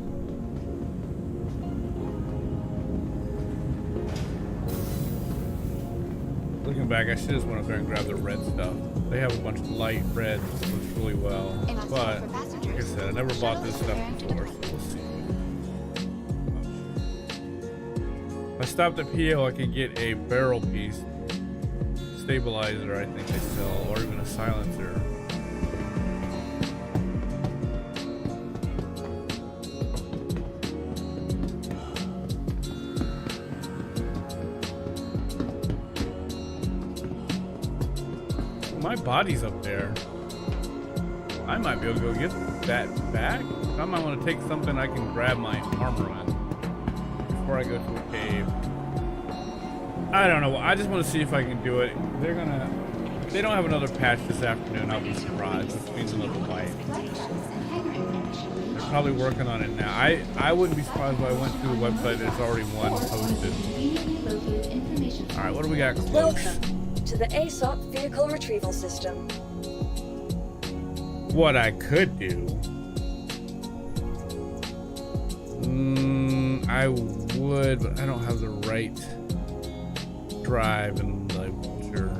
looking back, I should just went up there and grabbed the red stuff. They have a bunch of light red that looks really well. But, like I said, I never bought this stuff before, so we'll see. If I stopped at PO, I could get a barrel piece, stabilizer, I think they sell, or even a silencer. My body's up there. I might be able to go get that back. I might want to take something I can grab my armor in before I go to a cave. I don't know. I just want to see if I can do it. If they don't have another patch this afternoon, I'll be surprised, which means another fight. They're probably working on it now. I wouldn't be surprised if I went to a website that's already one posted. Alright, what do we got close? Welcome to the aUEC vehicle retrieval system. What I could do, I would, but I don't have the right drive and launcher.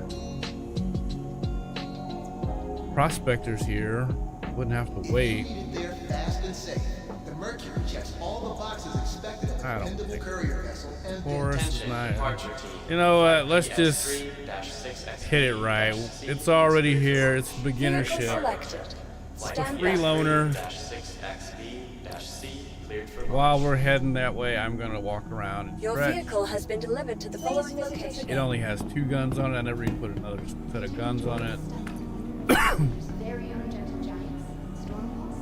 Prospectors here, wouldn't have to wait. There fast and safe. The Mercury checks all the boxes expected of a dependable courier vessel and Forest is not. You know what? Let's just hit it right. It's already here. It's the beginner Vehicle ship. selected. It's a Stand free by. loaner. While we're heading that way, I'm gonna walk around and Your stretch. vehicle has been delivered to the following location. It only has 2 guns on it. I never even put another set of guns on it. Very energetic giants, stormwalls.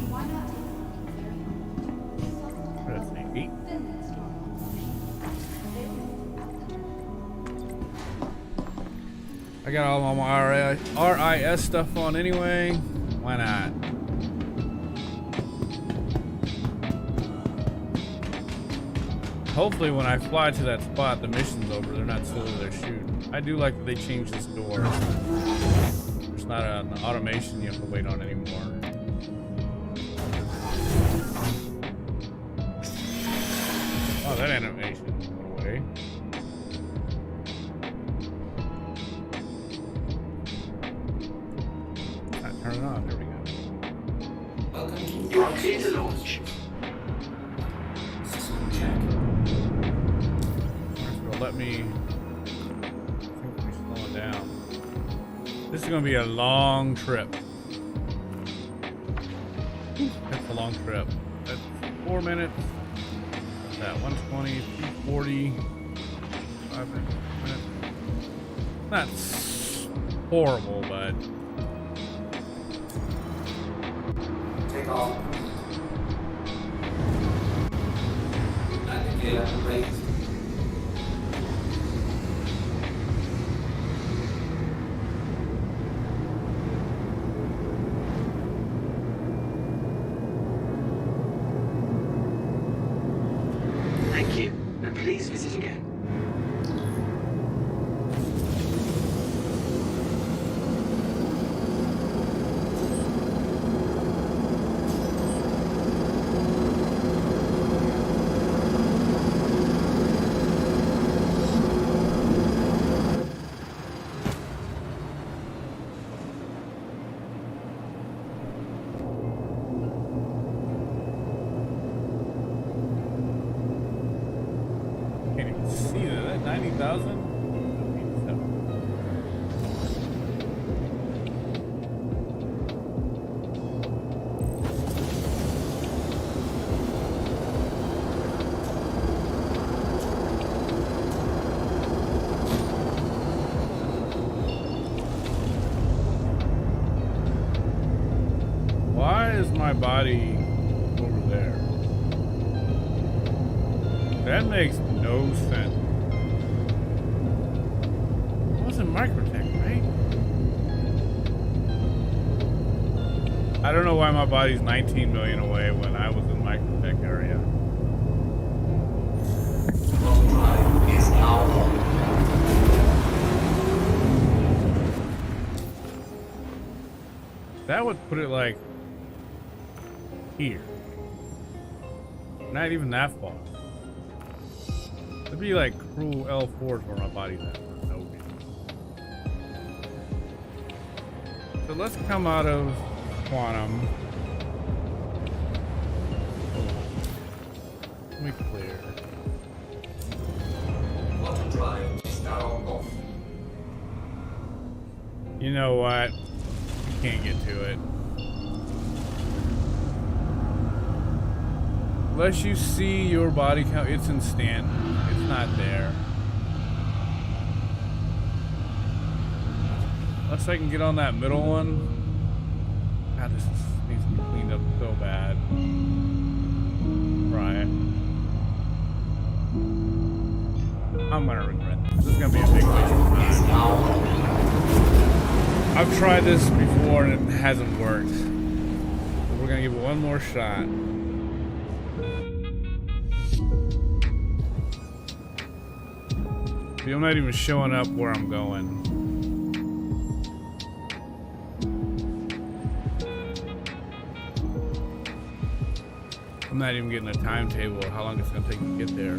Why not take something very That's an 8. thin than stormwalls? I got all my RIS stuff on anyway. Why not? Hopefully when I fly to that spot, the mission's over. They're not still there shooting. I do like that they changed this door. There's not an automation you have to wait on anymore. Oh, that animation went away. Turn it on. There we go. You are clear to launch. Let me. I think we're slowing down. This is going to be a long trip. That's a long trip. 4 minutes. That 120, 240, 5 minutes. That's horrible, but take off. Please. Thank you, and please visit again. can't even see that. 90,000? Why is my body over there? That makes no sense. It wasn't Microtech, right? I don't know why my body's 19 million away when I was in Microtech area. Is now on. That would put it like here. Not even that far. It'd be like cruel L4s where my body's at. No. So let's come out of quantum. Let me clear. Water drive is now off. You know what? You can't get to it. Unless you see your body count, it's in Stanton. It's not there. Unless I can get on that middle one. God, this needs to be cleaned up so bad. Try it. I'm gonna regret this. This is gonna be a big waste of time. I've tried this before and it hasn't worked. So we're gonna give it one more shot. See, I'm not even showing up where I'm going. I'm not even getting a timetable of how long it's gonna take me to get there.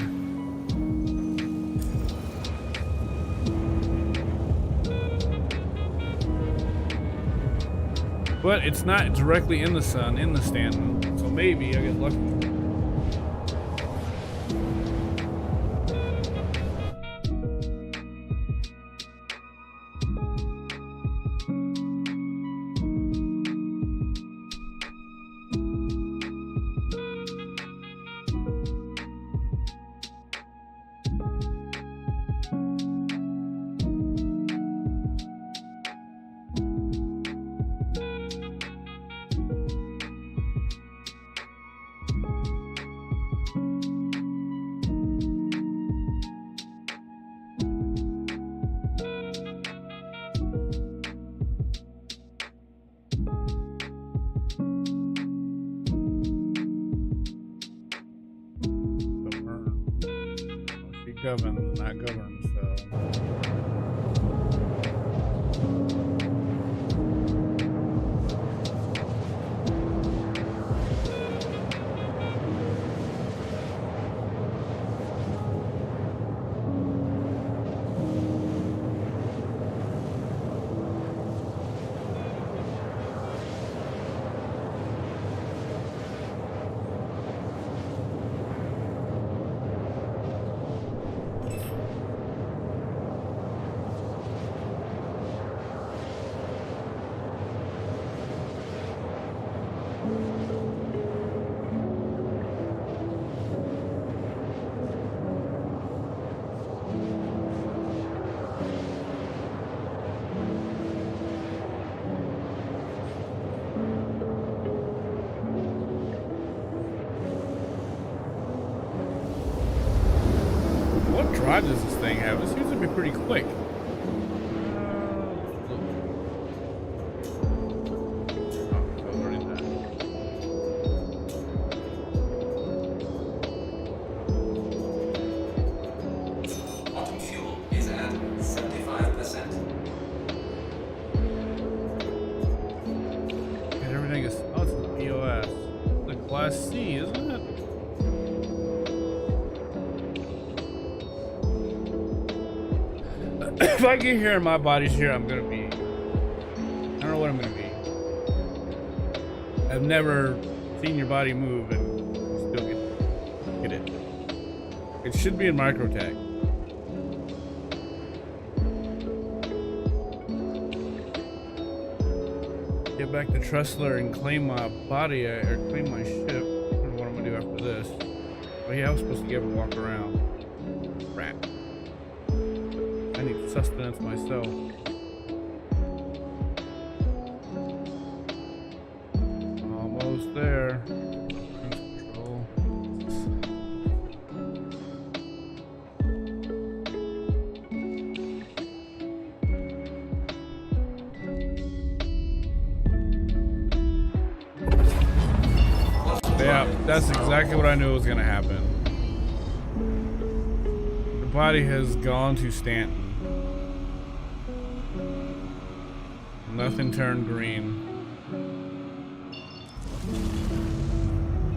But it's not directly in the sun, in the Stanton, so maybe I get lucky. Govern, not govern, so. Why does this thing have? This seems to be pretty quick. Bottom fuel is at 75%. And everything is. Oh, it's an EOS. It's a Class C, isn't it? If I get here and my body's here, I'm gonna be. I don't know what I'm gonna be. I've never seen your body move and still get it. It should be in microtech. Get back to Tressler and claim my body or claim my ship. I don't know what I'm gonna do after this. But yeah, I was supposed to get up and walk around. Crap. I need sustenance myself. Almost there. Control. Yeah, that's exactly what I knew was gonna happen. The body has gone to Stanton. Nothing turned green.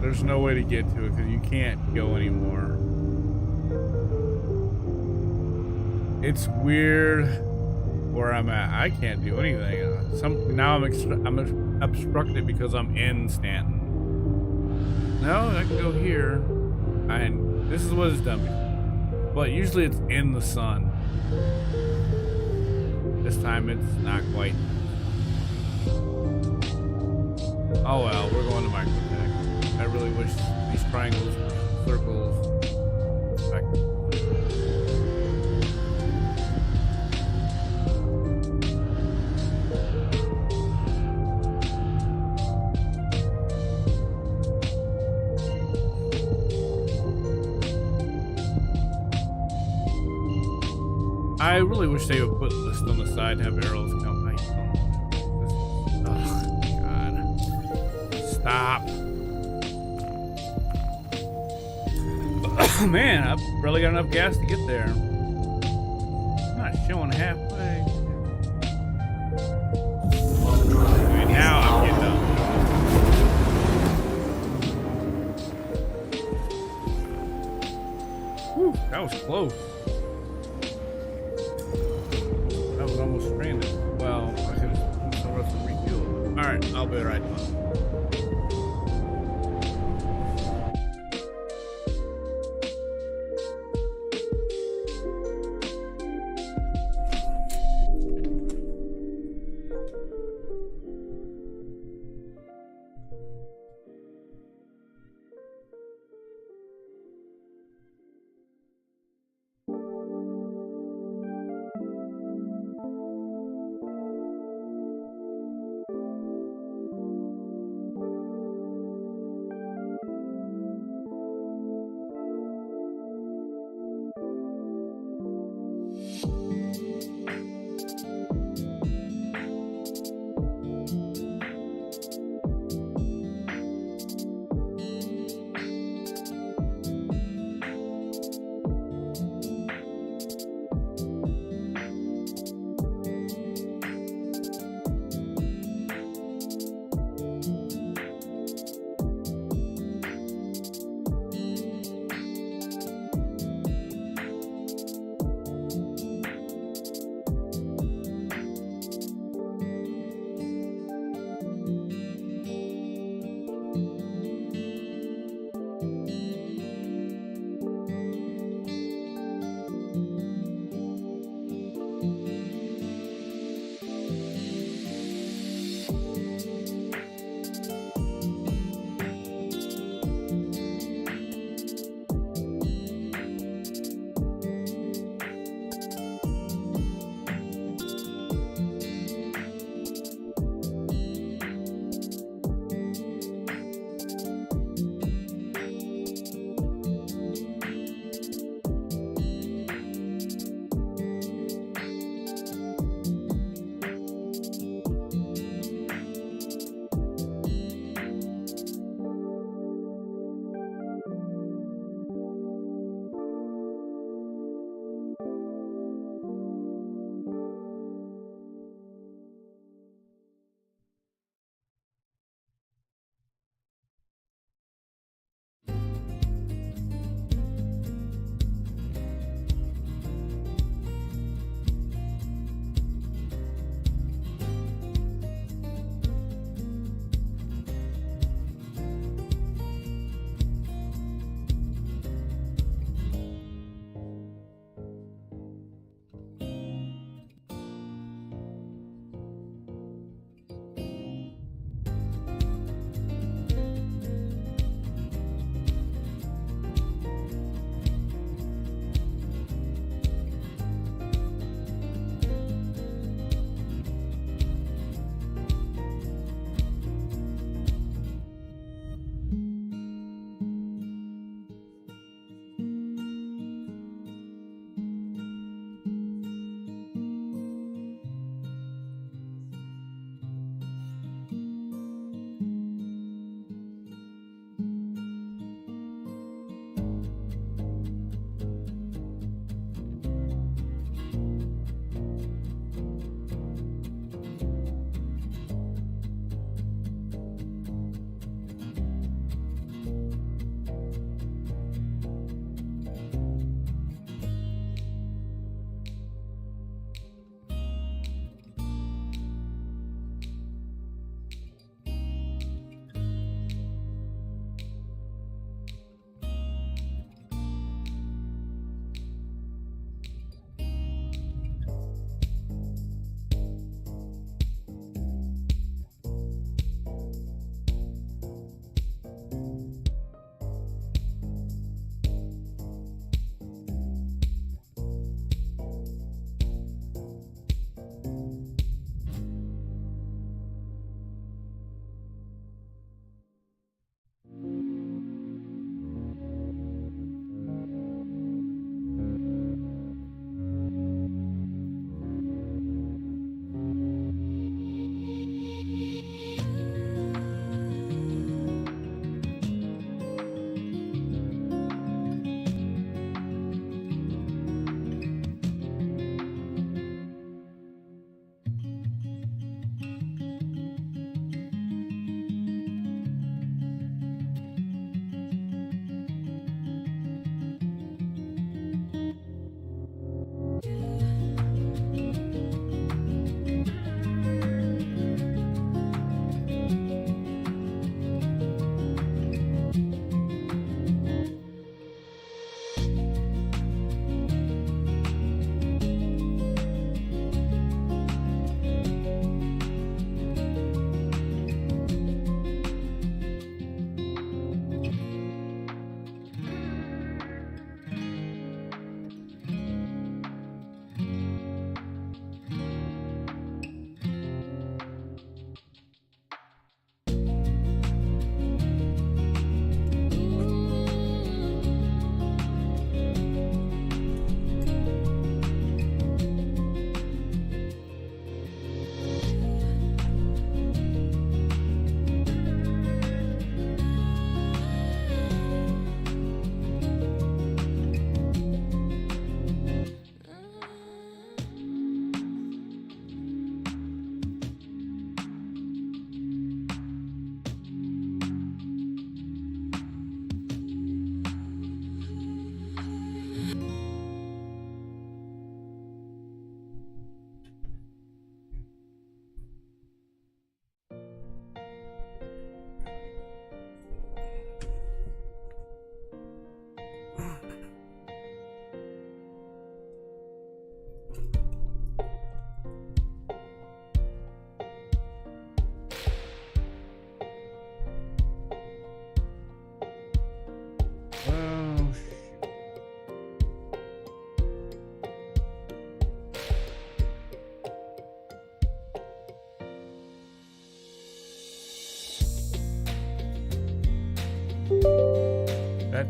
There's no way to get to it because you can't go anymore. It's weird where I'm at. I can't do anything. Now I'm obstructed because I'm in Stanton. No, I can go here. And this is what it's done before. But usually it's in the sun. This time it's not quite. Oh well, we're going to microtech. I really wish these triangles, circles, back. I really wish they would put list on the side and have arrows come. Oh God! Stop! Oh, man, I've barely got enough gas to get there. I'm not showing halfway. I mean, now I'm getting up. Whew, that was close. That was almost stranded. Well, I could have somewhere else to refuel. Alright, I'll be right back.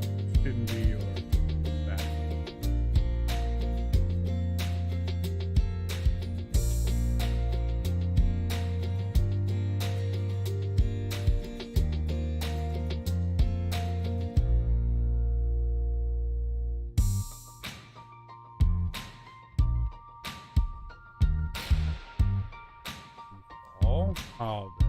that shouldn't be your bad. All this.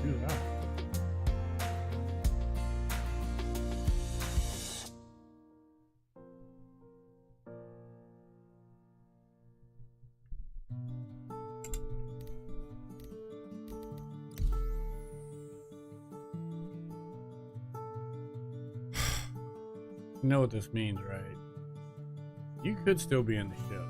Do that. You know what this means, right? You could still be in the ship.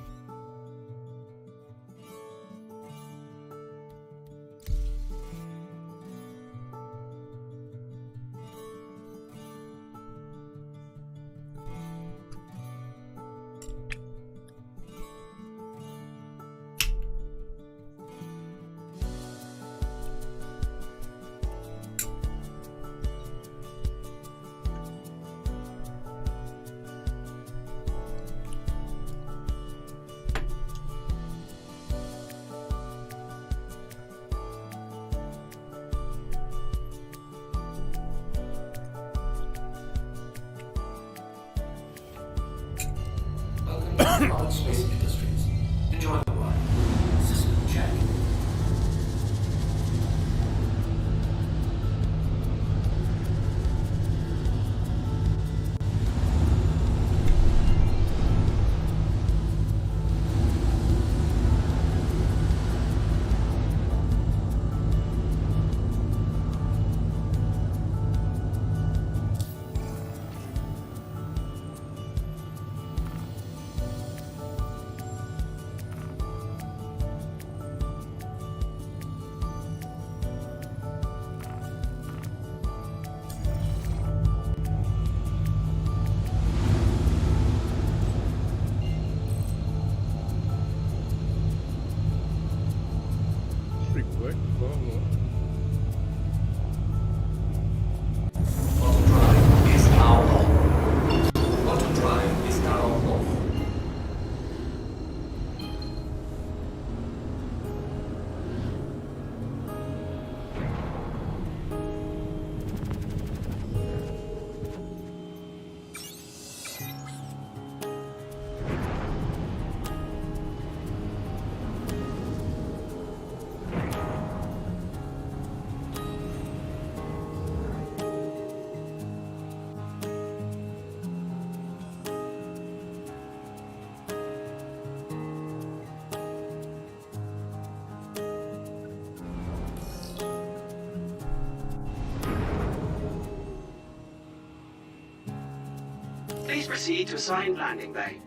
Welcome to Space Industries. Enjoy the ride. System check. Pretty quick. Whoa. Auto drive is now on. Auto drive is now off. Please proceed to assigned landing bay.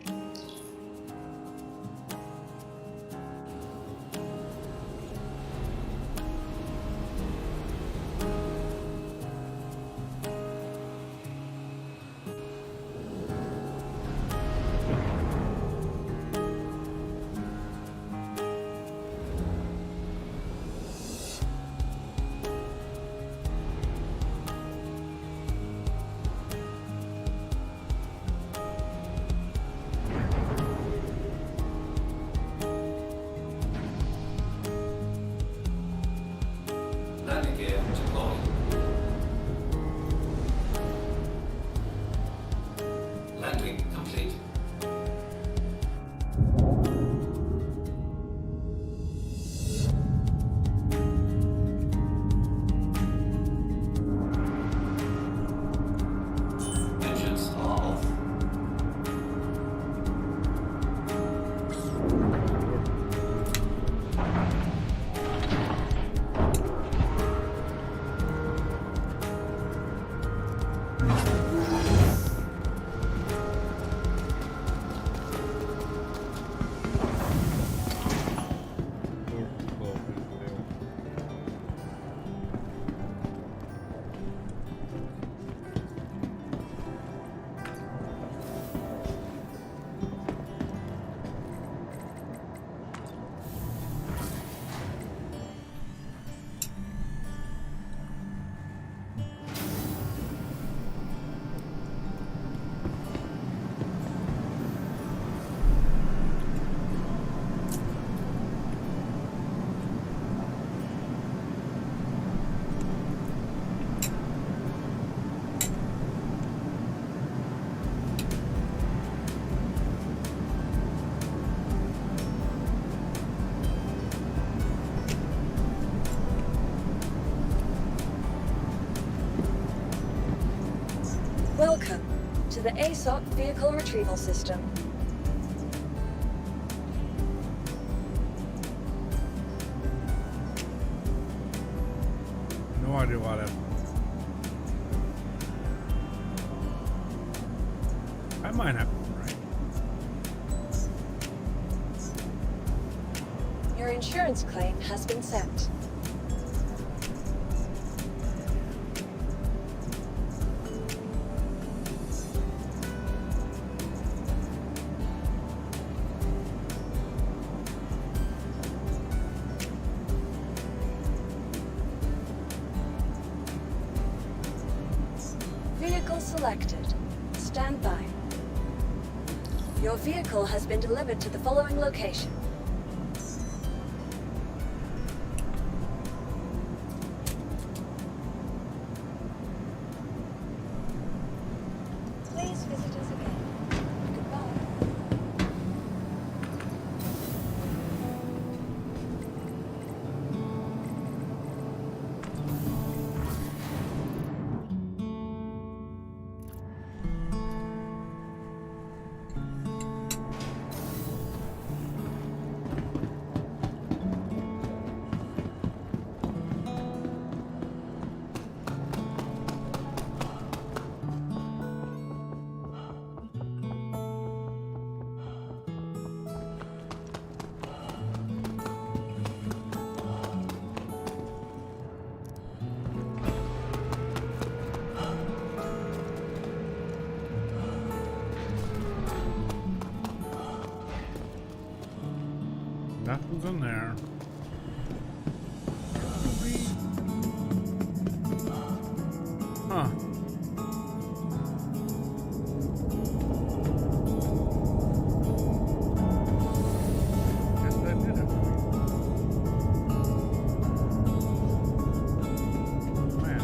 Welcome to the aSOC Vehicle Retrieval System. No idea why that. I might have to be right. Your insurance claim has been sent. Vehicle selected. Stand by. Your vehicle has been delivered to the following location. Please visit us again. Goodbye. Nothing's in there. Huh. Guess that did it. Man.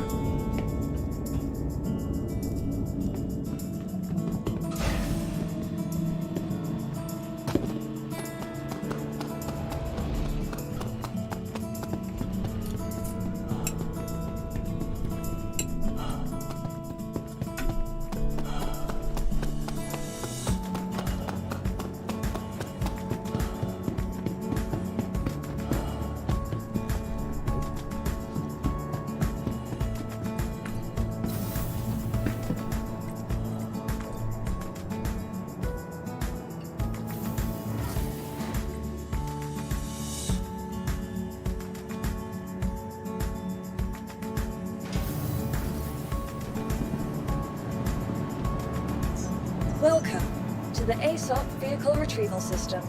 Welcome to the aSOC Vehicle Retrieval System.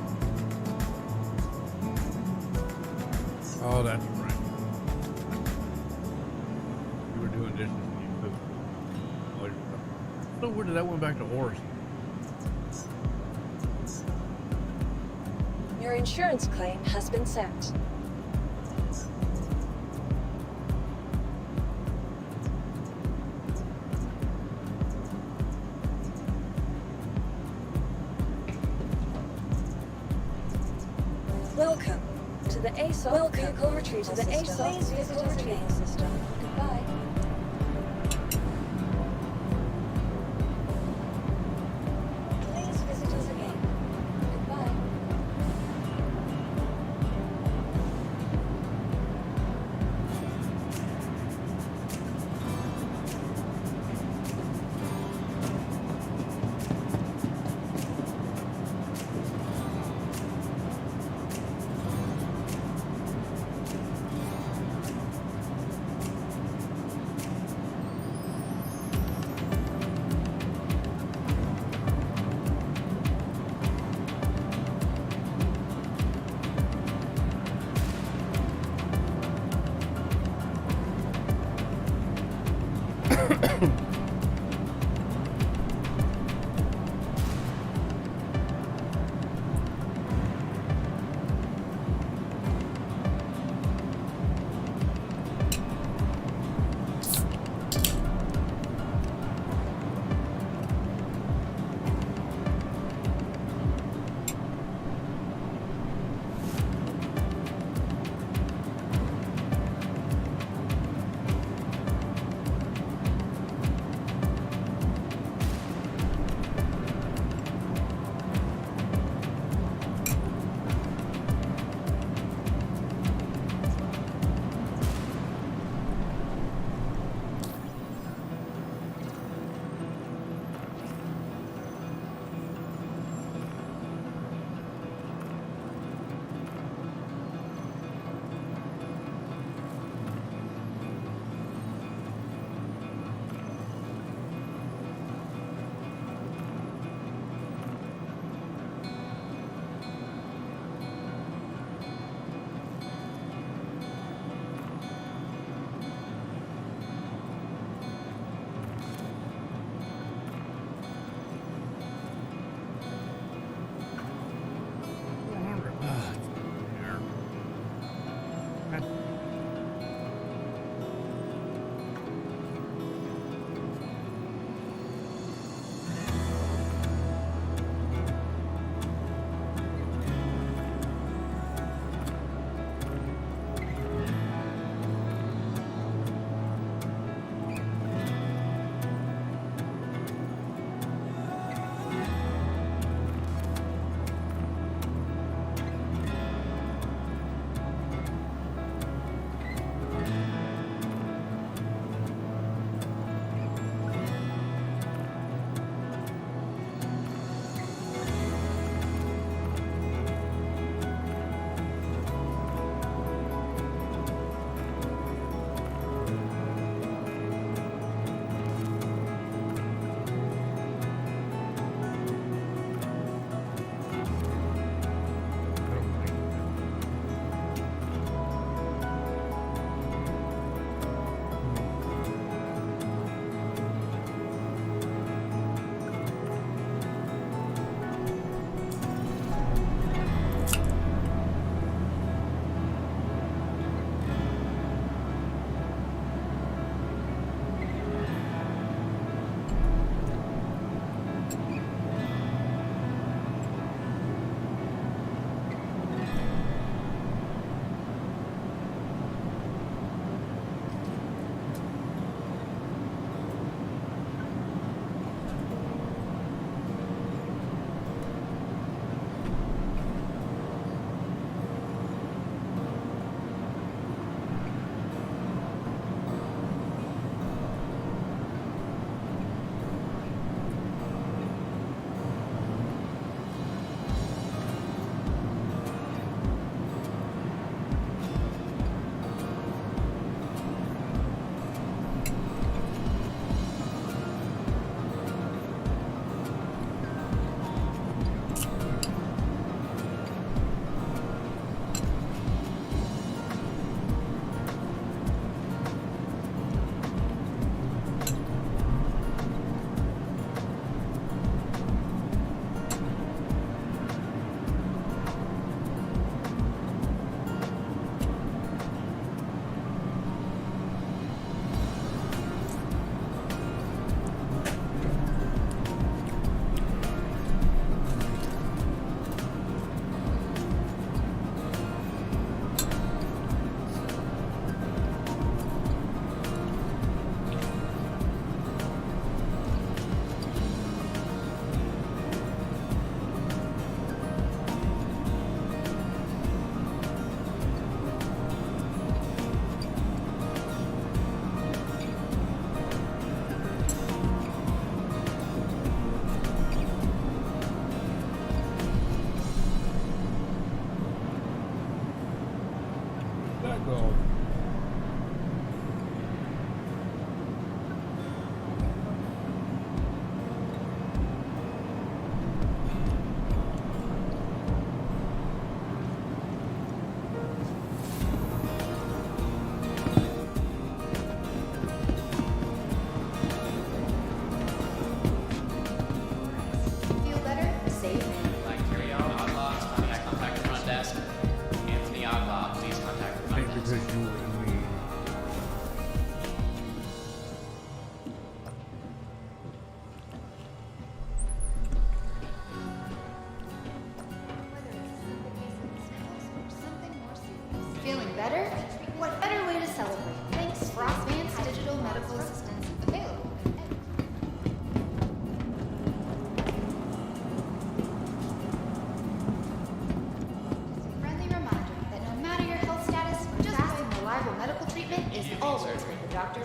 Oh, that's right. You were doing dishes and you pooped. Oh, so where did that went back to horse? Your insurance claim has been sent. Welcome to the aSOC Vehicle Retrieval System. Goodbye. Please visit us again. Goodbye. Treatment is always with the doctor.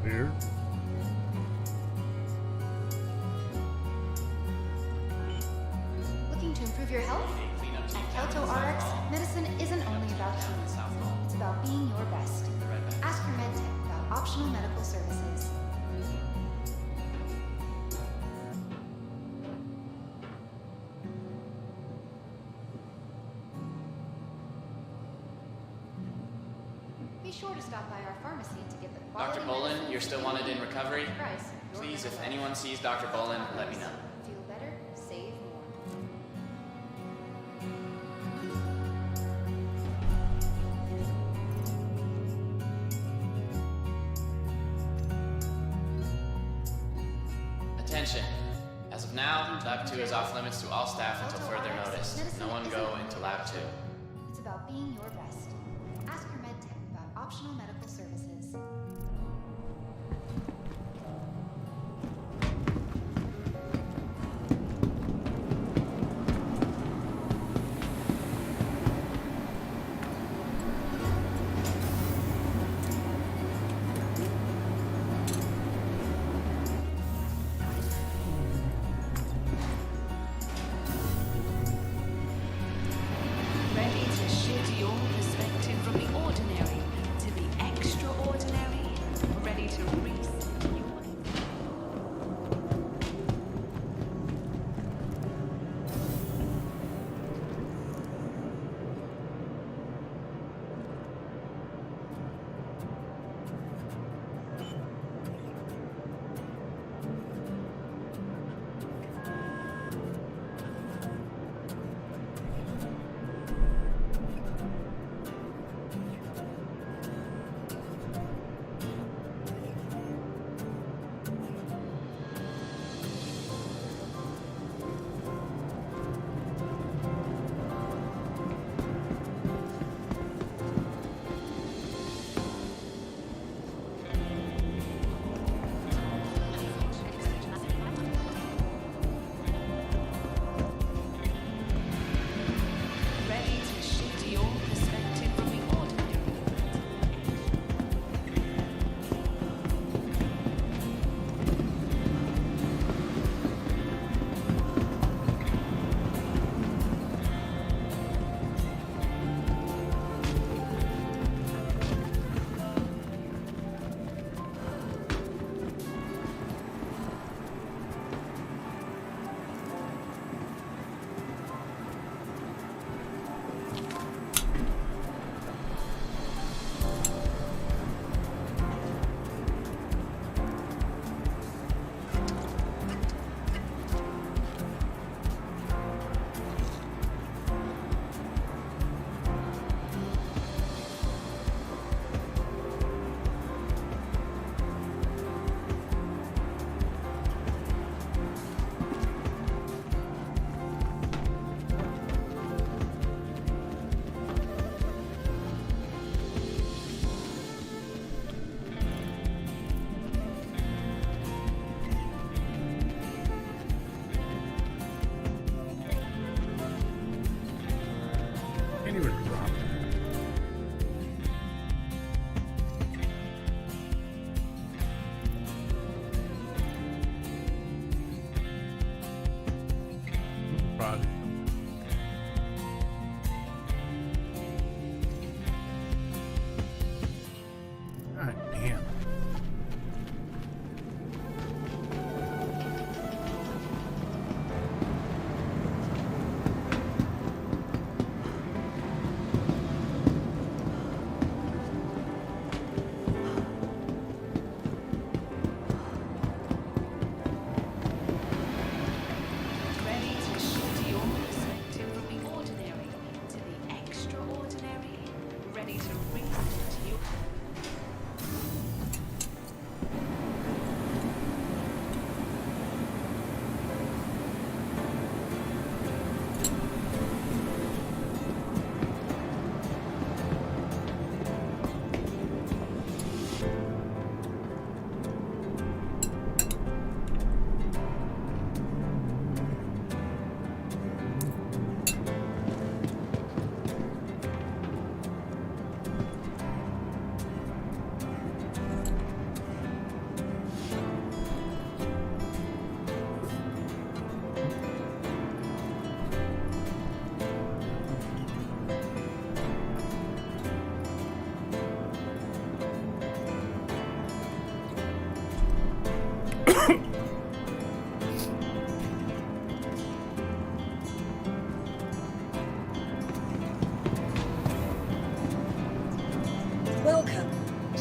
Weird. Looking to improve your health? At Kelto RX, medicine isn't only about healing. It's about being your best. Ask your med tech about optional medical services. Be sure to stop by our pharmacy to get the quality Dr. Bolin, medicine you're still wanted in recovery? price. Your Please, if medical anyone sees Dr. Bolin, let me know. Feel better, save more. Attention. As of now, Lab 2 is off limits to all staff until further notice. No one go into Lab 2. It's about being your best. Ask your med tech about optional medical services. Ready to shift your perspective from the ordinary to the extraordinary. Ready to reset your ready to shift your perspective from the ordinary. Can't even drop it. Project. God damn. Ready to shift your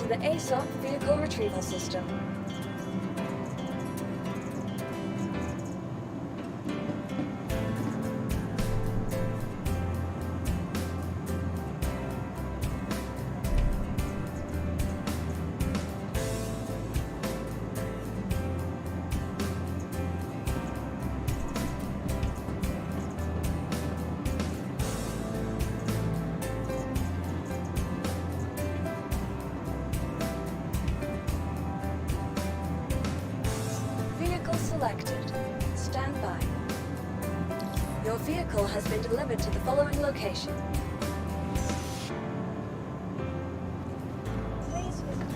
to the aUEC vehicle retrieval system. Selected. Stand by. Your vehicle has been delivered to the following location. Please visit.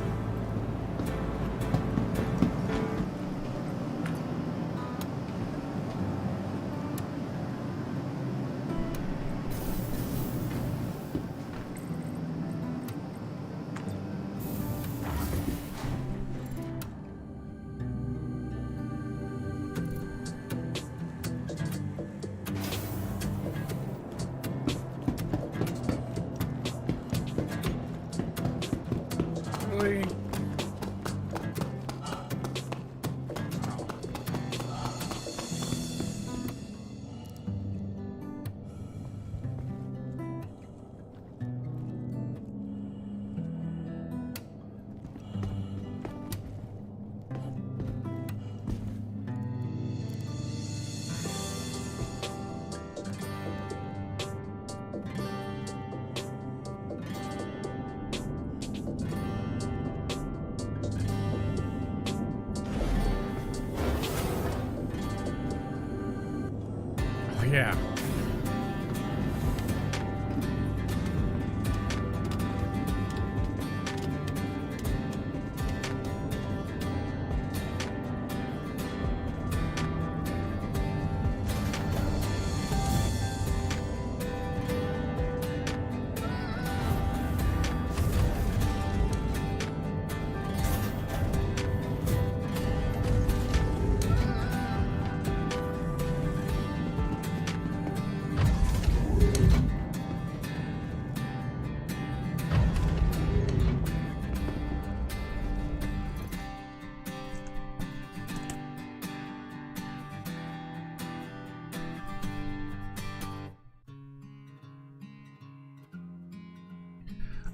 Yeah.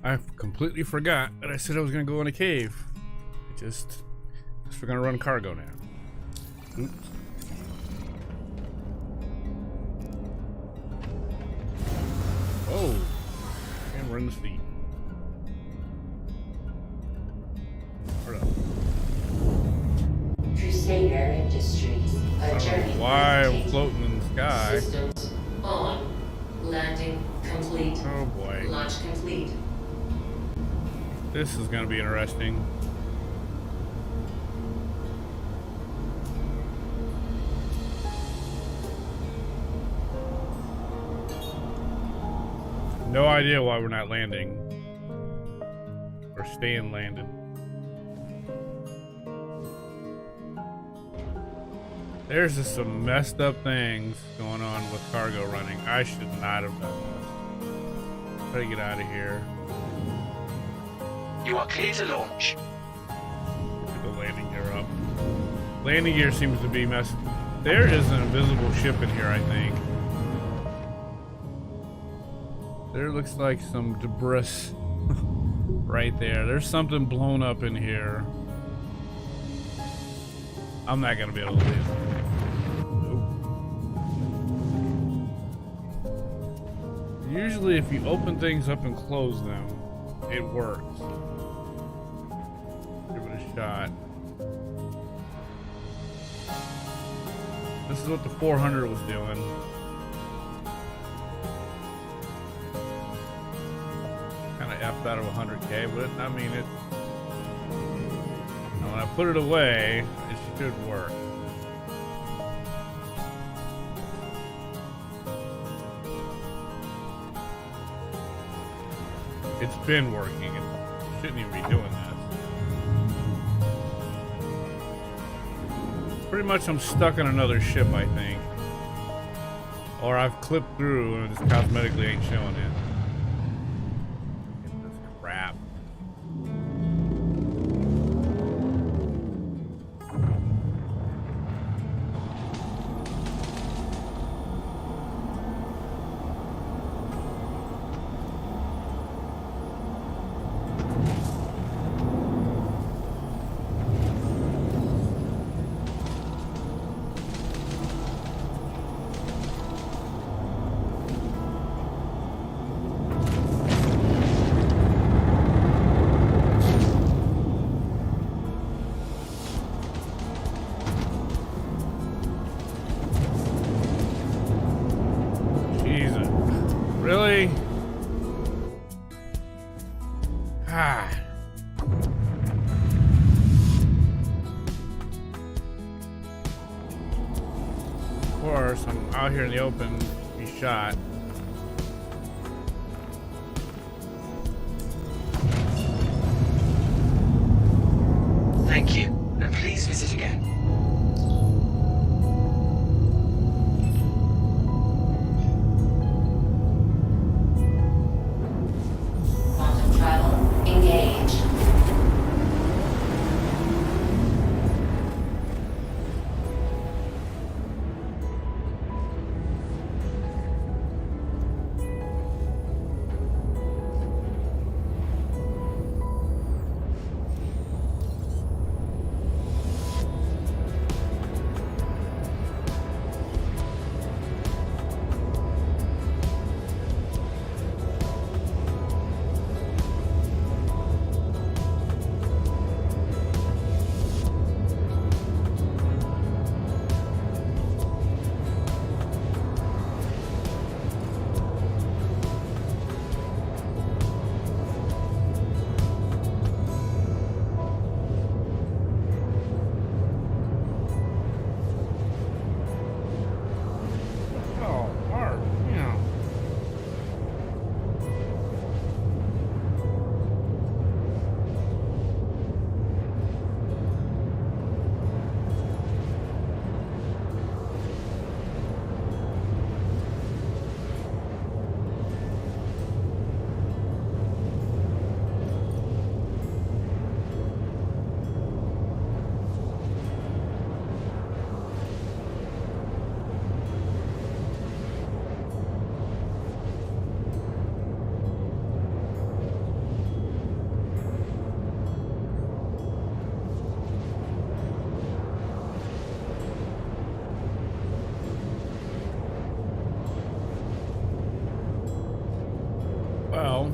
I completely forgot that I said I was gonna go in a cave. I just we're gonna run cargo now. Oops. Oh, and we're in the sea. Hold up. Crusader Industries. I don't know why I'm floating in the sky. Systems on. Landing complete. Oh boy. Launch complete. This is gonna be interesting. No idea why we're not landing or staying landed. There's just some messed up things going on with cargo running. I should not have done this. Try to get out of here. You are clear to launch. Get the landing gear up. Landing gear seems to be messed. There is an invisible ship in here, I think. There looks like some debris right there. There's something blown up in here. I'm not gonna be able to leave. Nope. Usually if you open things up and close them, it works. Give it a shot. This is what the 400 was doing. Kind of F'd out of 100K, but I mean it. When I put it away, it should work. It's been working. It shouldn't even be doing this. Pretty much I'm stuck on another ship, I think. Or I've clipped through and it just cosmetically ain't showing it. Get this crap. out here in the open, be shot. Thank you, and please visit again. Quantum travel engaged. Well,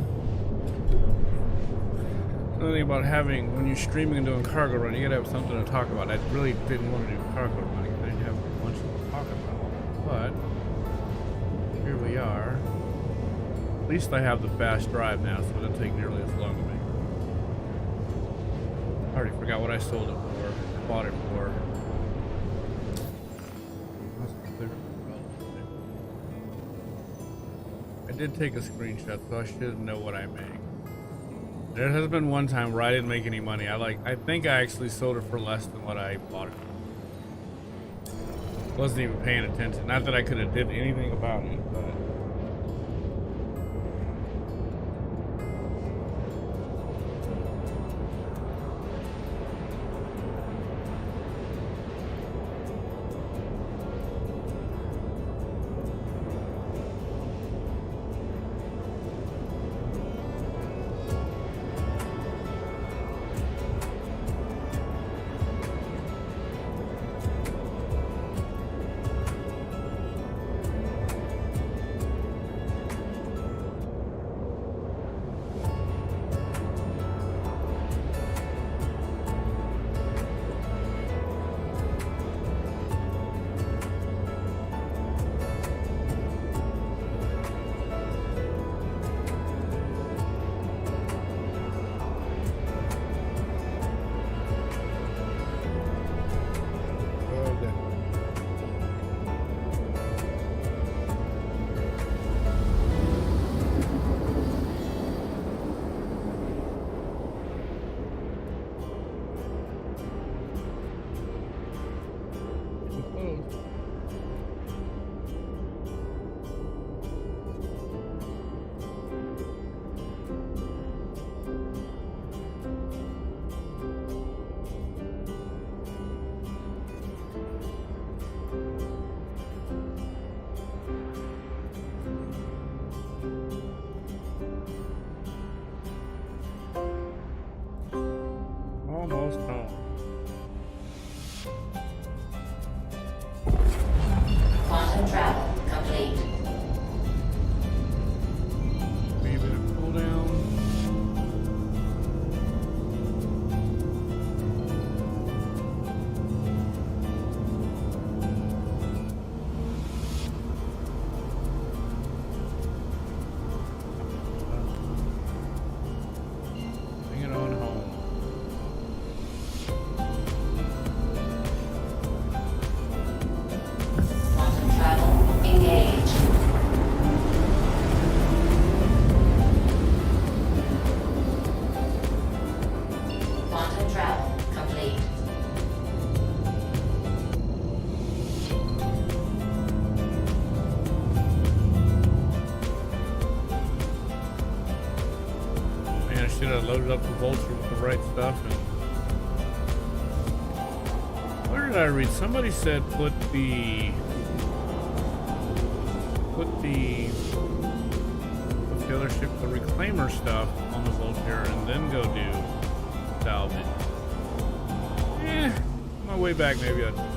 something about having, when you're streaming and doing cargo run, you gotta have something to talk about. I really didn't want to do cargo run because I didn't have much to talk about. But here we are. At least I have the fast drive now, so it doesn't take nearly as long to make. I already forgot what I sold it for, bought it for. I did take a screenshot, so I should know what I make. There has been one time where I didn't make any money. I think I actually sold it for less than what I bought it for. Wasn't even paying attention. Not that I could have did anything about it, but loaded up the Vulture with the right stuff. And where did I read? Somebody said put the other ship, the Reclaimer stuff on the Vulture, and then go do salvage. On my way back, maybe I'll do that.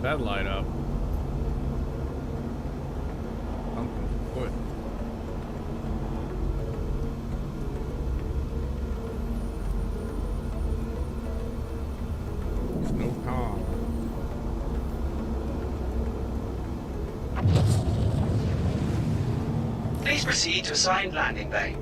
That light up. Something's foot. There's no calm. Please proceed to assigned landing bay.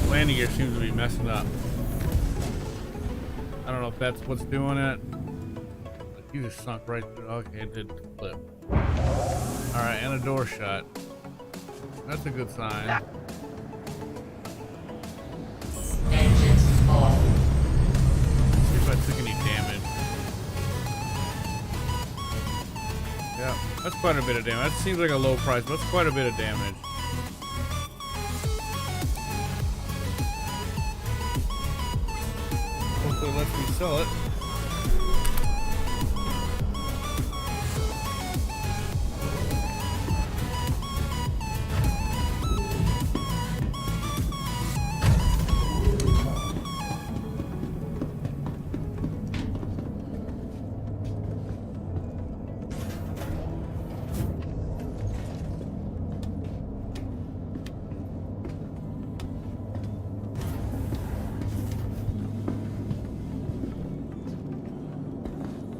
Landing gear seems to be messing up. I don't know if that's what's doing it. You just sunk right through. Okay, it did flip. Alright, and a door shut. That's a good sign. Engines off. See if I took any damage. Yeah, that's quite a bit of damage. That seems like a low price, but that's quite a bit of damage. Hopefully it lets me sell it.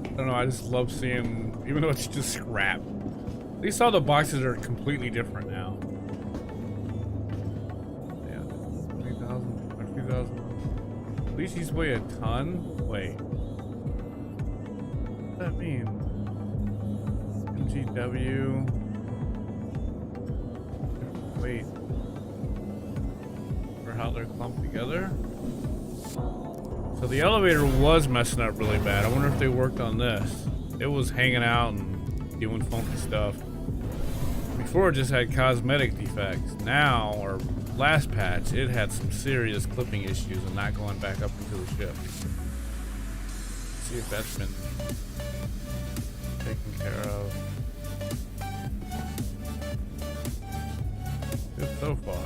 I don't know, I just love seeing, even though it's just scrap. At least all the boxes are completely different now. Yeah, 20,000, 22,000. At least these weigh a ton. Wait. What does that mean? MGW. Wait. For how they're clumped together? So the elevator was messing up really bad. I wonder if they worked on this. It was hanging out and doing funky stuff. Before it just had cosmetic defects. Now, or last patch, it had some serious clipping issues and not going back up into the ship. Let's see if that's been taken care of. Good so far.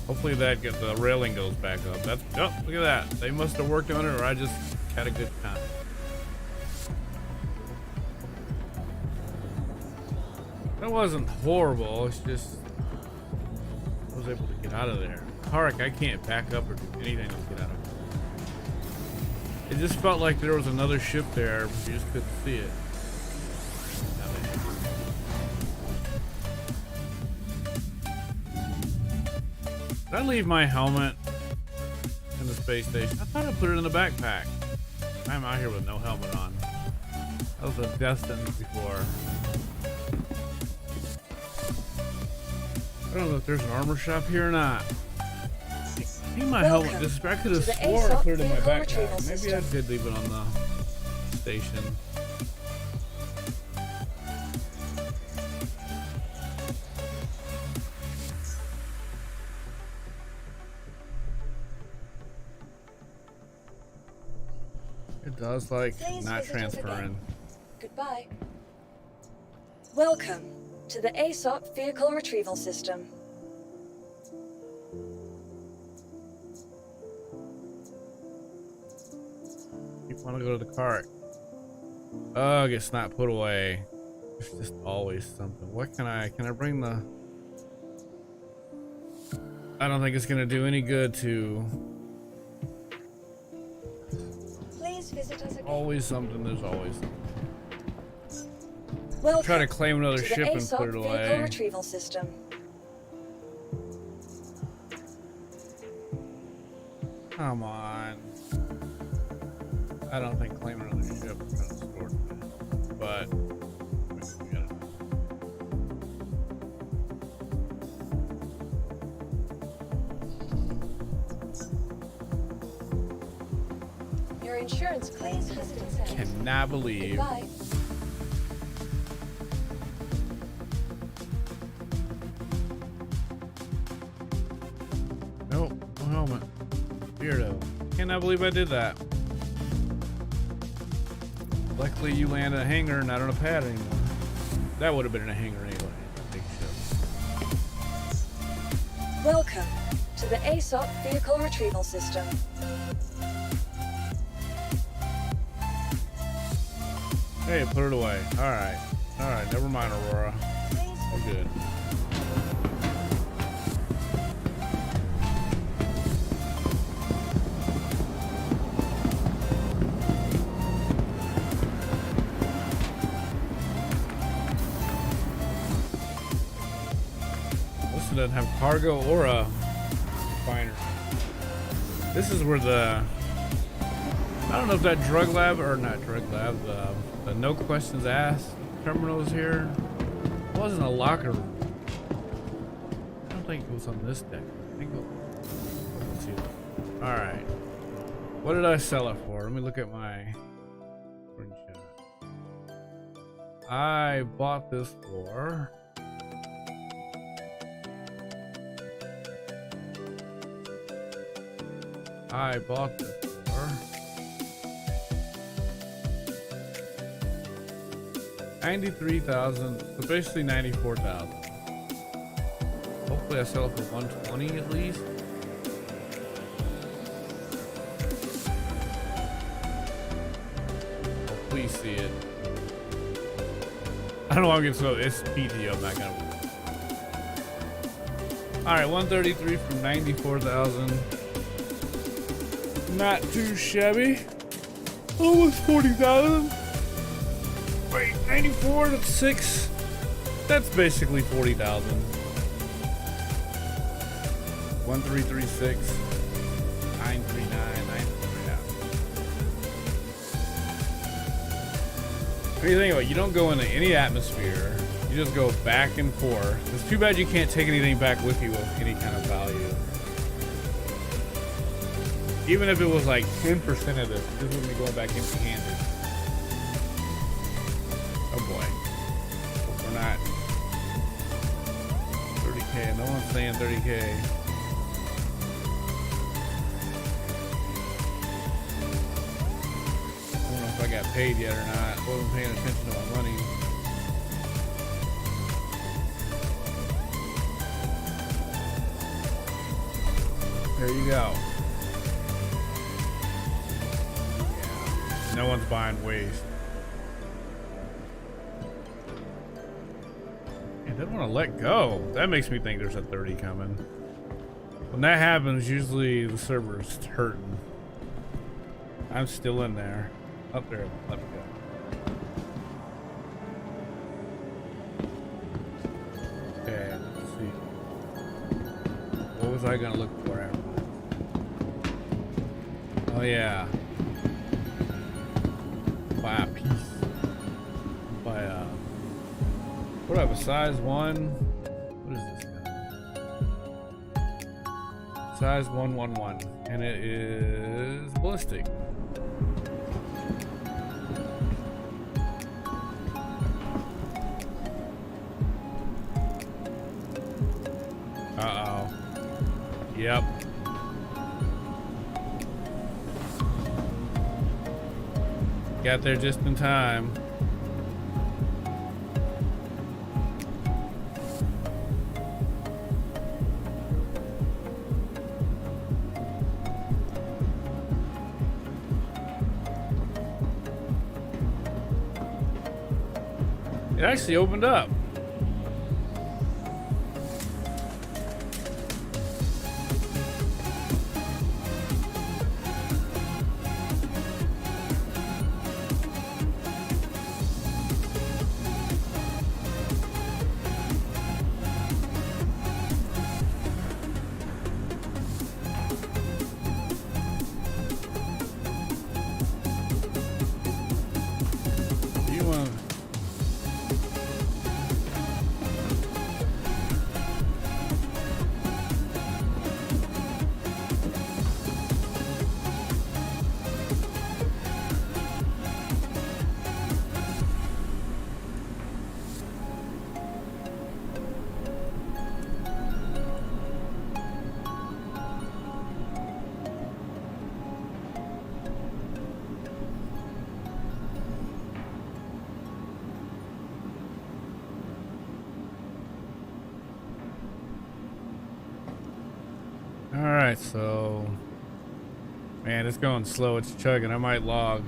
Hopefully that the railing goes back up. That's, oh, look at that. They must have worked on it, or I just had a good time. That wasn't horrible. It's just I was able to get out of there. Tarek, I can't back up or do anything to get out of it. It just felt like there was another ship there, but you just couldn't see it. Did I leave my helmet in the space station? I thought I put it in the backpack. I'm out here with no helmet on. That was a Destin before. I don't know if there's an armor shop here or not. I think my helmet just, I could have swore I put it in my backpack. Maybe I did leave it on the station. It does like Please not visit us again. transferring. Goodbye. Welcome to the aSOP Vehicle Retrieval System. You want to go to the cart? Ugh, it's not put away. There's just always something. What can I bring the... I don't think it's gonna do any good to... Please visit us again. Always something, there's always something. Welcome Try to claim another to ship the and aSOP put it Vehicle away. Retrieval System. Come on. I don't think claiming another ship is gonna sort this, but we gotta. Your insurance claims visit us again. Cannot believe. Goodbye. Nope, no helmet. Weirdo. Cannot believe I did that. Luckily you land in a hangar, not on a pad anymore. That would have been in a hangar anyway. Big ship. Welcome to the aSOP Vehicle Retrieval System. Hey, put it away. Alright. Alright, never mind, Aurora. We're good. This doesn't have cargo or a refinery. This is where the... I don't know if that drug lab, or not drug lab, the no questions asked terminal is here. It wasn't a locker room. I don't think it was on this deck. I think it was... Let's see. Alright. What did I sell it for? Let me look at my screenshot. I bought this for... I bought this for... 93,000, so basically 94,000. Hopefully I sell it for 120 at least. Oh, please see it. I don't know why I'm getting so it's PTO, I'm not gonna. Alright, 133 from 94,000. Not too shabby. Almost 40,000. Wait, 94 to 6. That's basically 40,000. 1336 939 939. What do you think about it? You don't go into any atmosphere. You just go back and forth. It's too bad you can't take anything back with you of any kind of value. Even if it was like 10% of this wouldn't be going back empty-handed. Oh boy. Hope we're not 30K. No one's saying 30K. I don't know if I got paid yet or not. I wasn't paying attention to my money. There you go. Yeah. No one's buying waste. It doesn't want to let go. That makes me think there's a 30 coming. When that happens, usually the server's hurting. I'm still in there. Up there, let me go. Okay, let's see. What was I gonna look for after this? Oh yeah. Buy a piece. Buy a... What do I have, a size 1? What is this guy? Size 111. And it is ballistic. Uh-oh. Yep. Got there just in time. It actually opened up. Alright, so man, it's going slow, it's chugging. I might log.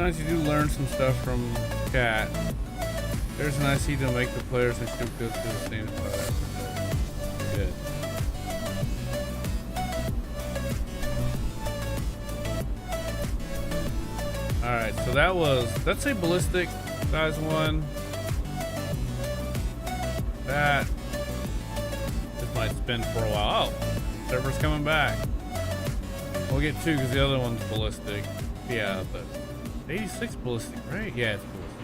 Sometimes you do learn some stuff from chat. There's an IC to make the players that should go through the same fire. Good. Alright, so that's a ballistic size one. That just might spin for a while. Oh, server's coming back. We'll get two because the other one's ballistic. Yeah, but 86 ballistic, right? Yeah, it's ballistic.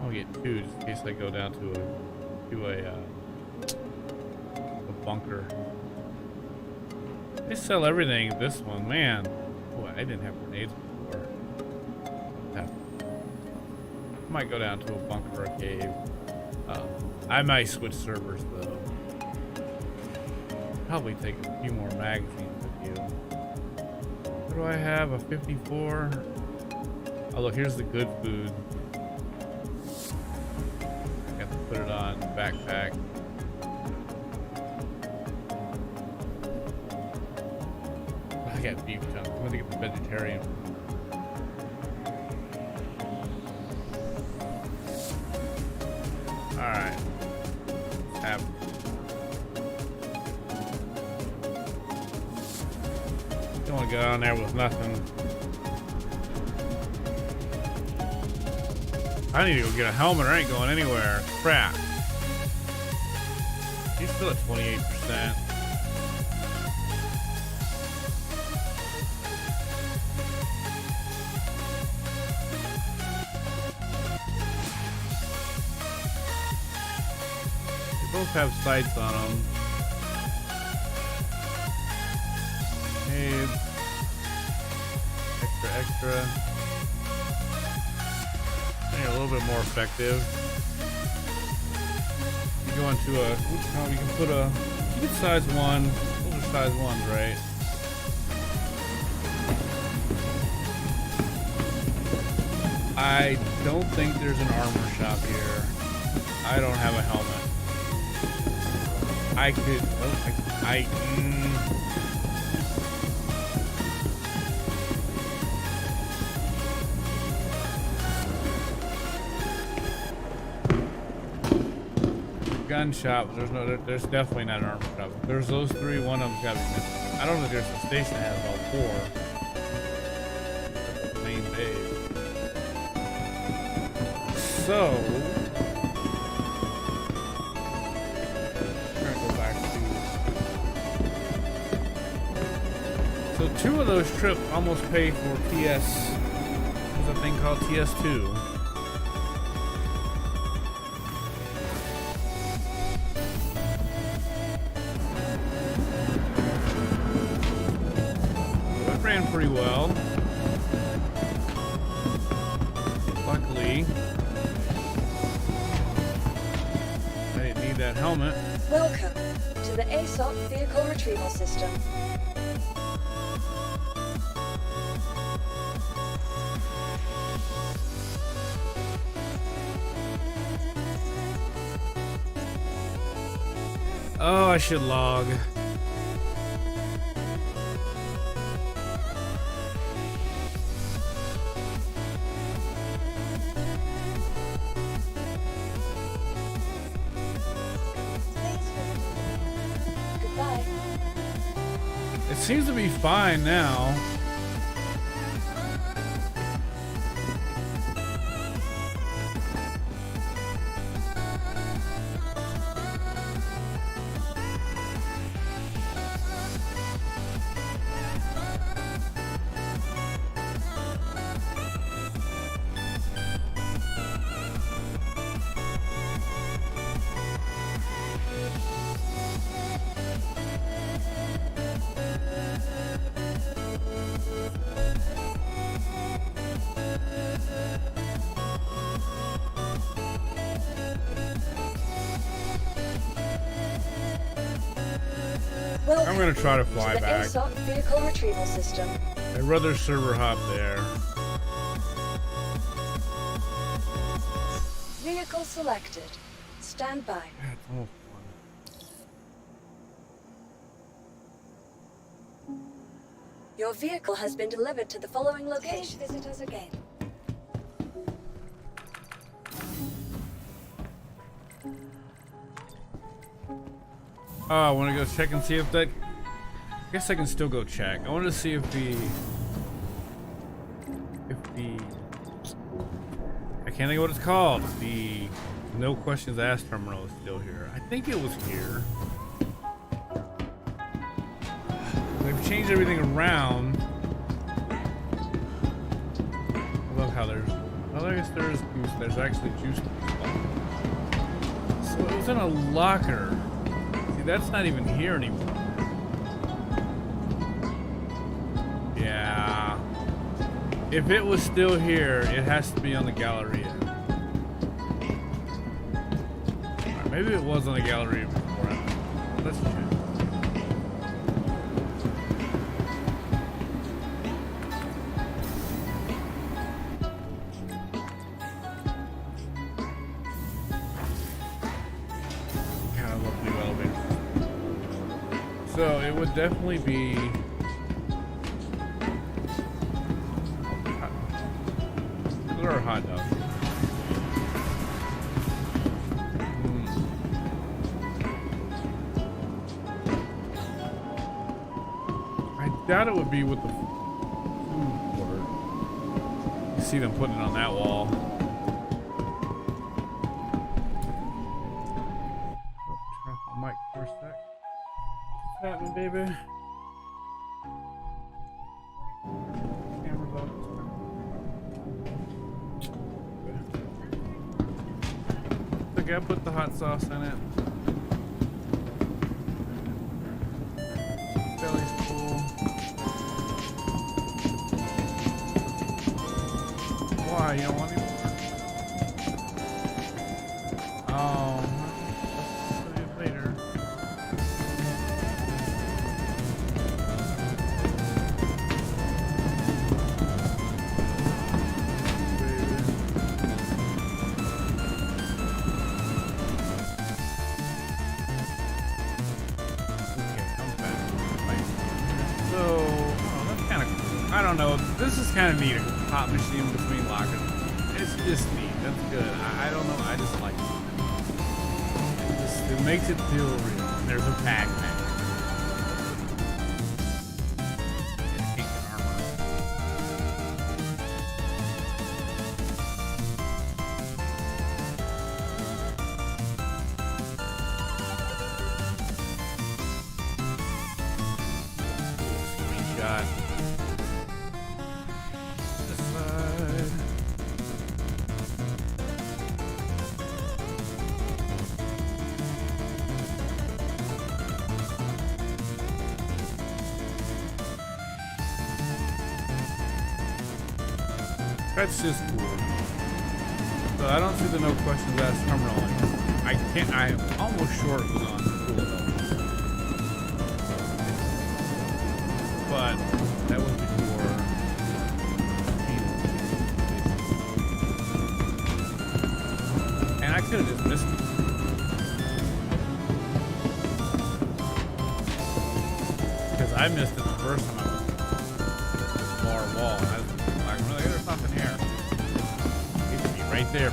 I'll get two just in case I go down to a bunker. They sell everything. This one, man. Boy, I didn't have grenades before. I might go down to a bunker or a cave. I might switch servers though. Probably take a few more magazines with you. What do I have? A 54? Oh look, here's the good food. Got to put it on backpack. I got beef chunks. I'm gonna get the vegetarian. Alright. Have don't want to go down there with nothing. I need to go get a helmet. I ain't going anywhere. Crap. He's still at 28%. They both have sights on them. Hey, extra. A little bit more effective. You go into a, you can put a keep it size 1. Those are size 1s, right? I don't think there's an armor shop here. I don't have a helmet. I could. Gun shop. There's definitely not an armor shop. If there's those 3, one of them's gotta be missing. I don't think there's a station that has all 4. Main base. So, I'm gonna go back to. So 2 of those trips almost pay for TS. There's a thing called TS2. Pretty well. Luckily, I didn't need that helmet. Welcome to the aUEC vehicle retrieval system. Oh, I should log. Seems to be fine now. Welcome I'm gonna try to fly to the back. aUEC vehicle retrieval system. I'd rather server hop there. Vehicle selected. Stand by. Oh. Your vehicle has been delivered to the following location. Please visit us again. Oh, I want to go check and see if that. I guess I can still go check. I want to see if the. I can't think of what it's called. The no questions asked terminal is still here. I think it was here. They've changed everything around. I love how there's. Well, I guess there's juice. There's actually juice. So it was in a locker. See, that's not even here anymore. Yeah. If it was still here, it has to be on the Galleria. Alright, maybe it was on the Galleria before. Let's check. Kind of love new elevators. So it would definitely be. There are hot dogs. I doubt it would be with the food court. You see them putting it on that wall. Oh, turn off the mic for a sec. What's happening, baby? Camera's off. I put the hot sauce in it. Belly's full. Why? You don't want any more? Oh, I'll put it later. don't know. This is kind of neat. A pop machine between lockers. It's just neat. That's good. I don't know. I just like it. It makes it feel real. There's a Pac-Man. That's just cool. So I don't see the no questions asked terminal. I am almost sure it was on cool though. But that was before. And I could have just missed it. Because I missed it the first time I was bar wall. I was like, really, there's nothing here. It should be right there.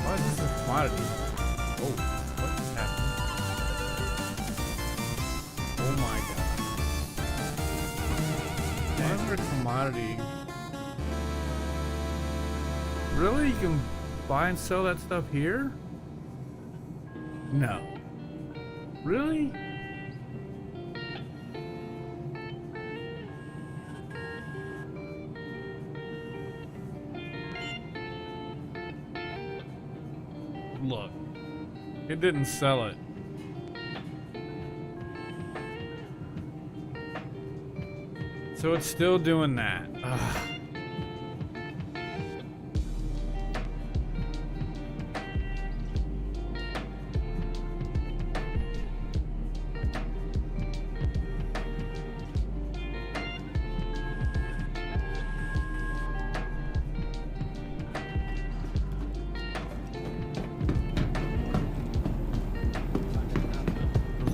Why is this a commodity? Oh, what is happening? Oh my god. Why is there a commodity? Really? You can buy and sell that stuff here? No. Really? Look, it didn't sell it. So it's still doing that. Ugh.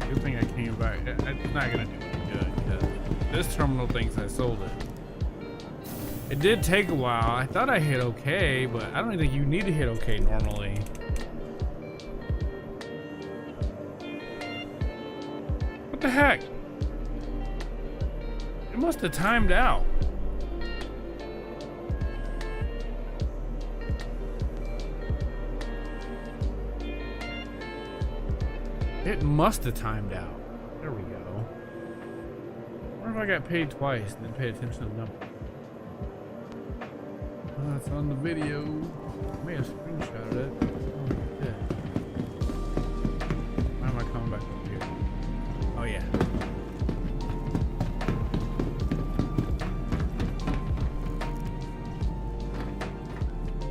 Good thing I came back. It's not gonna do any good because this terminal thinks I sold it. It did take a while. I thought I hit OK, but I don't even think you need to hit OK normally. What the heck? It must have timed out. It must have timed out. There we go. What if I got paid twice and then paid attention to the number? Oh, that's on the video. I may have screenshotted it. Oh, yeah. Why am I coming back up here? Oh, yeah.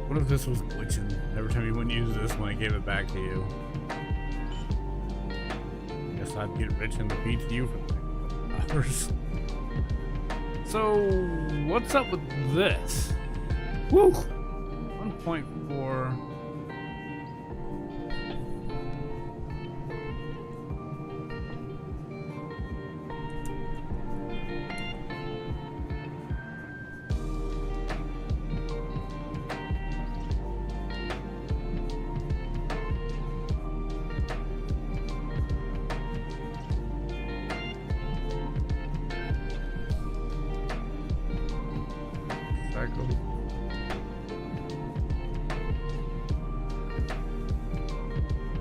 What if this was glitching? Every time you wouldn't use this when I gave it back to you. Guess I'd get rich in the PTU for $hours. So, what's up with this? Woo! 1.4.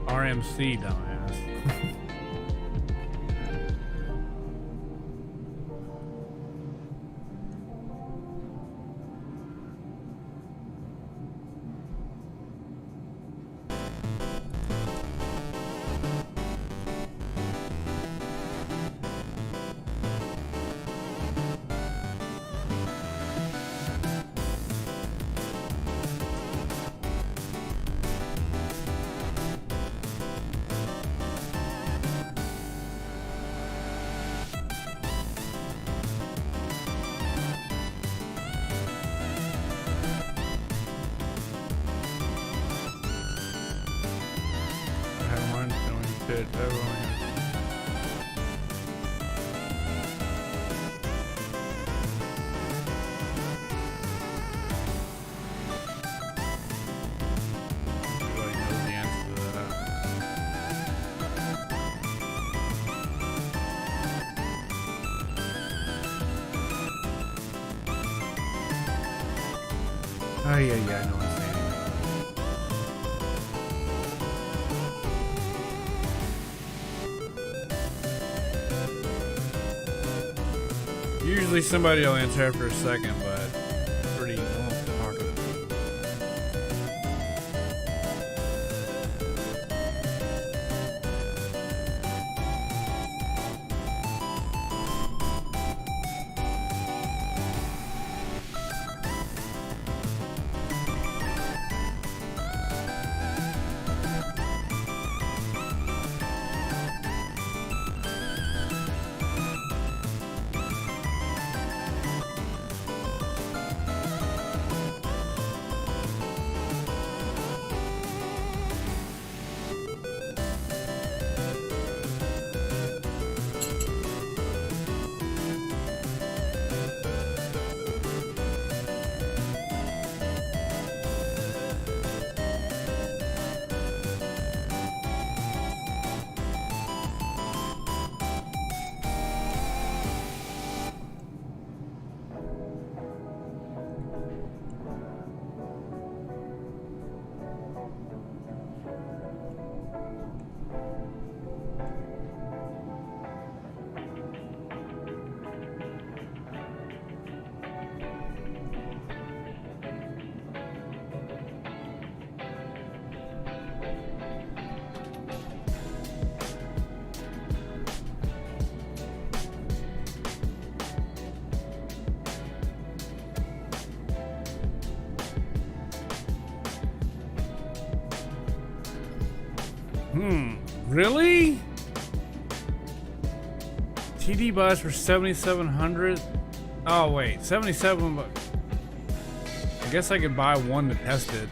RMC, dumbass. yeah, I know what I'm saying. Usually somebody will answer after a second, but pretty talking. Really? TD buys for 7,700. Oh wait, 77. But I guess I could buy one to test it.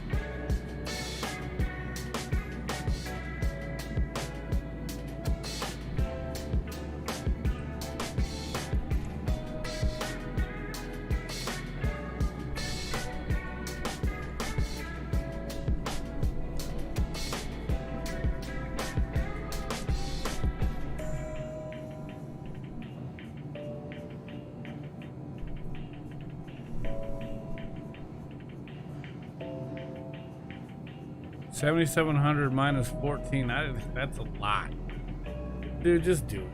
$7,700 minus 14. That's a lot. Dude, just do it.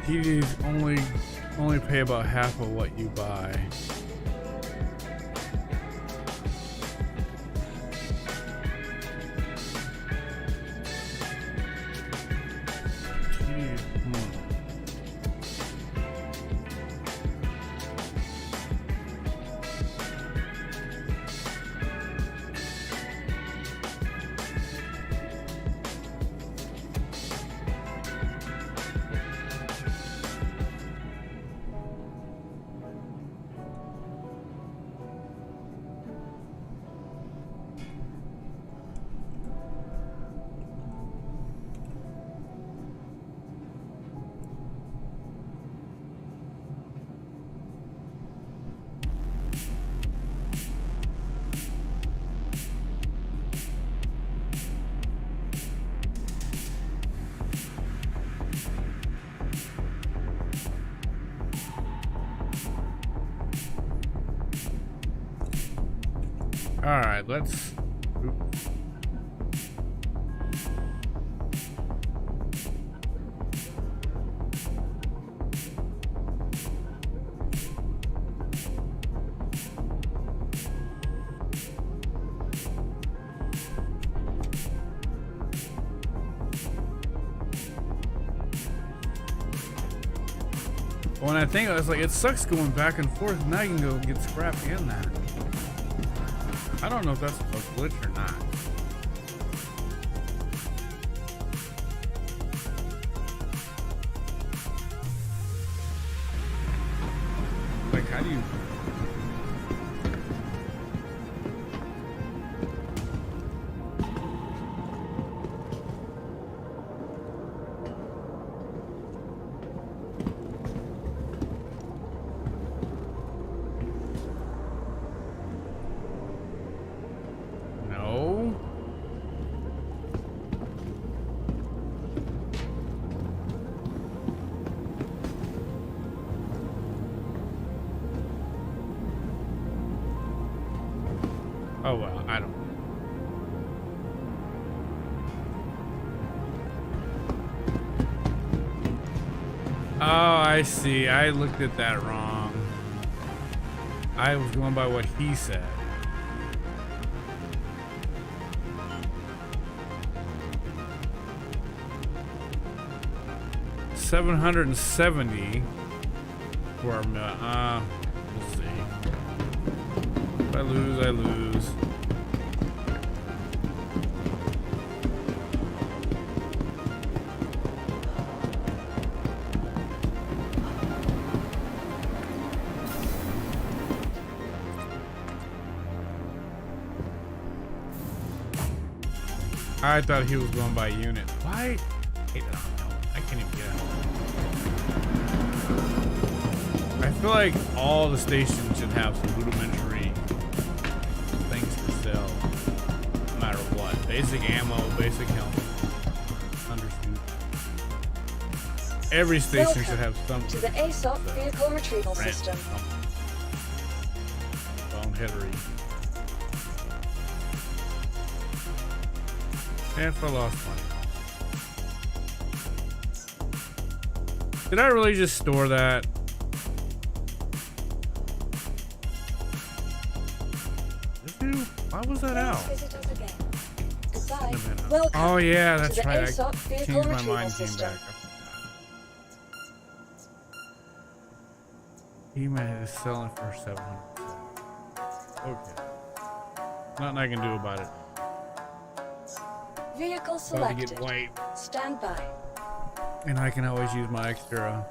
TVs only pay about half of what you buy. All right, let's. Oops. When I think I was like, it sucks going back and forth. Now you can go get scrappy in that. I don't know if that's a glitch or not. Like, how do you... Oh well, I don't. Oh, I see. I looked at that wrong. I was going by what he said. $770 for a million. We'll see. If I lose, I lose. I thought he was going by unit. Why? I can't even get it. I feel like all the stations should have some rudimentary things to sell, no matter what. Basic ammo, basic helmet, undersuit. Every station should have something. To the aUEC vehicle retrieval system. Boneheadery. And for lost money. Did I really just store that? Why was that out? Oh yeah, that's right. I changed my mind, came back. He-Man is selling for $700. Okay. Nothing I can do about it. Vehicle selected. Get white. Stand by. And I can always use my extra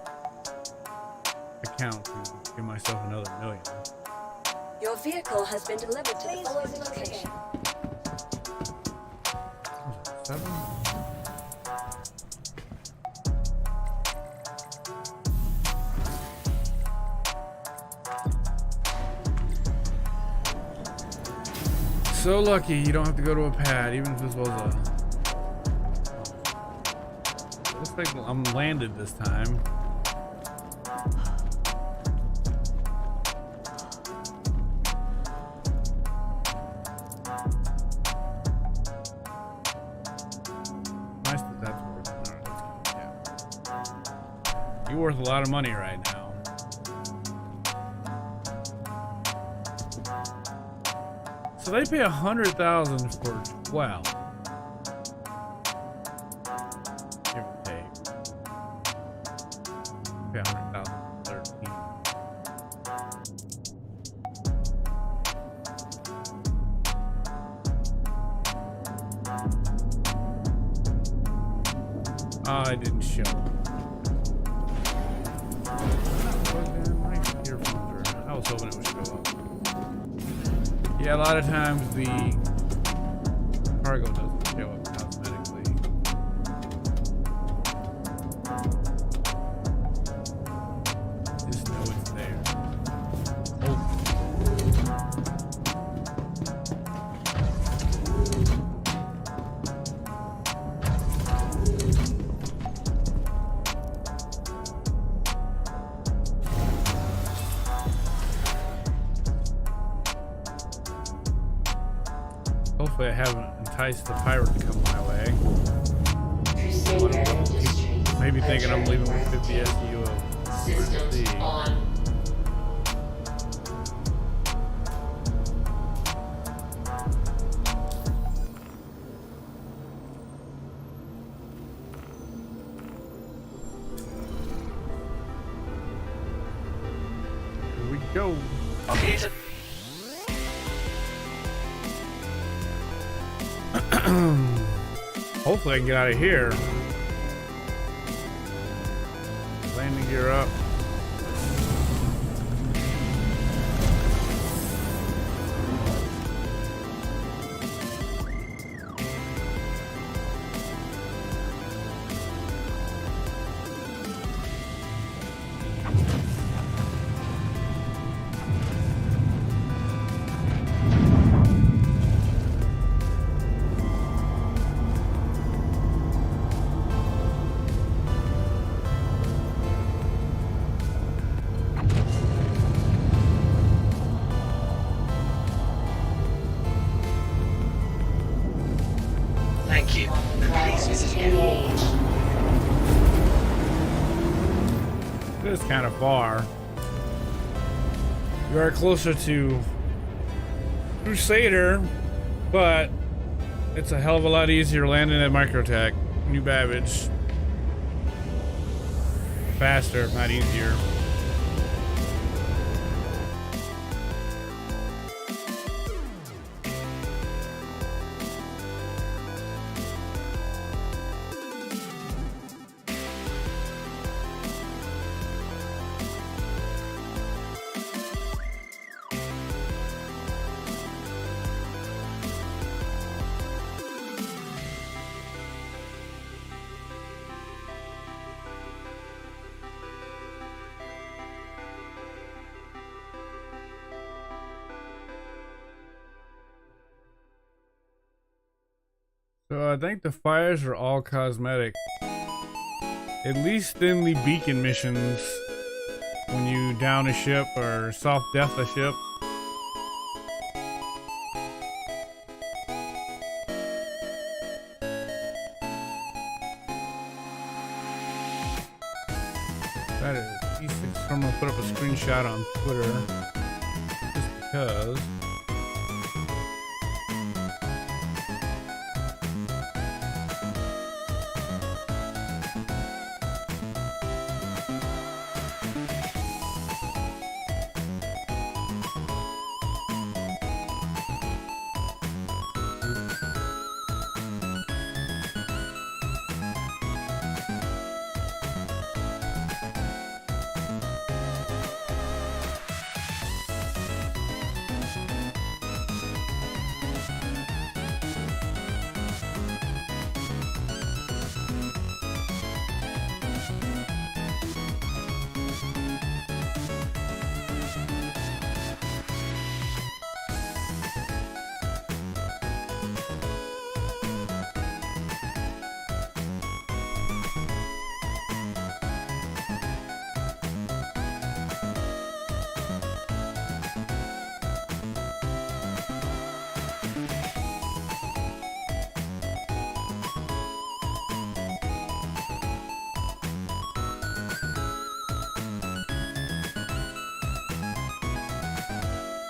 account to give myself another $1 million. Your vehicle has been delivered to the following location. Seven? So lucky you don't have to go to a pad, even if this was a... Looks like I'm landed this time. Nice that that's working. Alright, let's get it. Yeah. You're worth a lot of money right now. So they pay $100,000 for 12. Give or take. Pay $100,000 for 13. Oh, I didn't show. I was hoping it would show up. Yeah, a lot of times the cargo doesn't show up cosmetically. Just know it's there. Oh. Hopefully I haven't enticed the pirate to come my way. Maybe thinking I'm leaving with 50 SU of Systems on. Here we go. Okay, Hopefully I can get out of here. Landing gear up. It is kind of far. You are closer to Crusader, but it's a hell of a lot easier landing at Microtech. New Babbage. Faster, not easier. So I think the fires are all cosmetic. At least in the beacon missions, when you down a ship or soft death a ship. That is E6. I'm gonna put up a screenshot on Twitter just because.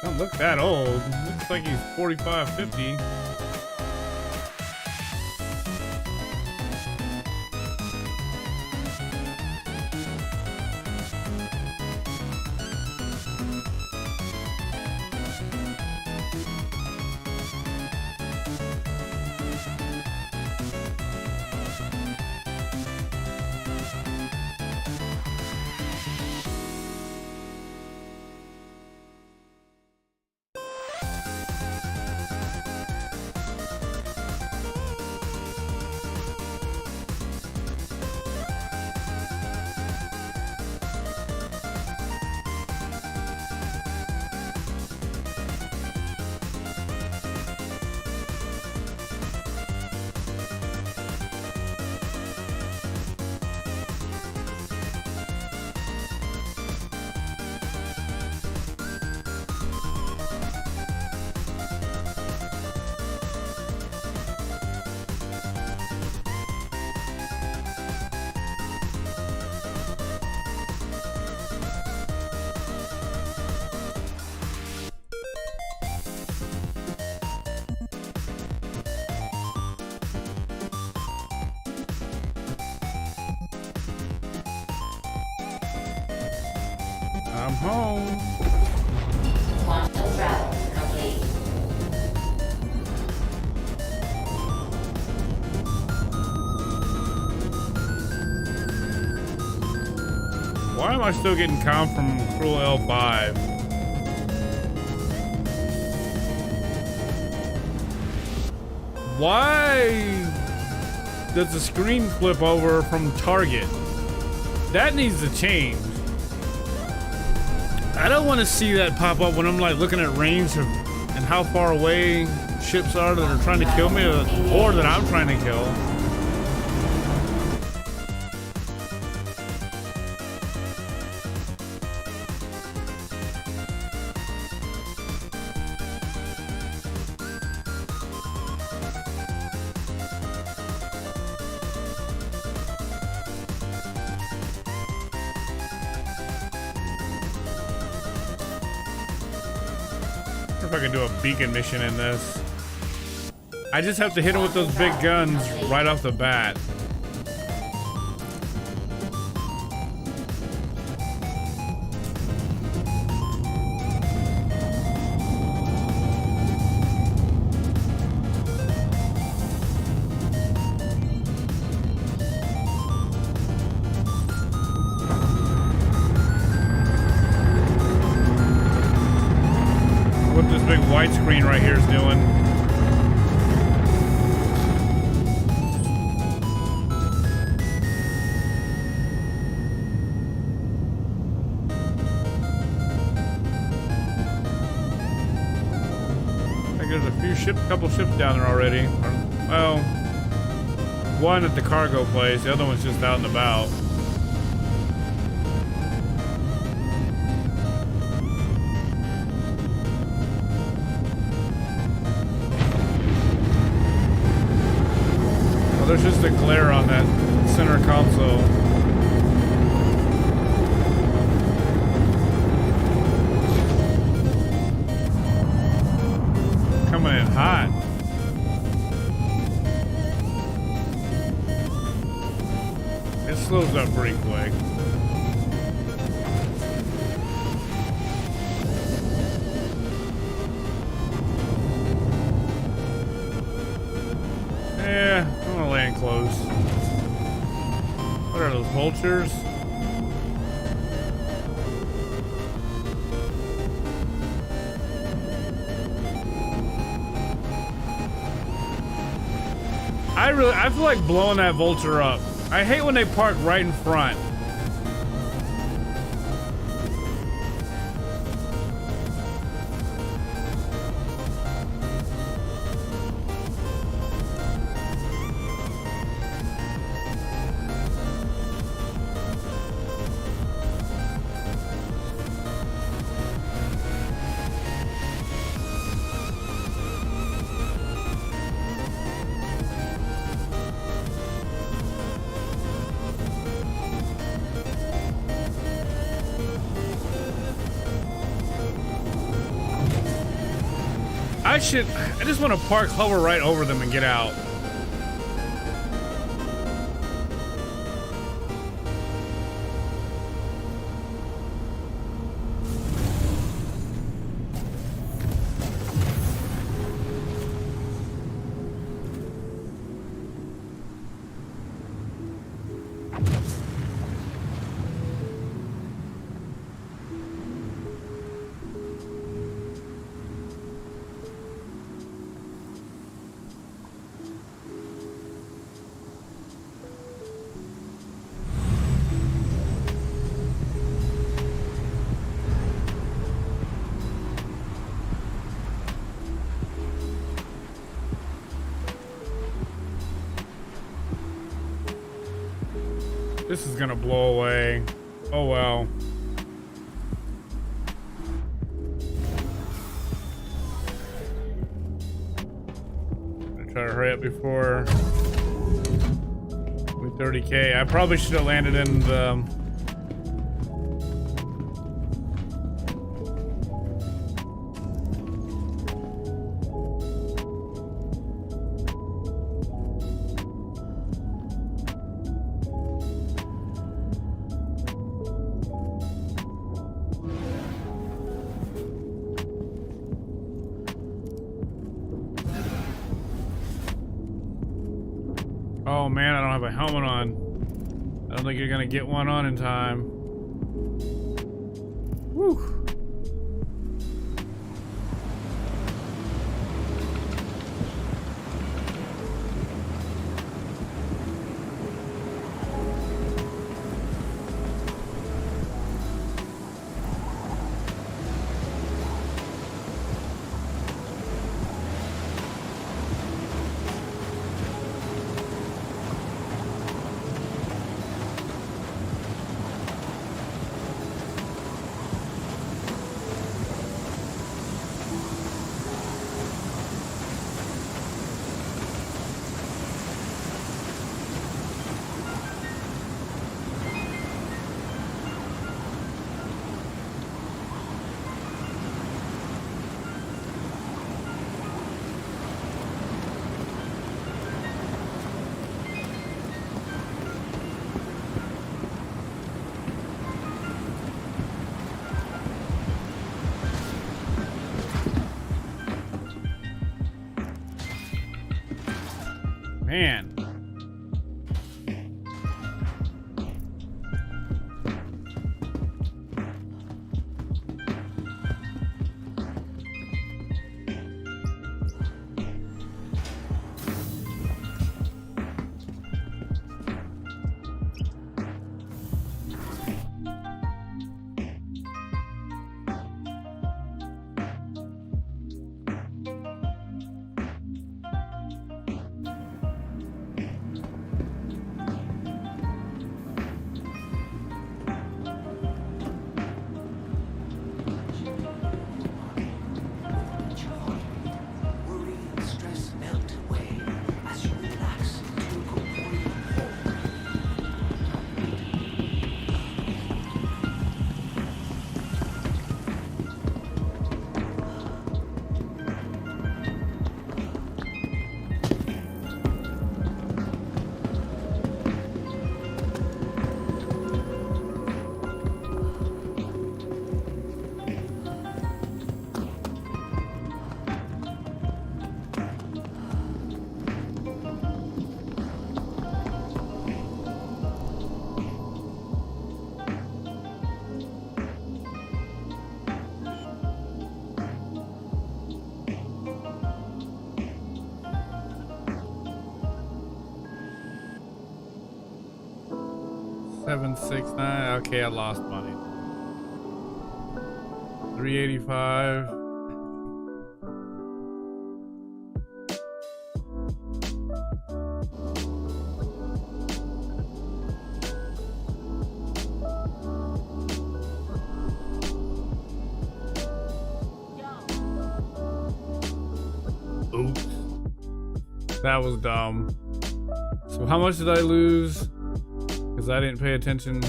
Don't look that old. Looks like he's 45, 50. I'm home. Quantum travel complete. Why am I still getting comp from Cruel L5? Why does the screen flip over from target? That needs to change. I don't want to see that pop up when I'm like looking at range of, and how far away ships are that are trying to kill me or that I'm trying to kill. if I can do a beacon mission in this. I just have to hit him with those big guns right off the bat. White screen right here is doing. I think there's a few couple ships down there already. Well, one at the cargo place, the other one's just out and about. There's just a glare on that center console. Coming in hot. It slows up pretty quick. Yeah. Land close. What are those, vultures? I feel like blowing that vulture up. I hate when they park right in front. I just want to park, hover right over them and get out. This is gonna blow away. Oh well. I'm try to hurry up before we 30K. I probably should have landed in the Oh man, I don't have a helmet on. I don't think you're gonna get one on in time. Woo. Man. $769. Okay, I lost money. $385. Oops. That was dumb. So how much did I lose? Because I didn't pay attention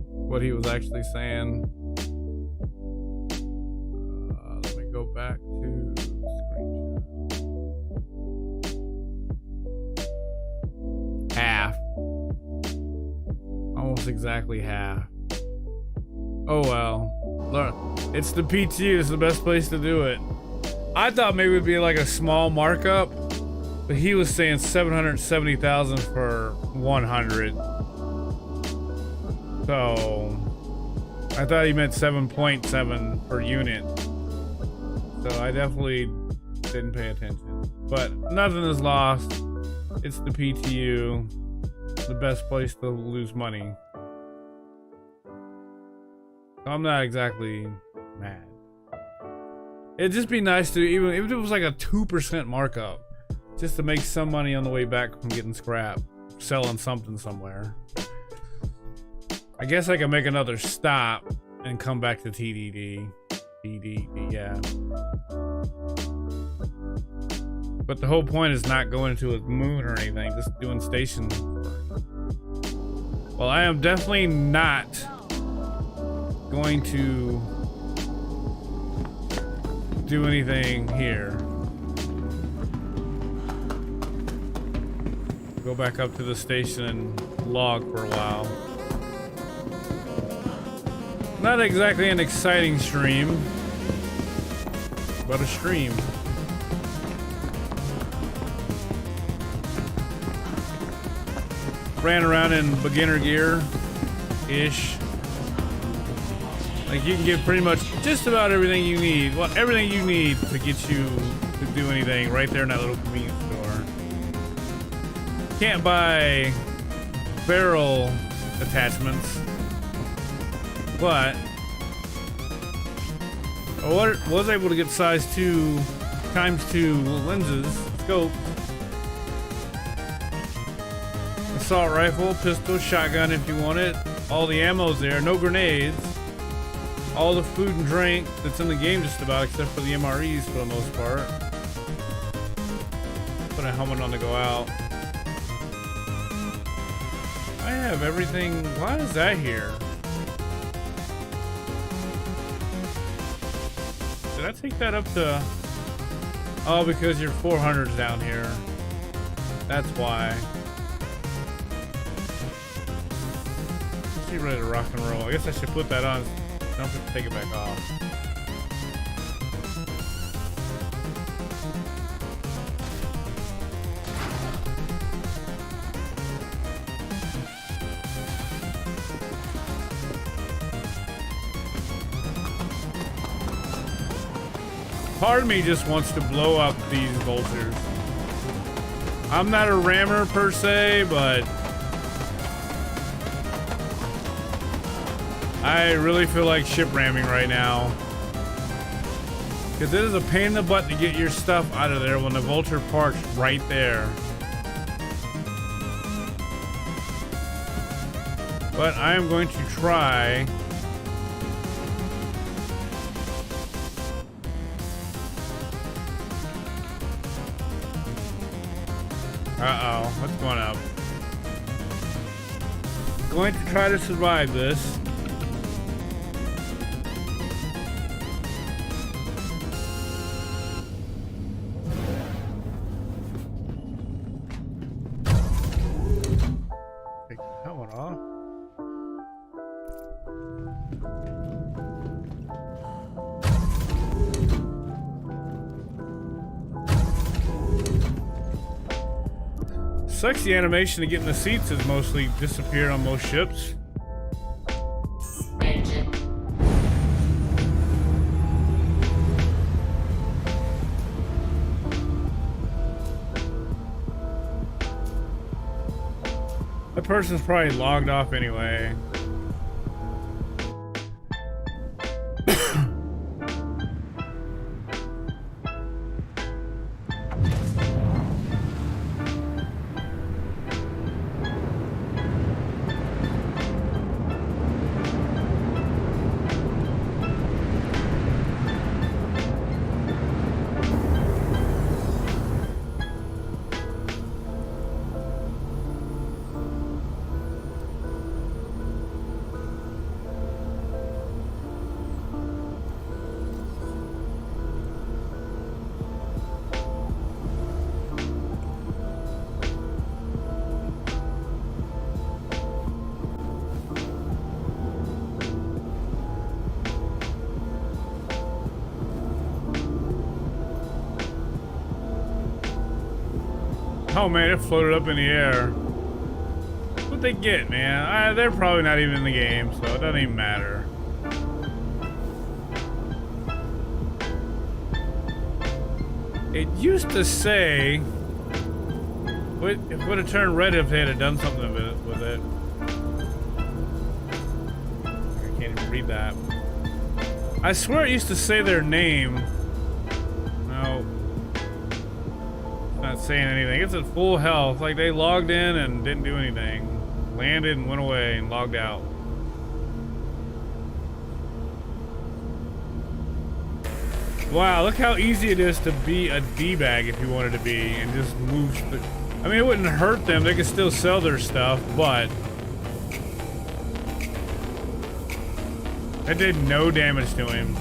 what he was actually saying. Let me go back to screenshot. Half. Almost exactly half. Oh well. Look, it's the PTU. It's the best place to do it. I thought maybe it'd be like a small markup, but he was saying 770,000 for 100. So I thought he meant 7.7 per unit. So I definitely didn't pay attention. But nothing is lost. It's the PTU. The best place to lose money. So I'm not exactly mad. It'd just be nice to, even if it was like a 2% markup, just to make some money on the way back from getting scrap, selling something somewhere. I guess I can make another stop and come back to TDD. TDD, yeah. But the whole point is not going to a moon or anything, just doing station work. Well, I am definitely not going to do anything here. Go back up to the station and log for a while. Not exactly an exciting stream, but a stream. Ran around in beginner gear-ish. Like you can get pretty much just about everything you need. Well, everything you need to get you to do anything right there in that little convenience store. Can't buy barrel attachments, but I was able to get size 2 ×2 lenses, scope, assault rifle, pistol, shotgun if you want it. All the ammo's there, no grenades. All the food and drink that's in the game just about, except for the MREs for the most part. Put a helmet on to go out. I have everything. Why is that here? Did I take that up to... Oh, because your 400's down here. That's why. She's ready to rock and roll. I guess I should put that on. Don't have to take it back off. Part of me just wants to blow up these vultures. I'm not a rammer per se, but I really feel like ship ramming right now. Because it is a pain in the butt to get your stuff out of there when the vulture parks right there. But I am going to try. Uh-oh, what's going up? Going to try to survive this. Take that one off. Sucks the animation to get in the seats has mostly disappeared on most ships. That person's probably logged off anyway. Oh man, it floated up in the air. What'd they get, man? They're probably not even in the game, so it doesn't even matter. It used to say... It would have turned red if they had done something with it. I can't even read that. I swear it used to say their name. No. Not saying anything. It's at full health. Like they logged in and didn't do anything. Landed and went away and logged out. Wow, look how easy it is to be a D-bag if you wanted to be and just move. I mean, it wouldn't hurt them. They could still sell their stuff, but it did no damage to him.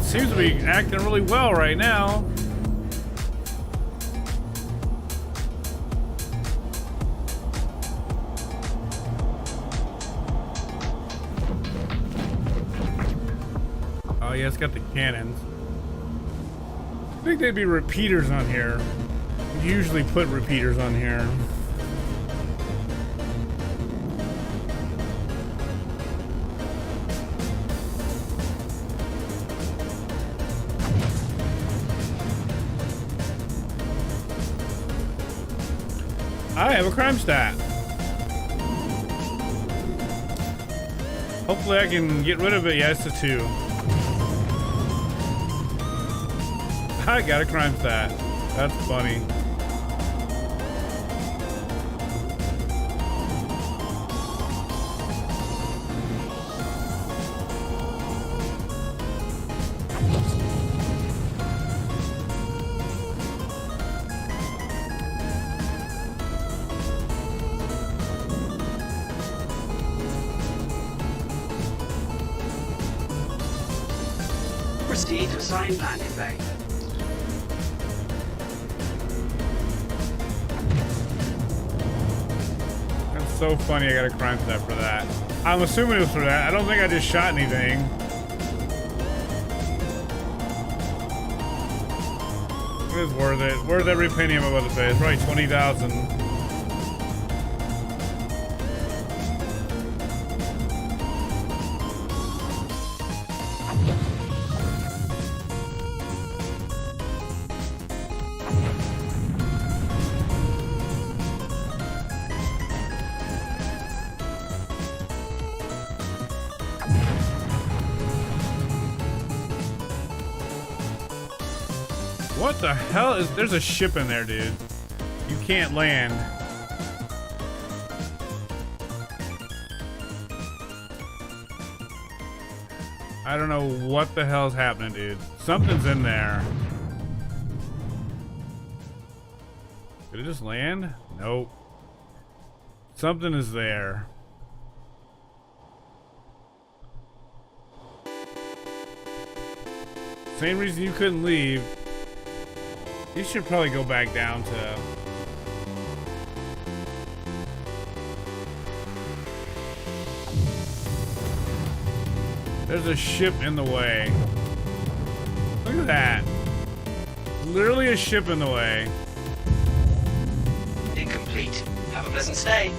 Seems to be acting really well right now. Oh yeah, it's got the cannons. I think they'd be repeaters on here. Usually put repeaters on here. I have a crime stat. Hopefully I can get rid of it. Yeah, it's a 2. I got a crime stat. That's funny. Proceed to assigned landing bay. That's so funny. I got a crime stat for that. I'm assuming it was for that. I don't think I just shot anything. It is worth it. Worth every penny I'm about to pay. It's probably 20,000. What the hell is... There's a ship in there, dude. You can't land. I don't know what the hell's happening, dude. Something's in there. Did it just land? Nope. Something is there. Same reason you couldn't leave. You should probably go back down to... There's a ship in the way. Look at that. Literally a ship in the way. Incomplete. Have a pleasant stay.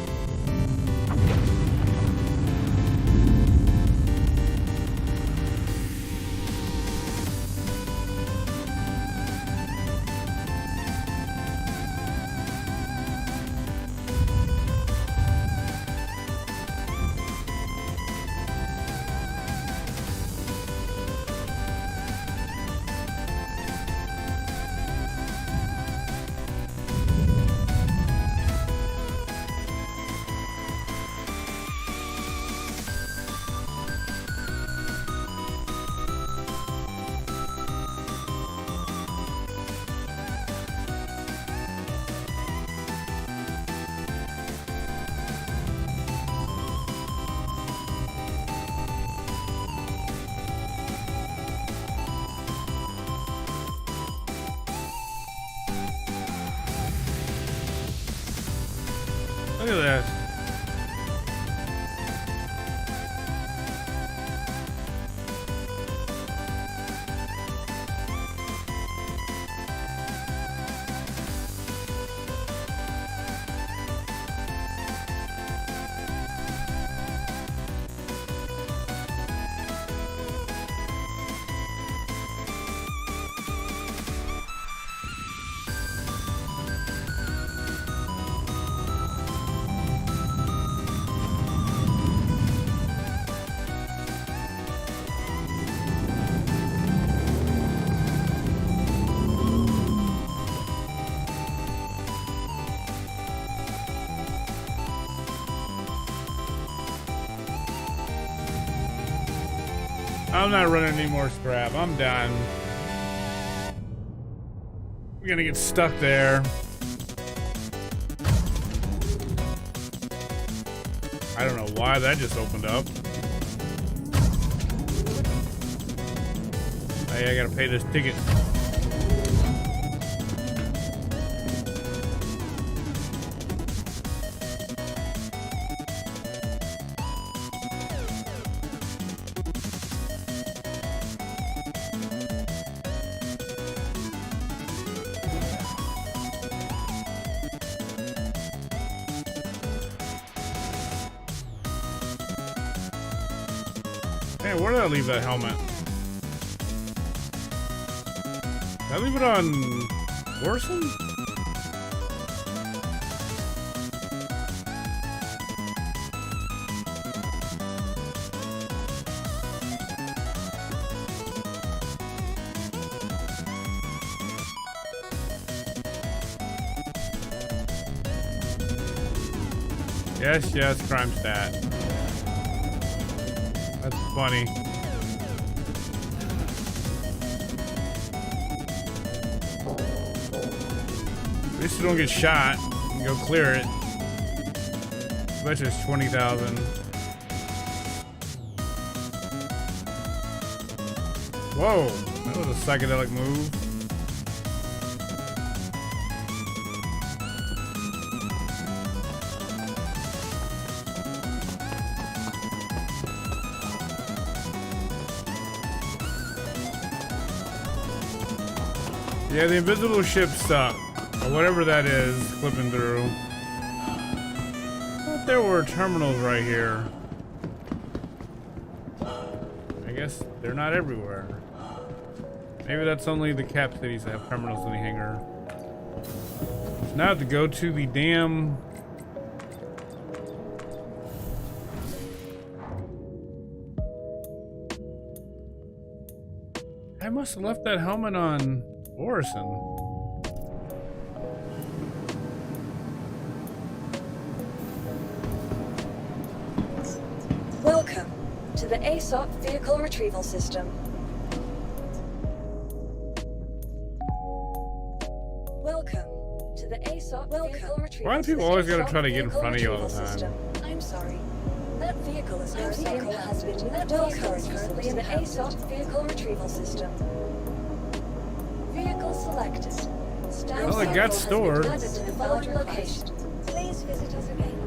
Look at that. I'm not running any more scrap. I'm done. We're gonna get stuck there. I don't know why that just opened up. Hey, I gotta pay this ticket. Man, where did I leave that helmet? Did I leave it on Orson? Yes, yes, crime stat. That's funny. At least you don't get shot. You can go clear it. Bet you it's 20,000. Whoa, that was a psychedelic move. Yeah, the invisible ship sucked. Or whatever that is, flipping through. I thought there were terminals right here. I guess they're not everywhere. Maybe that's only the cap cities that have terminals in the hangar. So now I have to go to the damn... I must have left that helmet on Orison. Welcome to the aUEC Vehicle Retrieval System. Welcome to the aUEC Vehicle Retrieval System. Why do people always gotta try to get in front of you all the time? I'm sorry. That vehicle has been currently in the aUEC Vehicle Retrieval System. Vehicle selected. Well, it got stored. To the following location. Please visit us again.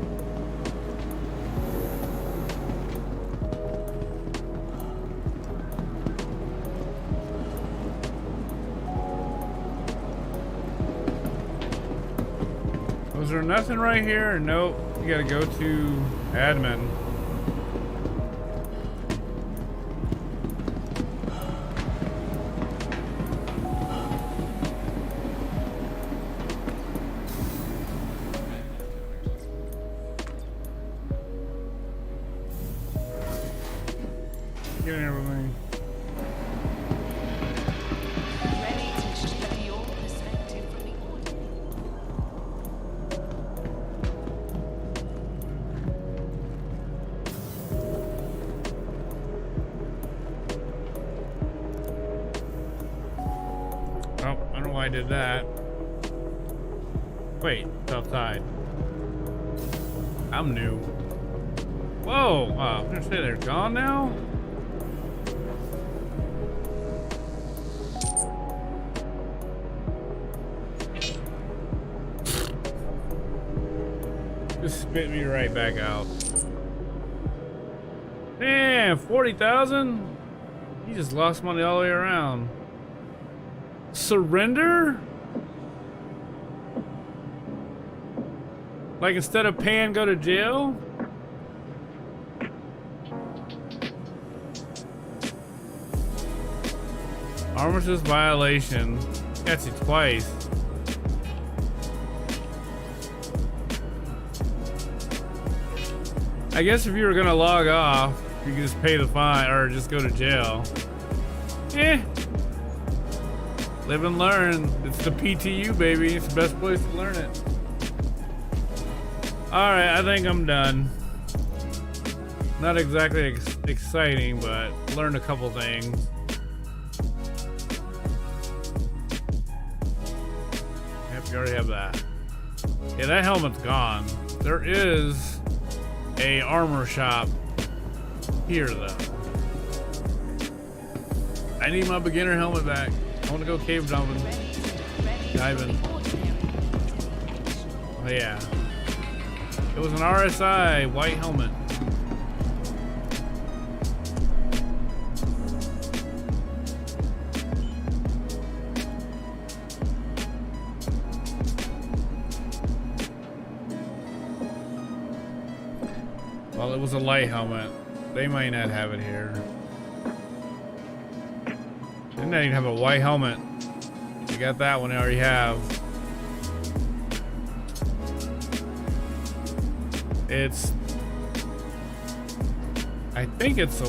Was there nothing right here? Nope. You gotta go to admin. Get in here with me. Ready to share your perspective from the Oh, I don't know why I did that. Wait, it's outside. I'm new. Whoa! I'm gonna say they're gone now? Just spit me right back out. Damn, 40,000? You just lost money all the way around. Surrender? Like instead of paying, go to jail? Armistice violation. That's it twice. I guess if you were gonna log off, you could just pay the fine or just go to jail. Eh. Live and learn. It's the PTU, baby. It's the best place to learn it. Alright, I think I'm done. Not exactly exciting, but learned a couple things. Yep, you already have that. Yeah, that helmet's gone. There is a armor shop here, though. I need my beginner helmet back. I want to go cave jumping. Diving. Oh, yeah. It was an RSI white helmet. Well, it was a light helmet. They might not have it here. Didn't even have a white helmet. You got that one, I already have. I think that's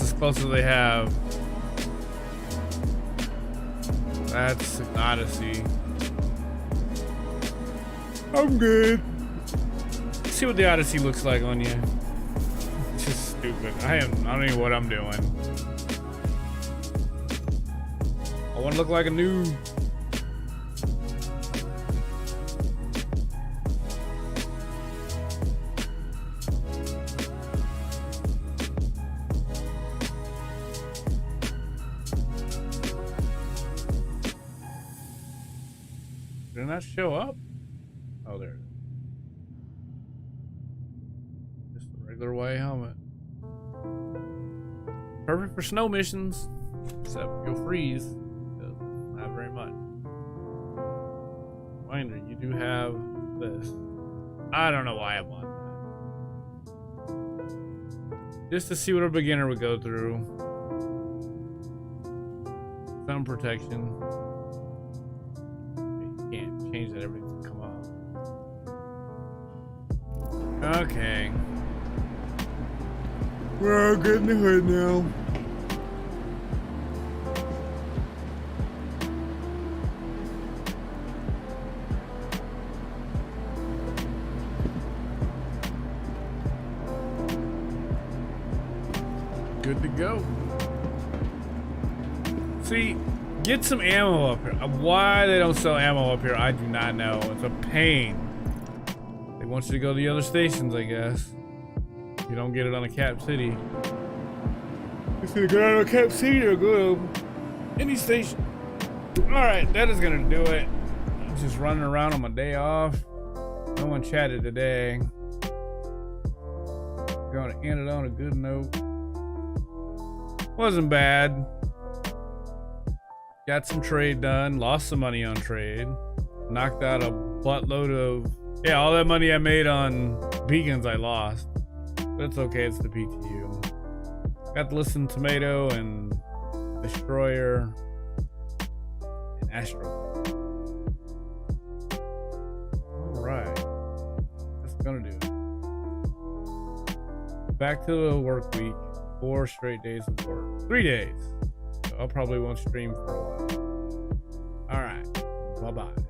as close as they have. That's an Odyssey. I'm good. Let's see what the Odyssey looks like on you. It's just stupid. I don't know what I'm doing. I want to look like a noob. Did it not show up? Oh, there it is. Just a regular white helmet. Perfect for snow missions. Except you'll freeze. Not very much. Reminder, you do have this. I don't know why I want that. Just to see what a beginner would go through. Sun protection. Can't change that, everything's come off. Okay. We're all good in the hood now. Good to go. See, get some ammo up here. Why they don't sell ammo up here, I do not know. It's a pain. They want you to go to the other stations, I guess. If you don't get it on a Cap City. If you go to Cap City or go to any station. Alright, that is gonna do it. I'm just running around on my day off. No one chatted today. Gonna end it on a good note. Wasn't bad. Got some trade done, lost some money on trade, knocked out a buttload of, yeah, all that money I made on beacons I lost. But it's okay, it's the PTU. Got to listen to Tomato and Destroyer and Astro. Alright. That's gonna do it. Back to the work week. 4 straight days of work. 3 days. So I probably won't stream for a while. Alright. Bye-bye.